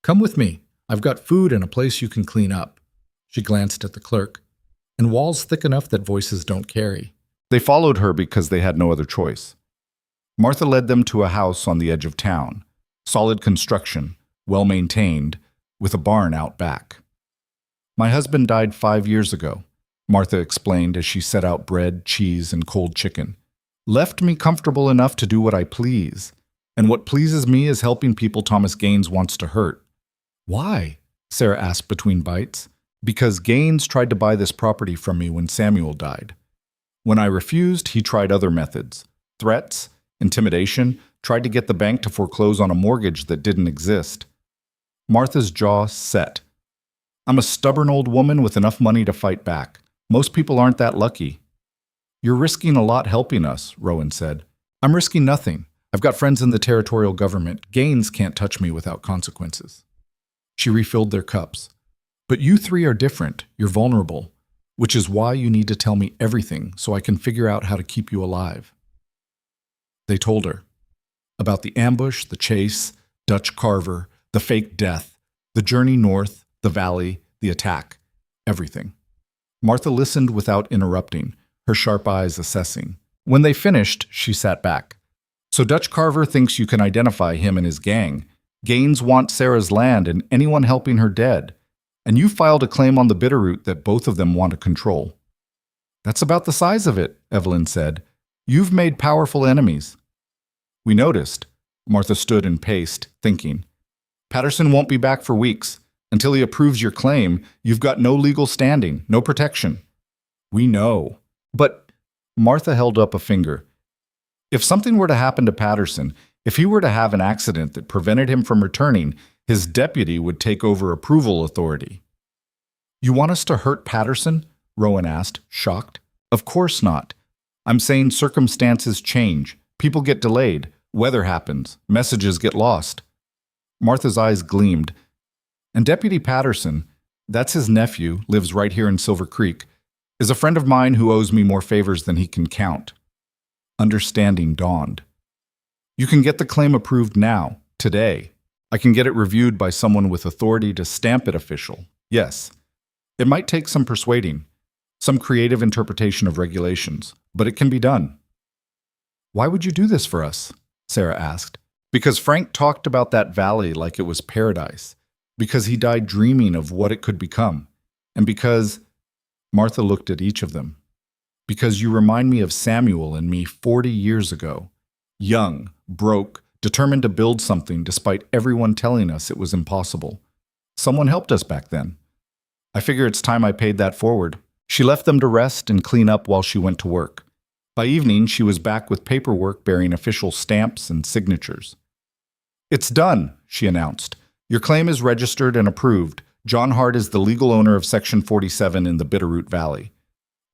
Come with me. I've got food and a place you can clean up. She glanced at the clerk. And walls thick enough that voices don't carry. They followed her because they had no other choice. Martha led them to a house on the edge of town. Solid construction, well-maintained, with a barn out back. My husband died 5 years ago, Martha explained as she set out bread, cheese, and cold chicken. Left me comfortable enough to do what I please. And what pleases me is helping people Thomas Gaines wants to hurt. Why? Sarah asked between bites. Because Gaines tried to buy this property from me when Samuel died. When I refused, he tried other methods. Threats, intimidation, tried to get the bank to foreclose on a mortgage that didn't exist. Martha's jaw set. I'm a stubborn old woman with enough money to fight back. Most people aren't that lucky. You're risking a lot helping us, Rowan said. I'm risking nothing. I've got friends in the territorial government. Gaines can't touch me without consequences. She refilled their cups. But you three are different. You're vulnerable, which is why you need to tell me everything so I can figure out how to keep you alive. They told her about the ambush, the chase, Dutch Carver, the fake death, the journey north, the valley, the attack, everything. Martha listened without interrupting, her sharp eyes assessing. When they finished, she sat back. So Dutch Carver thinks you can identify him and his gang. Gaines wants Sarah's land and anyone helping her dead. And you filed a claim on the Bitterroot that both of them want to control. That's about the size of it, Evelyn said. You've made powerful enemies. We noticed. Martha stood and paced, thinking. Patterson won't be back for weeks. Until he approves your claim, you've got no legal standing, no protection. We know. But Martha held up a finger. If something were to happen to Patterson, if he were to have an accident that prevented him from returning, his deputy would take over approval authority. You want us to hurt Patterson? Rowan asked, shocked. Of course not. I'm saying circumstances change. People get delayed. Weather happens. Messages get lost. Martha's eyes gleamed. And Deputy Patterson, that's his nephew, lives right here in Silver Creek, is a friend of mine who owes me more favors than he can count. Understanding dawned. You can get the claim approved now, today. I can get it reviewed by someone with authority to stamp it official. Yes. It might take some persuading, some creative interpretation of regulations, but it can be done. Why would you do this for us? Sarah asked. Because Frank talked about that valley like it was paradise. Because he died dreaming of what it could become. And because... Martha looked at each of them. Because you remind me of Samuel and me 40 years ago. Young, broke, determined to build something despite everyone telling us it was impossible. Someone helped us back then. I figure it's time I paid that forward. She left them to rest and clean up while she went to work. By evening, she was back with paperwork bearing official stamps and signatures. It's done, she announced. Your claim is registered and approved. John Hart is the legal owner of Section 47 in the Bitterroot Valley.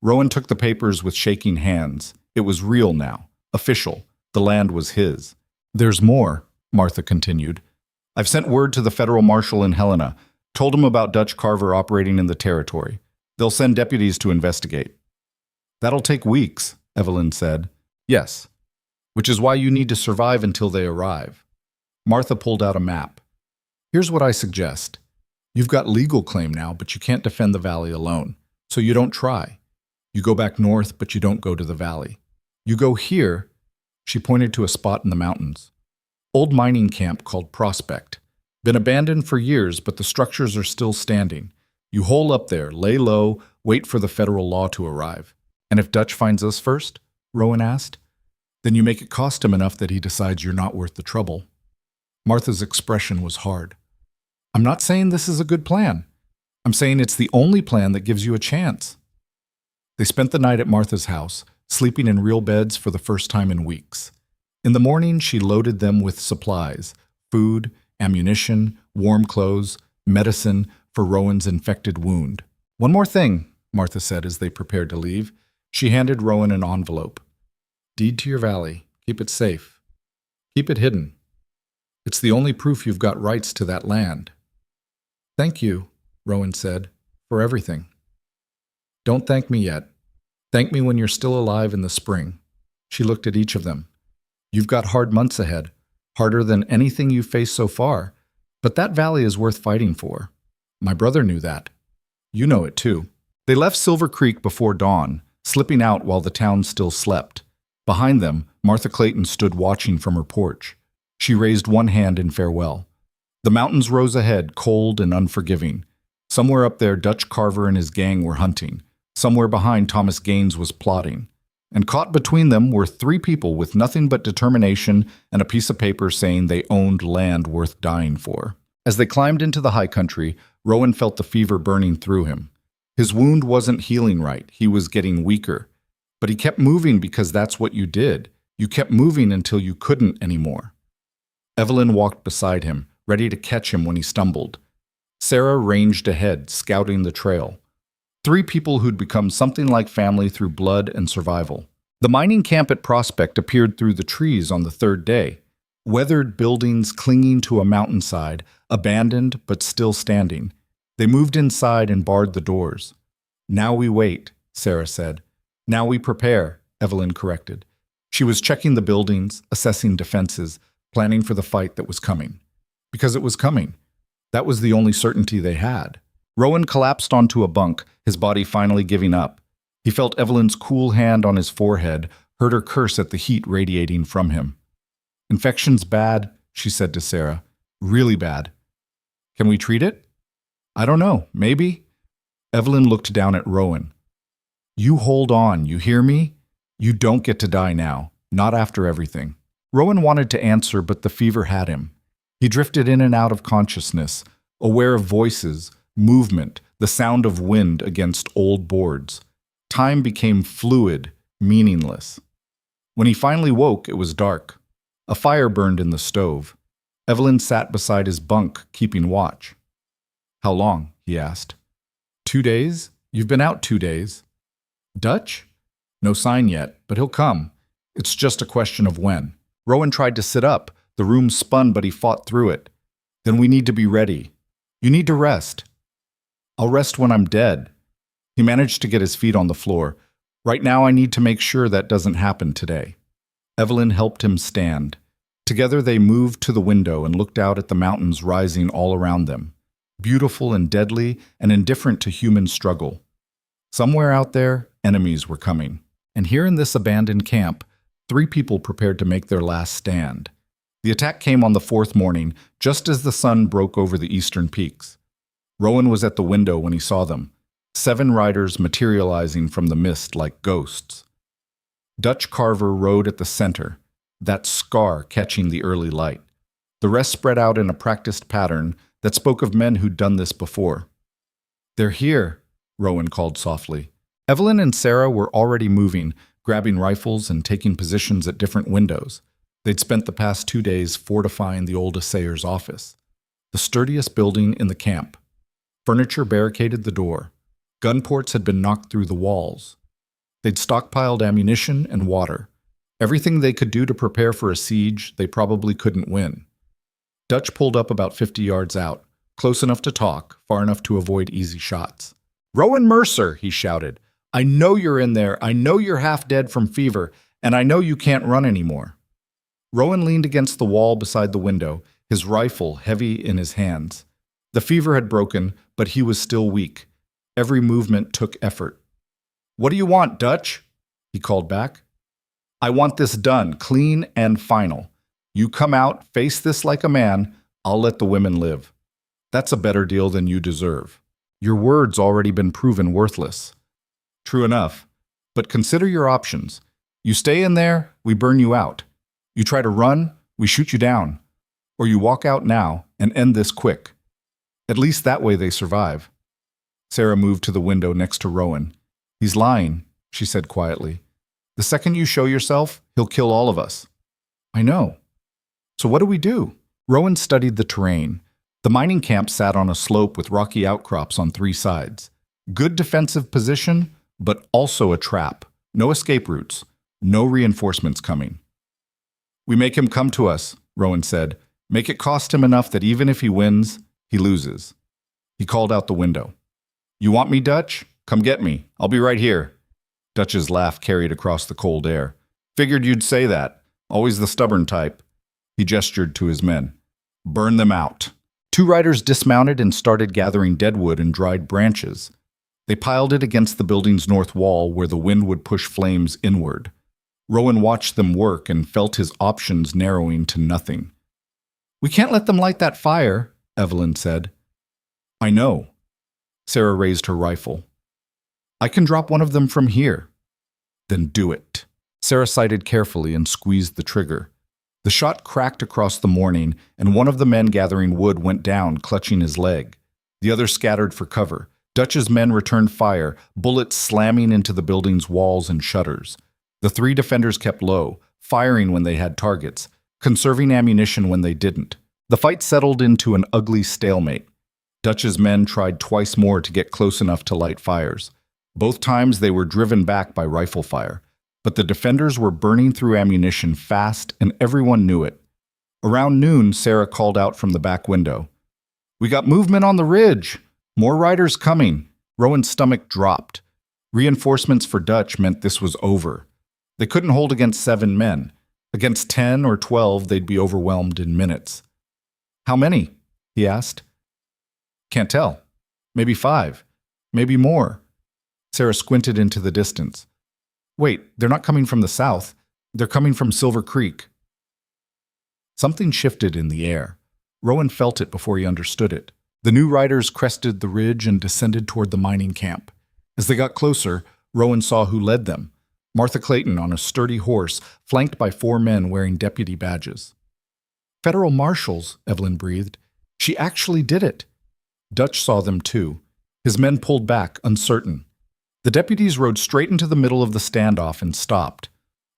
Rowan took the papers with shaking hands. It was real now, official. The land was his. There's more, Martha continued. I've sent word to the federal marshal in Helena, told him about Dutch Carver operating in the territory. They'll send deputies to investigate. That'll take weeks, Evelyn said. Yes, which is why you need to survive until they arrive. Martha pulled out a map. Here's what I suggest. You've got legal claim now, but you can't defend the valley alone, so you don't try. You go back north, but you don't go to the valley. You go here, she pointed to a spot in the mountains. Old mining camp called Prospect. Been abandoned for years, but the structures are still standing. You hole up there, lay low, wait for the federal law to arrive. And if Dutch finds us first? Rowan asked. Then you make it cost him enough that he decides you're not worth the trouble. Martha's expression was hard. I'm not saying this is a good plan. I'm saying it's the only plan that gives you a chance. They spent the night at Martha's house, sleeping in real beds for the first time in weeks. In the morning, she loaded them with supplies, food, ammunition, warm clothes, medicine for Rowan's infected wound. One more thing, Martha said as they prepared to leave. She handed Rowan an envelope. Deed to your valley. Keep it safe. Keep it hidden. It's the only proof you've got rights to that land. Thank you, Rowan said, for everything. Don't thank me yet. Thank me when you're still alive in the spring. She looked at each of them. You've got hard months ahead, harder than anything you've faced so far, but that valley is worth fighting for. My brother knew that. You know it too. They left Silver Creek before dawn, slipping out while the town still slept. Behind them, Martha Clayton stood watching from her porch. She raised one hand in farewell. The mountains rose ahead, cold and unforgiving. Somewhere up there, Dutch Carver and his gang were hunting. Somewhere behind, Thomas Gaines was plotting. And caught between them were three people with nothing but determination and a piece of paper saying they owned land worth dying for. As they climbed into the high country, Rowan felt the fever burning through him. His wound wasn't healing right. He was getting weaker. But he kept moving because that's what you did. You kept moving until you couldn't anymore. Evelyn walked beside him, ready to catch him when he stumbled. Sarah ranged ahead, scouting the trail. Three people who'd become something like family through blood and survival. The mining camp at Prospect appeared through the trees on the third day. Weathered buildings clinging to a mountainside, abandoned but still standing. They moved inside and barred the doors. Now we wait, Sarah said. Now we prepare, Evelyn corrected. She was checking the buildings, assessing defenses, planning for the fight that was coming. Because it was coming. That was the only certainty they had. Rowan collapsed onto a bunk, his body finally giving up. He felt Evelyn's cool hand on his forehead, heard her curse at the heat radiating from him. Infection's bad, she said to Sarah. Really bad. Can we treat it? I don't know, maybe? Evelyn looked down at Rowan. You hold on, you hear me? You don't get to die now, not after everything. Rowan wanted to answer, but the fever had him. He drifted in and out of consciousness, aware of voices, movement, the sound of wind against old boards. Time became fluid, meaningless. When he finally woke, it was dark. A fire burned in the stove. Evelyn sat beside his bunk, keeping watch. How long? He asked. 2 days? You've been out 2 days. Dutch? No sign yet, but he'll come. It's just a question of when. Rowan tried to sit up. The room spun, but he fought through it. Then we need to be ready. You need to rest. I'll rest when I'm dead. He managed to get his feet on the floor. Right now I need to make sure that doesn't happen today. Evelyn helped him stand. Together they moved to the window and looked out at the mountains rising all around them, beautiful and deadly and indifferent to human struggle. Somewhere out there, enemies were coming. And here in this abandoned camp, 3 people prepared to make their last stand. The attack came on the 4th morning, just as the sun broke over the eastern peaks. Rowan was at the window when he saw them, 7 riders materializing from the mist like ghosts. Dutch Carver rode at the center, that scar catching the early light. The rest spread out in a practiced pattern that spoke of men who'd done this before. They're here, Rowan called softly. Evelyn and Sarah were already moving, grabbing rifles and taking positions at different windows. They'd spent the past 2 days fortifying the old assayer's office, the sturdiest building in the camp. Furniture barricaded the door. Gun ports had been knocked through the walls. They'd stockpiled ammunition and water. Everything they could do to prepare for a siege they probably couldn't win. Dutch pulled up about 50 yards out, close enough to talk, far enough to avoid easy shots. "Rowan Mercer," he shouted. "I know you're in there. I know you're half dead from fever, and I know you can't run anymore." Rowan leaned against the wall beside the window, his rifle heavy in his hands. The fever had broken, but he was still weak. Every movement took effort. "What do you want, Dutch?" he called back. "I want this done, clean and final. You come out, face this like a man, I'll let the women live. That's a better deal than you deserve. Your word's already been proven worthless." "True enough. But consider your options. You stay in there, we burn you out. You try to run, we shoot you down. Or you walk out now and end this quick. At least that way they survive." Sarah moved to the window next to Rowan. "He's lying," she said quietly. "The second you show yourself, he'll kill all of us." "I know. So what do we do?" Rowan studied the terrain. The mining camp sat on a slope with rocky outcrops on 3 sides. Good defensive position, but also a trap. No escape routes. No reinforcements coming. "We make him come to us," Rowan said. "Make it cost him enough that even if he wins, he loses." He called out the window. "You want me, Dutch? Come get me. I'll be right here." Dutch's laugh carried across the cold air. "Figured you'd say that. Always the stubborn type." He gestured to his men. "Burn them out." 2 riders dismounted and started gathering deadwood and dried branches. They piled it against the building's north wall where the wind would push flames inward. Rowan watched them work and felt his options narrowing to nothing. "We can't let them light that fire," Evelyn said. "I know." Sarah raised her rifle. "I can drop one of them from here." "Then do it." Sarah sighted carefully and squeezed the trigger. The shot cracked across the morning, and one of the men gathering wood went down, clutching his leg. The other scattered for cover. Dutch's men returned fire, bullets slamming into the building's walls and shutters. The 3 defenders kept low, firing when they had targets, conserving ammunition when they didn't. The fight settled into an ugly stalemate. Dutch's men tried twice more to get close enough to light fires. Both times they were driven back by rifle fire. But the defenders were burning through ammunition fast, and everyone knew it. Around noon, Sarah called out from the back window. "We got movement on the ridge! More riders coming!" Rowan's stomach dropped. Reinforcements for Dutch meant this was over. They couldn't hold against 7 men. Against 10 or 12, they'd be overwhelmed in minutes. "How many?" he asked. "Can't tell. Maybe 5. Maybe more." Sarah squinted into the distance. "Wait, they're not coming from the south. They're coming from Silver Creek." Something shifted in the air. Rowan felt it before he understood it. The new riders crested the ridge and descended toward the mining camp. As they got closer, Rowan saw who led them. Martha Clayton on a sturdy horse, flanked by 4 men wearing deputy badges. "Federal marshals," Evelyn breathed. "She actually did it." Dutch saw them too. His men pulled back, uncertain. The deputies rode straight into the middle of the standoff and stopped.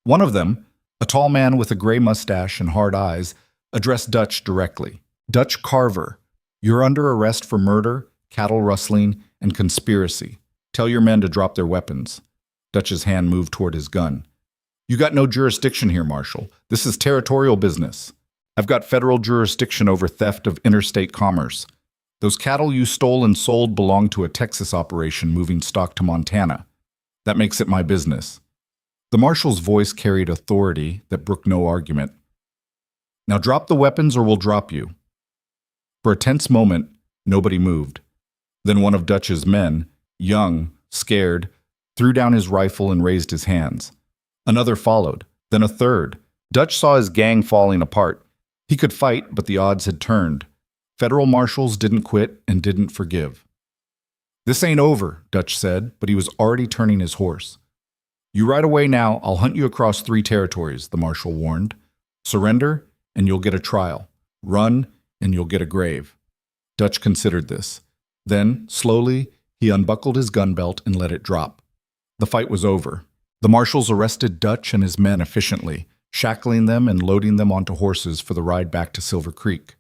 One of them, a tall man with a gray mustache and hard eyes, addressed Dutch directly. "Dutch Carver, you're under arrest for murder, cattle rustling, and conspiracy. Tell your men to drop their weapons." Dutch's hand moved toward his gun. "You got no jurisdiction here, Marshal. This is territorial business. I've got federal jurisdiction over theft of interstate commerce. Those cattle you stole and sold belong to a Texas operation moving stock to Montana. That makes it my business." The marshal's voice carried authority that brooked no argument. "Now drop the weapons or we'll drop you." For a tense moment, nobody moved. Then one of Dutch's men, young, scared, threw down his rifle and raised his hands. Another followed, then a third. Dutch saw his gang falling apart. He could fight, but the odds had turned. Federal marshals didn't quit and didn't forgive. "This ain't over," Dutch said, but he was already turning his horse. "You ride away now, I'll hunt you across 3 territories," the marshal warned. "Surrender, and you'll get a trial. Run, and you'll get a grave." Dutch considered this. Then, slowly, he unbuckled his gun belt and let it drop. The fight was over. The marshals arrested Dutch and his men efficiently, shackling them and loading them onto horses for the ride back to Silver Creek.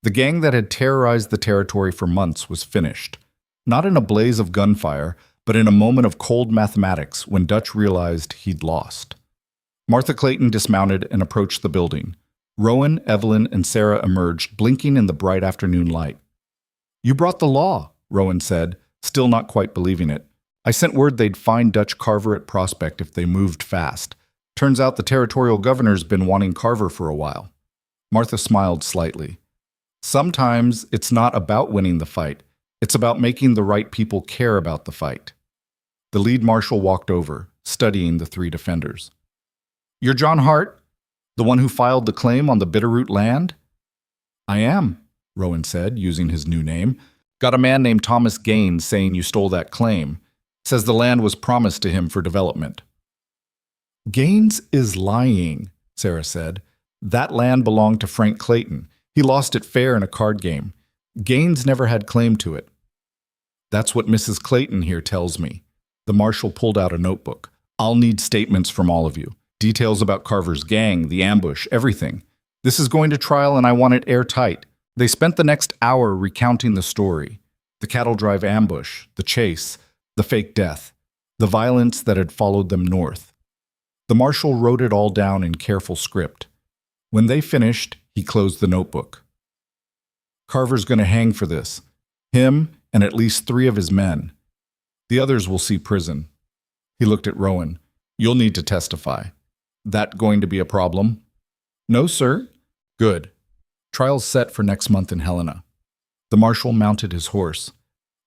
The gang that had terrorized the territory for months was finished. Not in a blaze of gunfire, but in a moment of cold mathematics when Dutch realized he'd lost. Martha Clayton dismounted and approached the building. Rowan, Evelyn, and Sarah emerged, blinking in the bright afternoon light. "You brought the law," Rowan said, still not quite believing it. "I sent word they'd find Dutch Carver at Prospect if they moved fast. Turns out the territorial governor's been wanting Carver for a while." Martha smiled slightly. "Sometimes it's not about winning the fight. It's about making the right people care about the fight." The lead marshal walked over, studying the three defenders. "You're John Hart, the one who filed the claim on the Bitterroot land?" "I am," Rowan said, using his new name. "Got a man named Thomas Gaines saying you stole that claim. Says the land was promised to him for development." "Gaines is lying," Sarah said. "That land belonged to Frank Clayton. He lost it fair in a card game. Gaines never had claim to it." "That's what Mrs. Clayton here tells me." The marshal pulled out a notebook. "I'll need statements from all of you. Details about Carver's gang, the ambush, everything. This is going to trial and I want it airtight." They spent the next hour recounting the story. The cattle drive ambush, the chase, the fake death, the violence that had followed them north. The marshal wrote it all down in careful script. When they finished, he closed the notebook. "Carver's going to hang for this. Him and at least 3 of his men. The others will see prison." He looked at Rowan. "You'll need to testify. That going to be a problem?" "No, sir." "Good. Trial's set for next month in Helena." The marshal mounted his horse.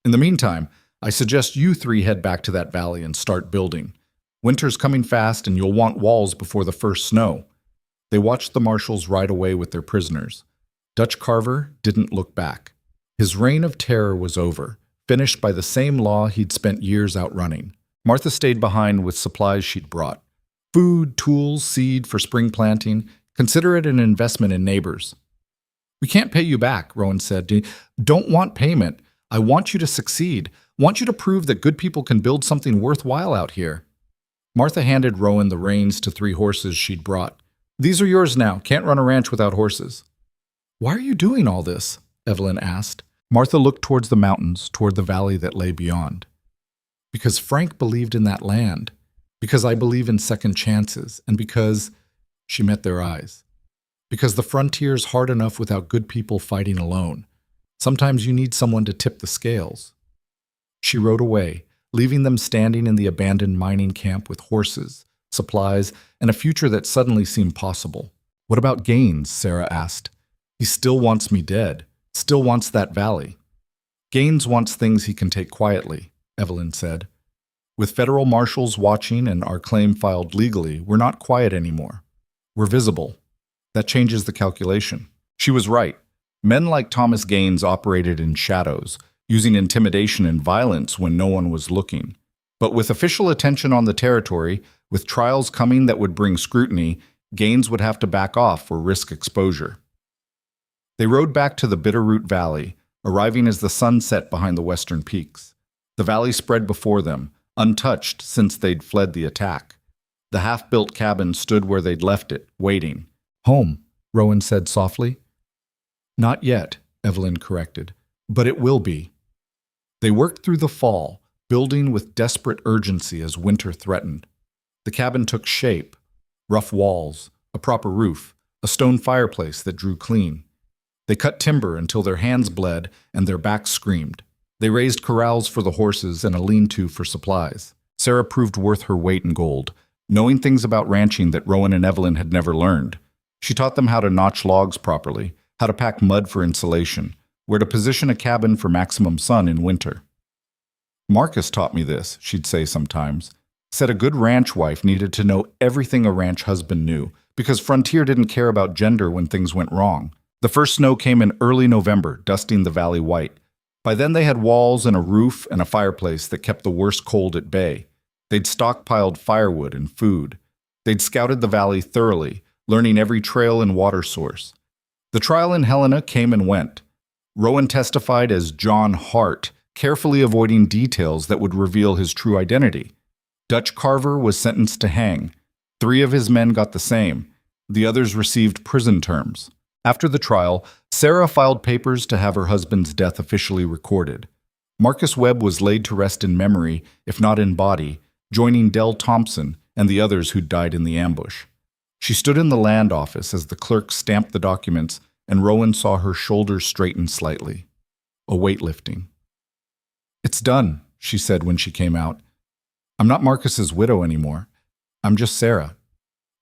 "In the meantime, I suggest you 3 head back to that valley and start building. Winter's coming fast and you'll want walls before the first snow." They watched the marshals ride away with their prisoners. Dutch Carver didn't look back. His reign of terror was over, finished by the same law he'd spent years outrunning. Martha stayed behind with supplies she'd brought. Food, tools, seed for spring planting. Consider it an investment in neighbors. "We can't pay you back," Rowan said. "Don't want payment. I want you to succeed. Want you to prove that good people can build something worthwhile out here." Martha handed Rowan the reins to 3 horses she'd brought. "These are yours now. Can't run a ranch without horses." "Why are you doing all this?" Evelyn asked. Martha looked towards the mountains, toward the valley that lay beyond. "Because Frank believed in that land. Because I believe in second chances. And because—" She met their eyes. "Because the frontier's hard enough without good people fighting alone. Sometimes you need someone to tip the scales." She rode away, leaving them standing in the abandoned mining camp with horses, supplies, and a future that suddenly seemed possible. "What about Gaines?" Sarah asked. "He still wants me dead, still wants that valley." "Gaines wants things he can take quietly," Evelyn said. "With federal marshals watching and our claim filed legally, we're not quiet anymore. We're visible. That changes the calculation." She was right. Men like Thomas Gaines operated in shadows, using intimidation and violence when no one was looking. But with official attention on the territory, with trials coming that would bring scrutiny, Gaines would have to back off or risk exposure. They rode back to the Bitterroot Valley, arriving as the sun set behind the western peaks. The valley spread before them, untouched since they'd fled the attack. The half-built cabin stood where they'd left it, waiting. "Home," Rowan said softly. "Not yet," Evelyn corrected, "but it will be." They worked through the fall, building with desperate urgency as winter threatened. The cabin took shape: rough walls, a proper roof, a stone fireplace that drew clean. They cut timber until their hands bled and their backs screamed. They raised corrals for the horses and a lean-to for supplies. Sarah proved worth her weight in gold, knowing things about ranching that Rowan and Evelyn had never learned. She taught them how to notch logs properly, how to pack mud for insulation, where to position a cabin for maximum sun in winter. "Marcus taught me this," she'd say sometimes. Said a good ranch wife needed to know everything a ranch husband knew, because Frontier didn't care about gender when things went wrong. The first snow came in early November, dusting the valley white. By then they had walls and a roof and a fireplace that kept the worst cold at bay. They'd stockpiled firewood and food. They'd scouted the valley thoroughly, learning every trail and water source. The trial in Helena came and went. Rowan testified as John Hart, carefully avoiding details that would reveal his true identity. Dutch Carver was sentenced to hang. 3 of his men got the same. The others received prison terms. After the trial, Sarah filed papers to have her husband's death officially recorded. Marcus Webb was laid to rest in memory, if not in body, joining Dell Thompson and the others who died in the ambush. She stood in the land office as the clerk stamped the documents, and Rowan saw her shoulders straighten slightly. A weight lifting. "It's done," she said when she came out. "I'm not Marcus's widow anymore. I'm just Sarah.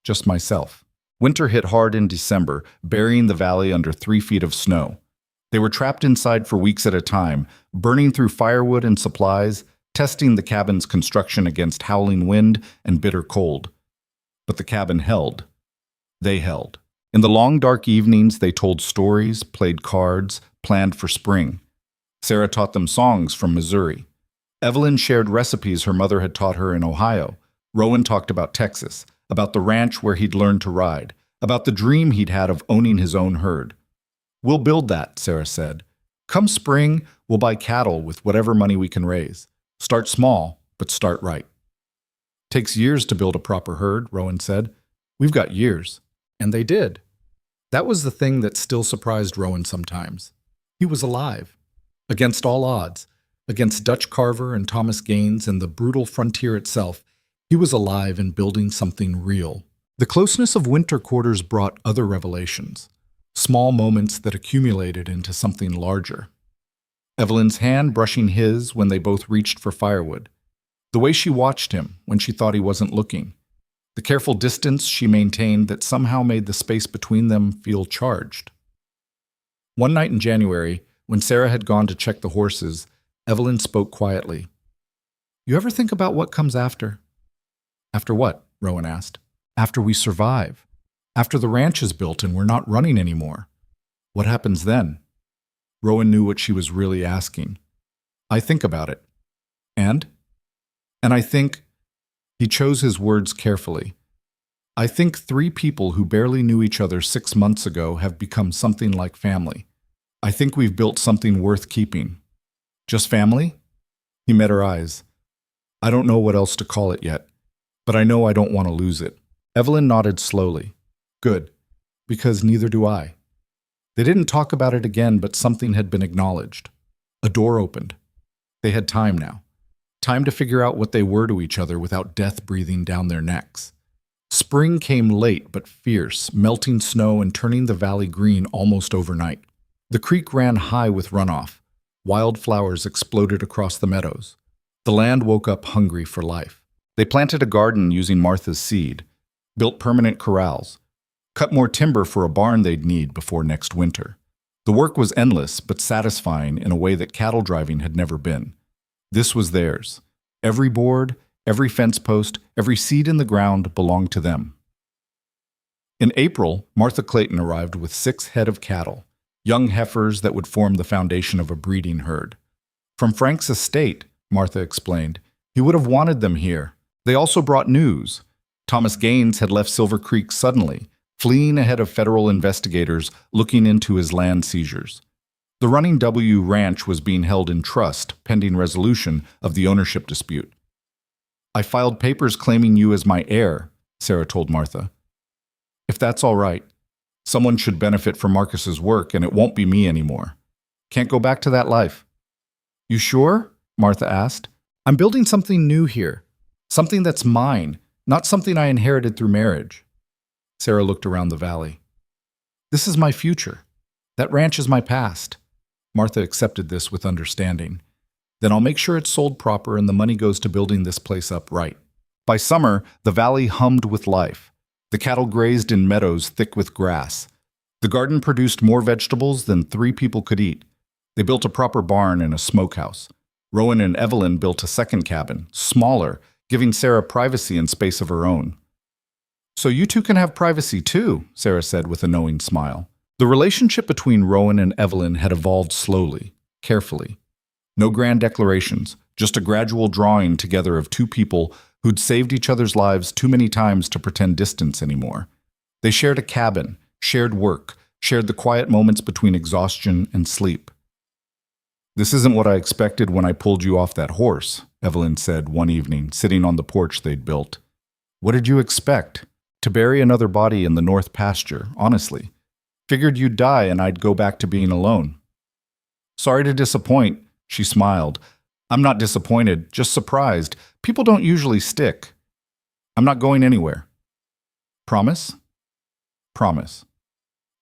Just myself." Winter hit hard in December, burying the valley under 3 feet of snow. They were trapped inside for weeks at a time, burning through firewood and supplies, testing the cabin's construction against howling wind and bitter cold. But the cabin held. They held. In the long, dark evenings, they told stories, played cards, planned for spring. Sarah taught them songs from Missouri. Evelyn shared recipes her mother had taught her in Ohio. Rowan talked about Texas, about the ranch where he'd learned to ride, about the dream he'd had of owning his own herd. "We'll build that," Sarah said. "Come spring, we'll buy cattle with whatever money we can raise. Start small, but start right." "Takes years to build a proper herd," Rowan said. "We've got years." And they did. That was the thing that still surprised Rowan sometimes. He was alive. Against all odds, against Dutch Carver and Thomas Gaines and the brutal frontier itself, he was alive and building something real. The closeness of winter quarters brought other revelations, small moments that accumulated into something larger. Evelyn's hand brushing his when they both reached for firewood. The way she watched him when she thought he wasn't looking. The careful distance she maintained that somehow made the space between them feel charged. One night in January, when Sarah had gone to check the horses, Evelyn spoke quietly. "You ever think about what comes after?" "After what?" Rowan asked. "After we survive. After the ranch is built and we're not running anymore. What happens then?" Rowan knew what she was really asking. "I think about it." And I think, he chose his words carefully, I think 3 people who barely knew each other 6 months ago have become something like family. I think we've built something worth keeping. Just family? He met her eyes. "I don't know what else to call it yet, but I know I don't want to lose it." Evelyn nodded slowly. "Good, because neither do I." They didn't talk about it again, but something had been acknowledged. A door opened. They had time now. Time to figure out what they were to each other without death breathing down their necks. Spring came late but fierce, melting snow and turning the valley green almost overnight. The creek ran high with runoff. Wildflowers exploded across the meadows. The land woke up hungry for life. They planted a garden using Martha's seed, built permanent corrals, cut more timber for a barn they'd need before next winter. The work was endless but satisfying in a way that cattle driving had never been. This was theirs. Every board, every fence post, every seed in the ground belonged to them. In April, Martha Clayton arrived with 6 head of cattle, young heifers that would form the foundation of a breeding herd. From Frank's estate, Martha explained, he would have wanted them here. They also brought news. Thomas Gaines had left Silver Creek suddenly, fleeing ahead of federal investigators looking into his land seizures. The Running W Ranch was being held in trust pending resolution of the ownership dispute. "I filed papers claiming you as my heir," Sarah told Martha. "If that's all right. Someone should benefit from Marcus's work, and it won't be me anymore. Can't go back to that life." "You sure?" Martha asked. "I'm building something new here. Something that's mine, not something I inherited through marriage." Sarah looked around the valley. "This is my future. That ranch is my past." Martha accepted this with understanding. "Then I'll make sure it's sold proper and the money goes to building this place up right." By summer, the valley hummed with life. The cattle grazed in meadows thick with grass. The garden produced more vegetables than 3 people could eat. They built a proper barn and a smokehouse. Rowan and Evelyn built a second cabin, smaller, giving Sarah privacy and space of her own. "So you two can have privacy too," Sarah said with a knowing smile. The relationship between Rowan and Evelyn had evolved slowly, carefully. No grand declarations, just a gradual drawing together of 2 people who'd saved each other's lives too many times to pretend distance anymore. They shared a cabin, shared work, shared the quiet moments between exhaustion and sleep. "This isn't what I expected when I pulled you off that horse," Evelyn said one evening, sitting on the porch they'd built. "What did you expect? To bury another body in the north pasture, honestly. Figured you'd die and I'd go back to being alone." "Sorry to disappoint," she smiled. "I'm not disappointed, just surprised. People don't usually stick. I'm not going anywhere." "Promise?" promise.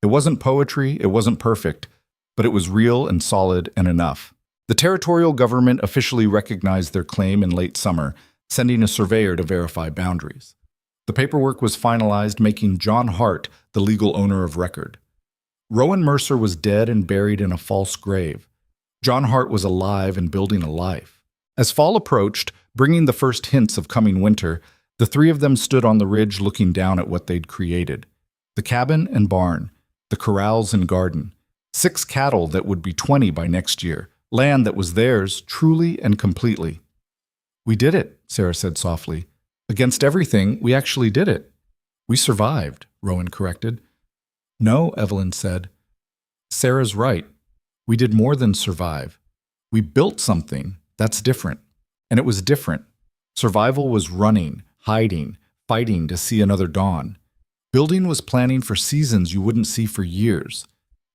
It wasn't poetry, it wasn't perfect, but it was real and solid and enough. The territorial government officially recognized their claim in late summer, sending a surveyor to verify boundaries. The paperwork was finalized, making John Hart the legal owner of record. Rowan Mercer was dead and buried in a false grave. John Hart was alive and building a life. As fall approached, bringing the first hints of coming winter, the three of them stood on the ridge looking down at what they'd created. The cabin and barn, the corrals and garden, 6 cattle that would be 20 by next year, land that was theirs truly and completely. "We did it," Sarah said softly. "Against everything, we actually did it." "We survived," Rowan corrected. "No," Evelyn said. "Sarah's right. We did more than survive. We built something. That's different." And it was different. Survival was running, hiding, fighting to see another dawn. Building was planning for seasons you wouldn't see for years.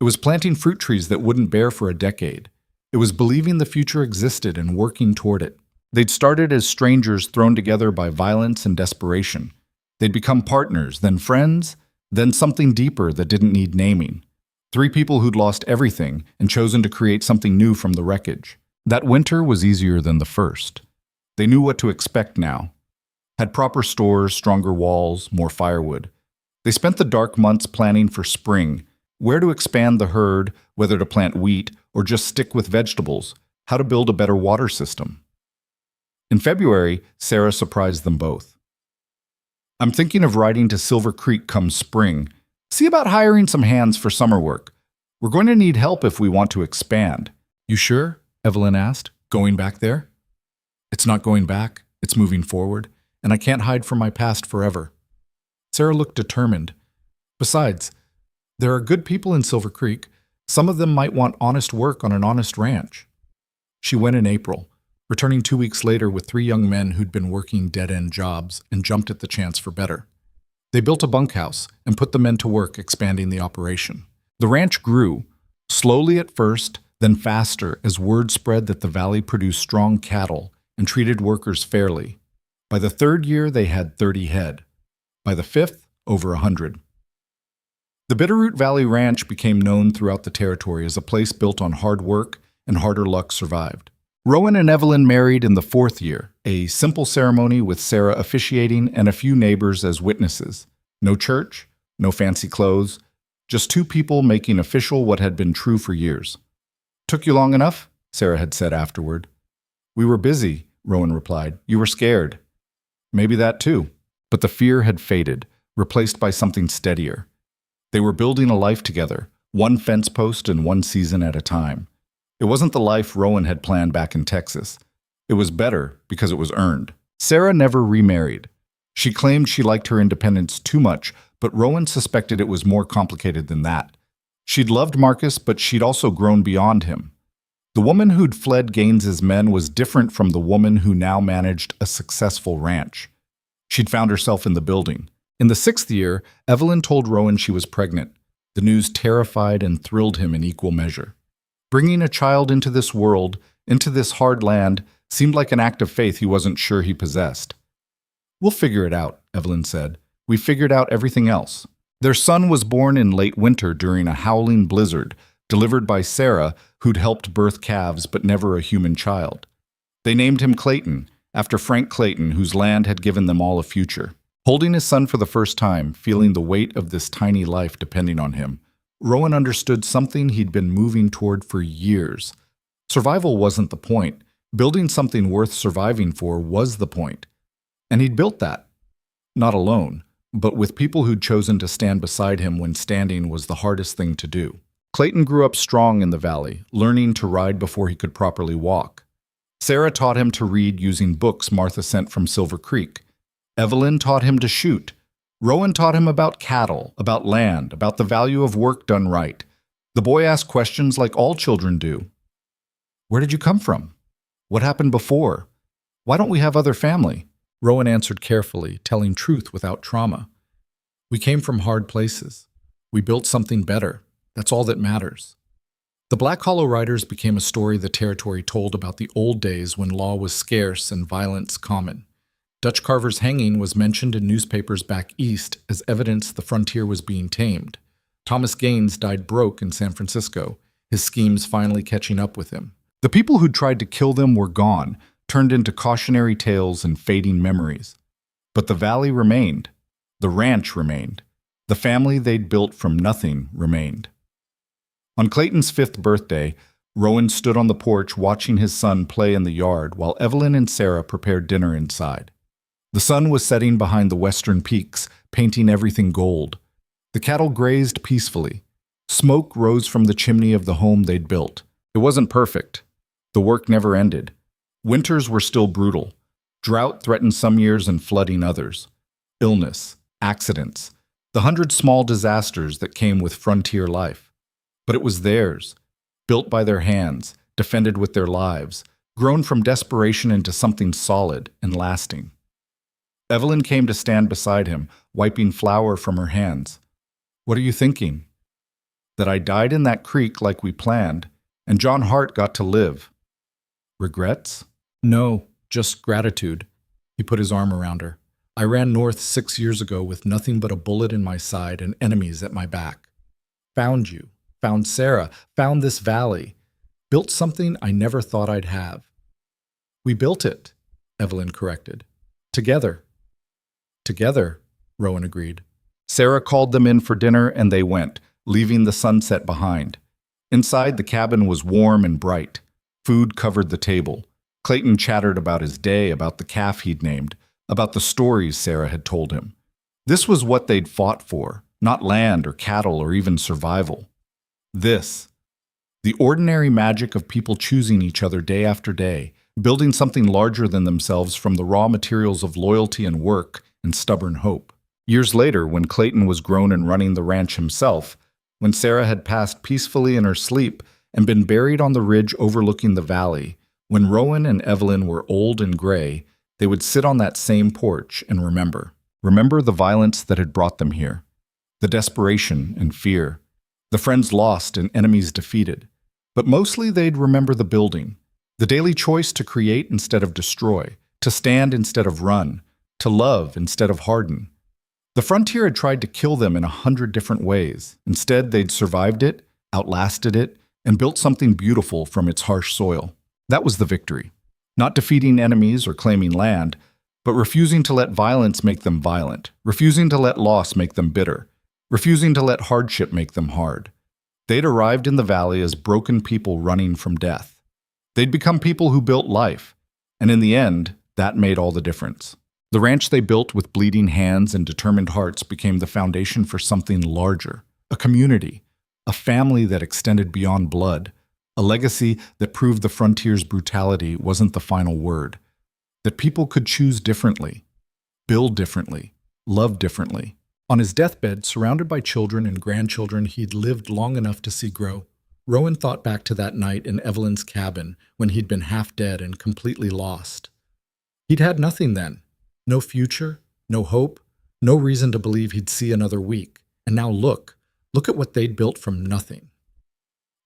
It was planting fruit trees that wouldn't bear for a decade. It was believing the future existed and working toward it. They'd started as strangers thrown together by violence and desperation. They'd become partners, then friends, then something deeper that didn't need naming. 3 people who'd lost everything and chosen to create something new from the wreckage. That winter was easier than the first. They knew what to expect now. Had proper stores, stronger walls, more firewood. They spent the dark months planning for spring, where to expand the herd, whether to plant wheat or just stick with vegetables, how to build a better water system. In February, Sarah surprised them both. "I'm thinking of riding to Silver Creek come spring. See about hiring some hands for summer work. We're going to need help if we want to expand." "You sure?" Evelyn asked. "Going back there?" "It's not going back. It's moving forward. And I can't hide from my past forever." Sarah looked determined. "Besides, there are good people in Silver Creek. Some of them might want honest work on an honest ranch." She went in April, returning 2 weeks later with 3 young men who'd been working dead-end jobs and jumped at the chance for better. They built a bunkhouse and put the men to work expanding the operation. The ranch grew, slowly at first, then faster as word spread that the valley produced strong cattle and treated workers fairly. By the 3rd year, they had 30 head. By the 5th, over 100. The Bitterroot Valley Ranch became known throughout the territory as a place built on hard work, and harder luck survived. Rowan and Evelyn married in the 4th year, a simple ceremony with Sarah officiating and a few neighbors as witnesses. No church, no fancy clothes, just 2 people making official what had been true for years. "Took you long enough?" Sarah had said afterward. "We were busy," Rowan replied. "You were scared." "Maybe that too." But the fear had faded, replaced by something steadier. They were building a life together, one fence post and one season at a time. It wasn't the life Rowan had planned back in Texas. It was better because it was earned. Sarah never remarried. She claimed she liked her independence too much, but Rowan suspected it was more complicated than that. She'd loved Marcus, but she'd also grown beyond him. The woman who'd fled Gaines's men was different from the woman who now managed a successful ranch. She'd found herself in the building. In the 6th year, Evelyn told Rowan she was pregnant. The news terrified and thrilled him in equal measure. Bringing a child into this world, into this hard land, seemed like an act of faith he wasn't sure he possessed. "We'll figure it out," Evelyn said. "We figured out everything else." Their son was born in late winter during a howling blizzard, delivered by Sarah, who'd helped birth calves but never a human child. They named him Clayton, after Frank Clayton, whose land had given them all a future. Holding his son for the first time, feeling the weight of this tiny life depending on him, Rowan understood something he'd been moving toward for years. Survival wasn't the point. Building something worth surviving for was the point. And he'd built that. Not alone, but with people who'd chosen to stand beside him when standing was the hardest thing to do. Clayton grew up strong in the valley, learning to ride before he could properly walk. Sarah taught him to read using books Martha sent from Silver Creek. Evelyn taught him to shoot. Rowan taught him about cattle, about land, about the value of work done right. The boy asked questions like all children do. "Where did you come from? What happened before? Why don't we have other family?" Rowan answered carefully, telling truth without trauma. "We came from hard places. We built something better. That's all that matters." The Black Hollow Riders became a story the territory told about the old days when law was scarce and violence common. Dutch Carver's hanging was mentioned in newspapers back east as evidence the frontier was being tamed. Thomas Gaines died broke in San Francisco, his schemes finally catching up with him. The people who'd tried to kill them were gone, turned into cautionary tales and fading memories. But the valley remained. The ranch remained. The family they'd built from nothing remained. On Clayton's 5th birthday, Rowan stood on the porch watching his son play in the yard while Evelyn and Sarah prepared dinner inside. The sun was setting behind the western peaks, painting everything gold. The cattle grazed peacefully. Smoke rose from the chimney of the home they'd built. It wasn't perfect. The work never ended. Winters were still brutal. Drought threatened some years and flooding others. Illness, accidents, the 100 small disasters that came with frontier life. But it was theirs, built by their hands, defended with their lives, grown from desperation into something solid and lasting. Evelyn came to stand beside him, wiping flour from her hands. "What are you thinking?" "That I died in that creek like we planned, and John Hart got to live." "Regrets?" "No, just gratitude." He put his arm around her. "I ran north 6 years ago with nothing but a bullet in my side and enemies at my back. Found you, found Sarah, found this valley. Built something I never thought I'd have." "We built it," Evelyn corrected. "Together." "Together," Rowan agreed. Sarah called them in for dinner and they went, leaving the sunset behind. Inside, the cabin was warm and bright. Food covered the table. Clayton chattered about his day, about the calf he'd named, about the stories Sarah had told him. This was what they'd fought for, not land or cattle or even survival. This, the ordinary magic of people choosing each other day after day, building something larger than themselves from the raw materials of loyalty and work and stubborn hope. Years later, when Clayton was grown and running the ranch himself, when Sarah had passed peacefully in her sleep and been buried on the ridge overlooking the valley, when Rowan and Evelyn were old and gray, they would sit on that same porch and remember the violence that had brought them here, the desperation and fear, the friends lost and enemies defeated. But mostly they'd remember the building, the daily choice to create instead of destroy, to stand instead of run, to love instead of harden. The frontier had tried to kill them in 100 different ways. Instead, they'd survived it, outlasted it, and built something beautiful from its harsh soil. That was the victory. Not defeating enemies or claiming land, but refusing to let violence make them violent, refusing to let loss make them bitter, refusing to let hardship make them hard. They'd arrived in the valley as broken people running from death. They'd become people who built life, and in the end, that made all the difference. The ranch they built with bleeding hands and determined hearts became the foundation for something larger, a community, a family that extended beyond blood, a legacy that proved the frontier's brutality wasn't the final word, that people could choose differently, build differently, love differently. On his deathbed, surrounded by children and grandchildren he'd lived long enough to see grow, Rowan thought back to that night in Evelyn's cabin when he'd been half dead and completely lost. He'd had nothing then. No future, no hope, no reason to believe he'd see another week. And now look at what they'd built from nothing.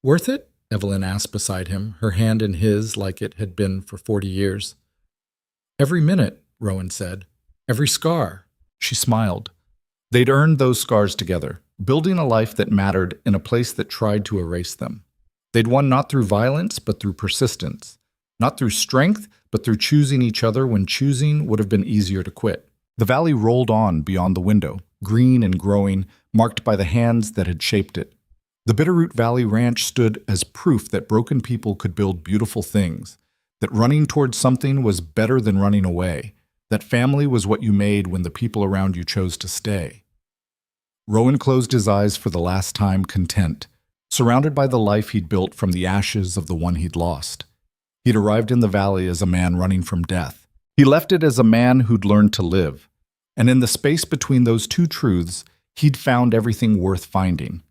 "Worth it?" Evelyn asked beside him, her hand in his like it had been for 40 years. "Every minute," Rowan said. "Every scar." She smiled. They'd earned those scars together, building a life that mattered in a place that tried to erase them. They'd won not through violence, but through persistence. Not through strength, but through choosing each other when choosing would have been easier to quit. The valley rolled on beyond the window, green and growing, marked by the hands that had shaped it. The Bitterroot Valley Ranch stood as proof that broken people could build beautiful things, that running towards something was better than running away, that family was what you made when the people around you chose to stay. Rowan closed his eyes for the last time, content, surrounded by the life he'd built from the ashes of the one he'd lost. He'd arrived in the valley as a man running from death. He left it as a man who'd learned to live. And in the space between those two truths, he'd found everything worth finding.